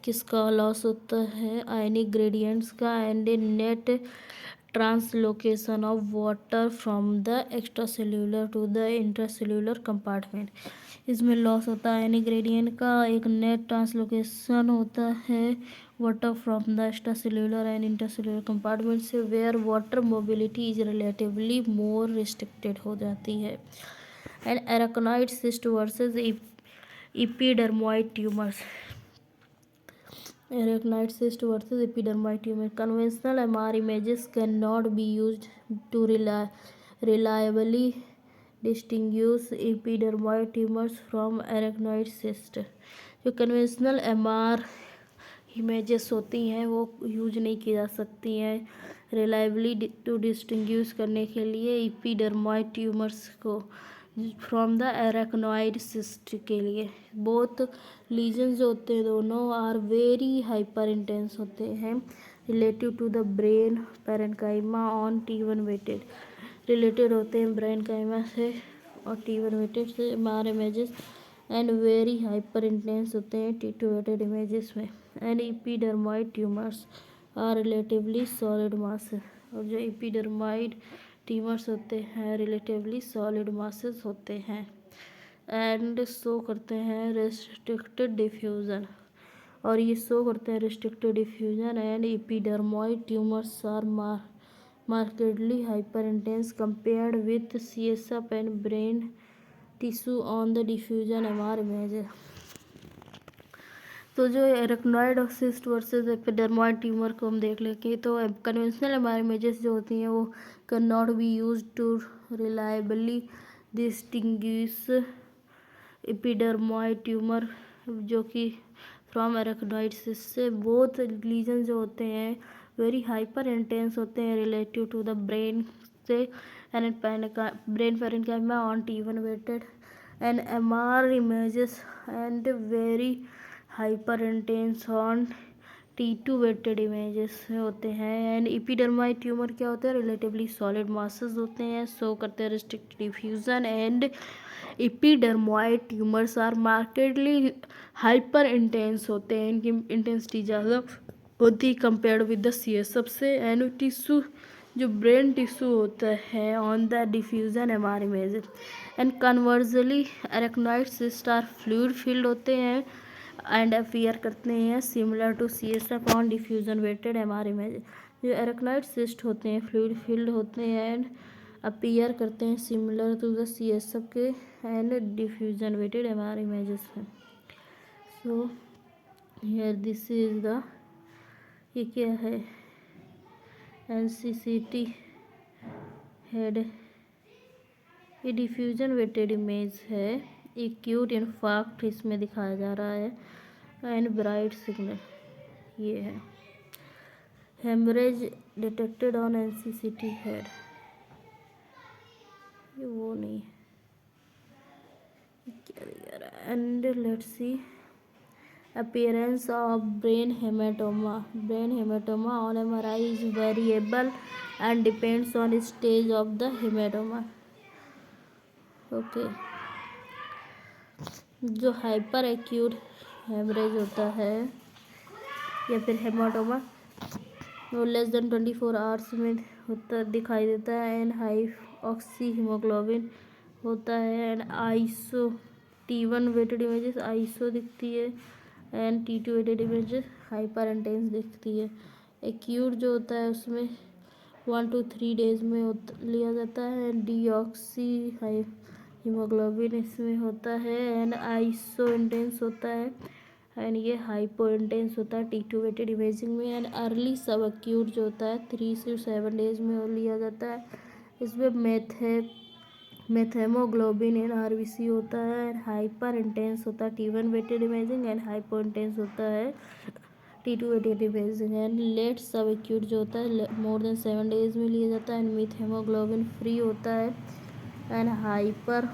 किसका लॉस होता है, आयनिक ग्रेडियंट्स का, and net translocation of water from the extra cellular to the intracellular compartment. इसमें लॉस होता है आयनिक ग्रेडियंट का, एक नेट ट्रांसलोकेशन होता है water from the extra cellular and intracellular compartment से, where water mobility is relatively more restricted हो जाती है। And arachnoid cyst versus epidermoid tumors. Arachnoid cyst versus epidermoid tumor. Conventional MR images cannot be used to reliably distinguish epidermoid tumors from arachnoid cyst. जो conventional MR images होती हैं वो use नहीं की जा सकती हैं रिलायबली टू डिस्टिंग्विश करने के लिए एपिडर्मॉइड ट्यूमर्स को फ्रॉम द एराक्नॉइड सिस्ट के लिए। बोथ लीजन्स जो होते हैं दोनों आर वेरी हाइपर इंटेंस होते हैं relative to the brain parenchyma on T1 weighted, related होते हैं ब्रेन काइमा से और T1 वेटेड से MR images, and very hyper intense होते हैं T2 वेटेड इमेजेस में। And epidermoid tumours are relatively solid mass, और जो एपिडर्मॉइड ट्यूमर्स होते हैं रिलेटिवली सॉलिड मासेस होते हैं एंड शो करते हैं रेस्ट्रिक्टेड डिफ्यूज़न, और ये शो करते हैं restricted diffusion. And epidermoid tumours are markedly hyper intense compared with CSF and brain tissue on the diffusion MR image. तो जो arachnoid cyst versus epidermoid tumour को हम देख लेंगे, तो कन्वेंशनल MR इमेजेस जो होती हैं वो can not be use to reliably distinguish epidermoid tumour जो कि फ्रॉम एराक्नॉइड सिस्ट से। बोथ लीजन जो होते हैं वेरी हाइपर इंटेंस होते हैं रिलेटिव टू द ब्रेन से, and brain parenchyma on T1 weighted and MR images and very hyper intense on T2 weighted images होते हैं। एंड एपिडर्मॉइड ट्यूमर क्या होते हैं, रिलेटिवली सॉलिड मासेस होते हैं, शो करते हैं restricted diffusion. And epidermoid tumours are markedly hyper intense होते हैं, इनकी इंटेंसिटी ज़्यादा होती कंपेयर्ड विद द CSF से। एंड टिश्यू जो ब्रेन टिश्यू होता है on the diffusion MR image. And conversely arachnoid cyst are fluid filled होते हैं एंड अपीयर करते हैं similar to CSF on diffusion weighted MR image. जो एराक्नॉइड सिस्ट होते हैं फ्लूइड फील्ड होते हैं एंड अपीयर करते हैं सिमिलर टू द CSF के and diffusion weighted MR images में। So here this is the, ये क्या है, NCCT हेड, ये डिफ्यूजन वेटेड इमेज है, एक्यूट इन्फार्क्ट इसमें दिखाया जा रहा है एंड ब्राइट सिग्नल ये है। Haemorrhage detected on NCCT head, ये वो नहीं है, क्या दिखा रहा है। And let's see appearance of brain hematoma. Brain hematoma on MRI is variable and depends on stage of the hematoma. Okay जो हाइपर एक्यूट हेमरेज होता है या फिर हेमाटोमा वो लेस देन 24 आवर्स में होता दिखाई देता है एंड हाई ऑक्सी हीमोग्लोबिन होता है and iso T1 weighted images iso दिखती है and T2 weighted images hyper intense दिखती है। एक्यूट जो होता है उसमें 1 to 3 डेज में लिया जाता है। डीऑक्सी हीमोग्लोबिन इसमें होता है एंड आइसो इंटेंस होता है एंड ये हाइपो इंटेंस होता है T2 वेटेड इमेजिंग में। एंड अर्ली सब एक्यूट जो होता है 3 से 7 डेज में लिया जाता है। इसमें मेथेमोग्लोबिन एंड आरबीसी होता है एंड हाइपर इंटेंस होता है T1 weighted imaging and hypo intense होता है T2 weighted imaging. And late sub acute जो होता है मोर देन 7 डेज में लिया जाता है एंड मेथेमोग्लोबिन फ्री होता है and hyper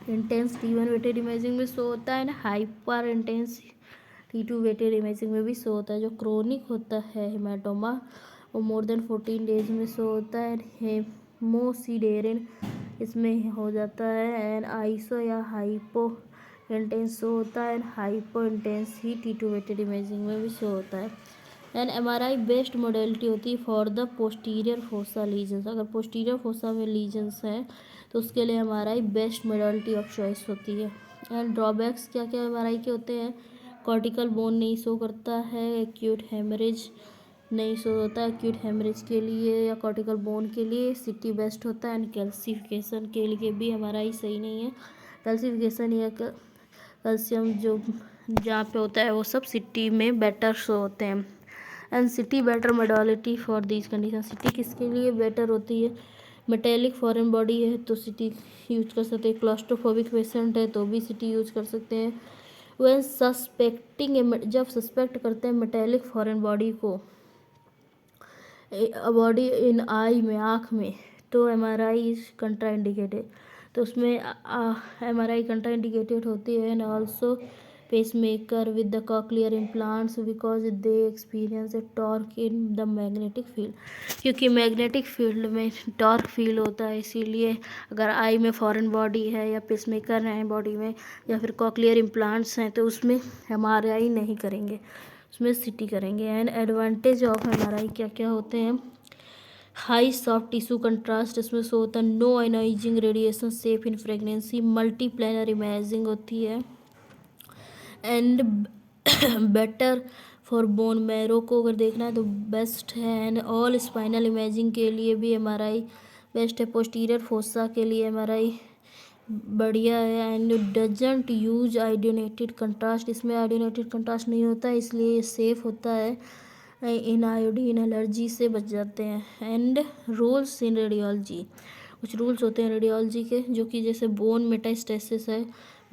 intense T1 weighted imaging में शो होता है and hyper intense T2 weighted imaging में भी शो होता है। जो क्रोनिक होता है हेमाटोमा वो मोर देन 14 डेज में शो होता है एंड हेमोसिडेरिन इसमें हो जाता है एंड आइसो या हाइपो इंटेंस शो होता है एंड हाइपो इंटेंस ही T2 वेटेड इमेजिंग में भी शो होता है। एंड MRI बेस्ट मोडेलिटी होती है for the posterior fossa lesions. अगर पोस्टीरियर फोसा में लीजन्स हैं तो उसके लिए MRI best modality of choice होती है। एंड ड्रॉबैक्स क्या क्या MRI के होते हैं? कॉर्टिकल बोन नहीं शो करता है, एक्यूट हेमरेज नहीं शो होता है। एक्यूट हेमरेज के लिए या कॉर्टिकल बोन के लिए CT बेस्ट होता है एंड कैल्सिफिकेशन के लिए भी MRI सही नहीं है। कैल्सिफिकेशन या कैल्शियम जो जहाँ पे होता है वो सब CT में बेटर शो होते हैं। And CT better modality for this condition. CT किसके लिए बेटर होती है? मेटेलिक फॉरेन बॉडी है तो CT यूज कर सकते हैं। क्लॉस्ट्रोफोबिक पेशेंट है तो भी CT यूज कर सकते हैं। वह सस्पेक्टिंग जब सस्पेक्ट करते हैं मेटेलिक फॉरेन बॉडी को बॉडी इन आई में आँख में तो MRI इज कंट्राइंडिकेटेड। तो उसमें MRI कंट्राइंडिकेटेड होती है and also pacemaker with the cochlear implants because they experience A torque in the magnetic field. क्योंकि मैग्नेटिक फील्ड में टॉर्क फील होता है, इसीलिए अगर आई में फॉरेन बॉडी है या पेसमेकर है बॉडी में या फिर कॉक्लियर इम्प्लांट्स हैं तो उसमें MRI नहीं करेंगे, उसमें CT करेंगे। एंड एडवांटेज ऑफ MRI क्या क्या होते हैं? हाई सॉफ्ट टिश्यू कंट्रास्ट इसमें शो होता है। No ionising radiation, safe in pregnancy, multiplanar imaging होती है and better for bone marrow को अगर देखना है तो बेस्ट है। एंड ऑल स्पाइनल इमेजिंग के लिए भी MRI बेस्ट है। पोस्टीरियर फोसा के लिए MRI बढ़िया है and doesn't use iodinated contrast. इसमें आयोडीनेटेड कंट्रास्ट नहीं होता है इसलिए ये सेफ होता है। इन आयोडीन एलर्जी से बच जाते हैं। एंड रूल्स इन रेडियोलॉजी, कुछ रूल्स होते हैं रेडियोलॉजी के जो कि जैसे बोन मेटास्टेसिस है,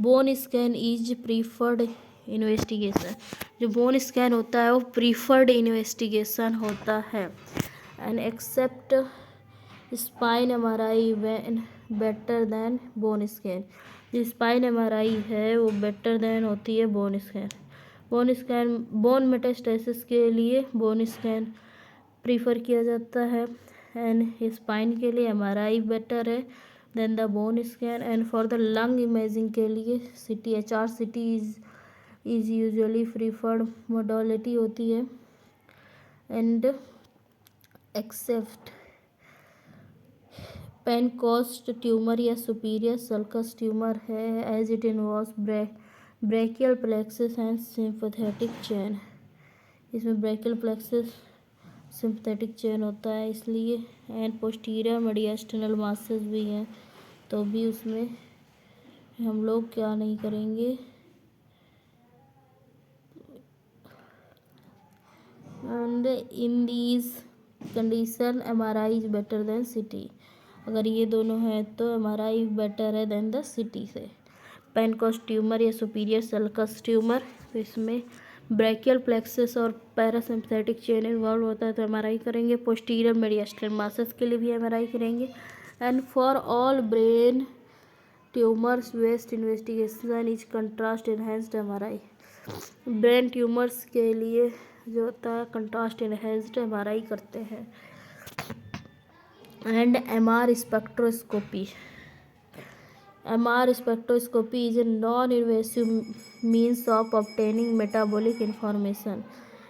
bone scan is preferred investigation. जो बोन स्कैन होता है वो प्रीफर्ड इन्वेस्टिगेशन होता है। And except spine MRI when better than bone scan. जो स्पाइन MRI है वो बेटर दैन होती है बोन स्कैन। बोन मेटास्टेसिस के लिए बोन स्कैन प्रीफर किया जाता है एंड स्पाइन के लिए MRI बेटर है than the bone scan. And for the lung imaging के लिए CT HRCT is usually preferred modality होती है। एंड एक्सेप्ट पेनकोस्ट ट्यूमर या सुपीरियर सल्कस ट्यूमर है as it involves brachial plexus and sympathetic chain. इसमें brachial plexus sympathetic chain होता है इसलिए। एंड पोस्टीरियर मीडियास्टिनल मासेस भी हैं तो भी उसमें हम लोग क्या नहीं करेंगे। And in these condition MRI is better than CT। अगर ये दोनों हैं तो MRI बेटर है देन द CT से। पेनकोस्ट ट्यूमर या सुपीरियर सल्कस ट्यूमर तो इसमें ब्रैकियल प्लेक्सिस और पैरासिम्पथेटिक चेन इन्वॉल्व होता है तो MRI करेंगे। पोस्टीरियर मीडियास्टिनल मासेस के लिए भी MRI करेंगे। And for all brain tumours best investigation is contrast enhanced MRI। Brain tumours के लिए जो होता है कंट्रास्ट इनहेंस्ड MRI करते हैं। And MR spectroscopy. MR spectroscopy is a non-invasive means of obtaining metabolic information।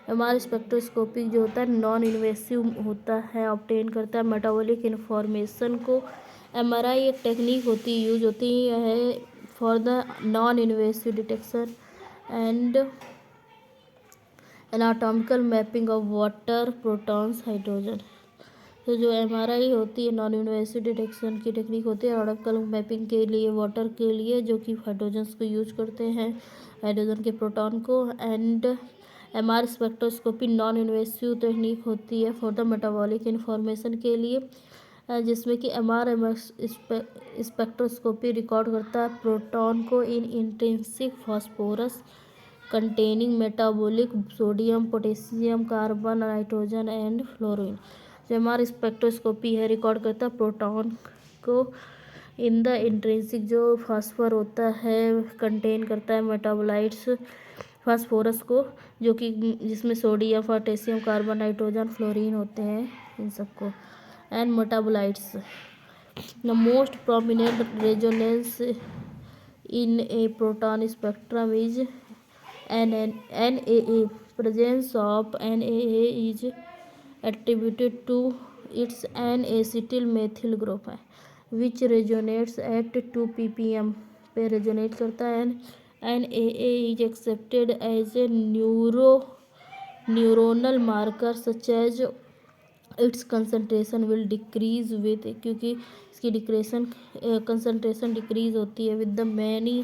MR spectroscopy जो होता है नॉन इन्वेसिव होता है, ऑब्टेन करता है मेटाबॉलिक इन्फॉर्मेशन को। MRI एक टेक्निक होती यूज होती है for the non invasive detection and anatomical mapping of water, protons, hydrogen. तो जो MRI होती है नॉन इन्वेसिव डिटेक्शन की टेक्निक होती है एनाटॉमिकल मैपिंग के लिए, वाटर के लिए जो कि हाइड्रोजन्स को यूज करते हैं, हाइड्रोजन के प्रोटॉन को। And MR spectroscopy non invasive technique होती है फॉर द मेटाबॉलिक इन्फॉर्मेशन के लिए, जिसमें कि MR स्पेक्ट्रोस्कोपी रिकॉर्ड करता है प्रोटॉन को in intrinsic phosphorus containing metabolic sodium, potassium, carbon, nitrogen and fluorine. जो MR स्पेक्ट्रोस्कोपी है रिकॉर्ड करता है प्रोटॉन को इन द इंट्रिंसिक जो फास्फोर होता है कंटेन करता है मेटाबोलाइट्स फास्फोरस को, जो कि जिसमें sodium, potassium, carbon, nitrogen, fluorine होते हैं इन सबको। And metabolites the most prominent resonance in A proton spectrum is NAA। presence of NAA is attributed to its N-acetyl methyl group है which resonates at 2 ppm पे resonate करता है। NAA is accepted as a neuronal marker such as its concentration will decrease with, क्योंकि इसकी डिक्रेशन concentration decrease होती है with the many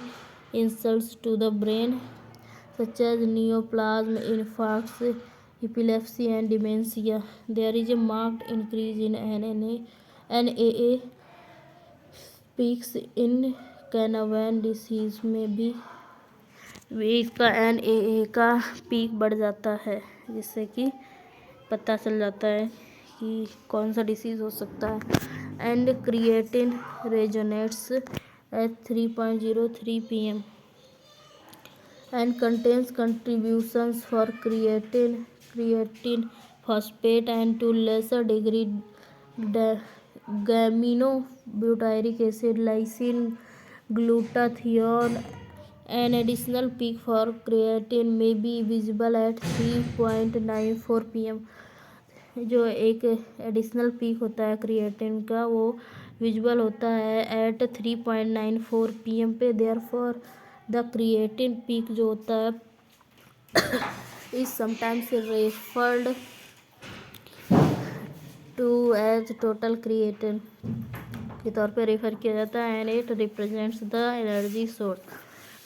insults to the brain such as neoplasm, infarcts, epilepsy and dementia. There is a marked increase in NAA peaks in Canavan disease में भी इसका NAA का peak बढ़ जाता है, जिससे कि पता चल जाता है कि कौन सा डिसीज़ हो सकता है। And creatine resonates at 3.03 pm and contains contributions for creatine phosphate and to lesser degree gamino-butyric acid, lysine, glutathione. An additional peak for creatine may be visible at 3.94 pm। जो एक एडिशनल पीक होता है creatine का वो visual होता है at 3.94 pm पे। Therefore the creatine peak जो होता है is sometimes referred to as total creatine के तौर पे रेफर किया जाता है। And it represents the energy source,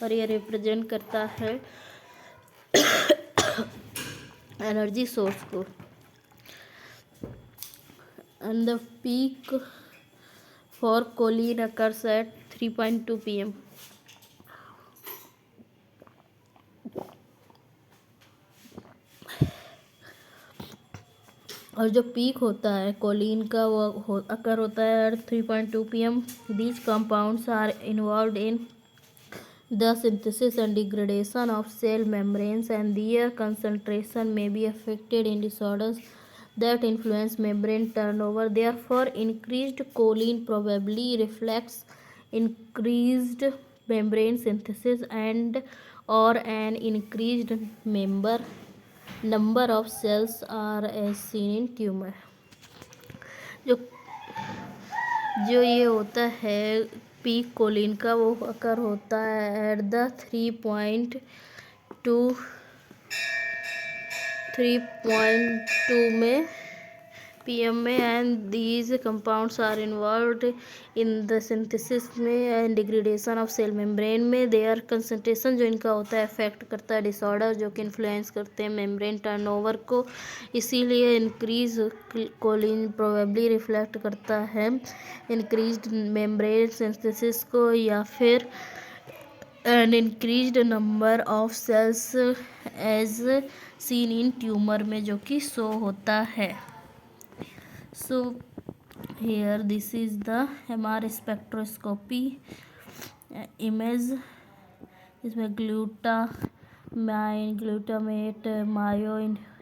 और ये रिप्रेजेंट करता है एनर्जी सोर्स को। And the peak for choline occurs at 3.2 pm। और जो पीक होता है कोलिन का वो अकर होता है 3.2 pm। These compounds are involve in the synthesis and degradation of cell membranes and their concentration may be affected in disorders that influence membrane turnover. Therefore, increased choline probably reflects increased membrane synthesis and or an increased number of cells are as seen in tumor। जो ये होता है peak Colin का वो अकर होता है at the 3.2 में pm में। And these compounds are involved in the synthesis में and degradation of cell membrane में। देयर कंसंट्रेशन जो इनका होता है इफेक्ट करता है डिसऑर्डर जो कि इन्फ्लुएंस करते हैं मेम्ब्रेन टर्नओवर को, इसीलिए इंक्रीज कोलिन प्रोबेबली रिफ्लेक्ट करता है इंक्रीज्ड मेम्ब्रेन सिंथेसिस को, या फिर an increased number of cells as seen in tumour में जो कि शो होता है। So here this is the MR spectroscopy image. इसमें myine, glutamate,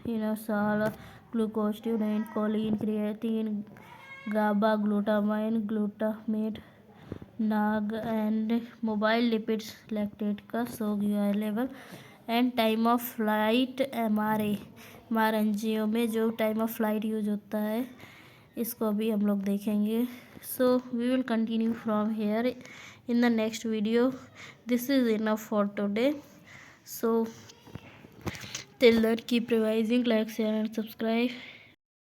inosal, glucosidone, choline, creatine, GABA, glutamate, नाग एंड मोबाइल लिपिड्स लैक्टेट का सो गया level and time of flight MR angio में जो टाइम ऑफ फ्लाइट यूज होता है इसको भी हम लोग देखेंगे. So we will continue from here in the next video. This is enough for today. So till then keep revising, like, share and subscribe.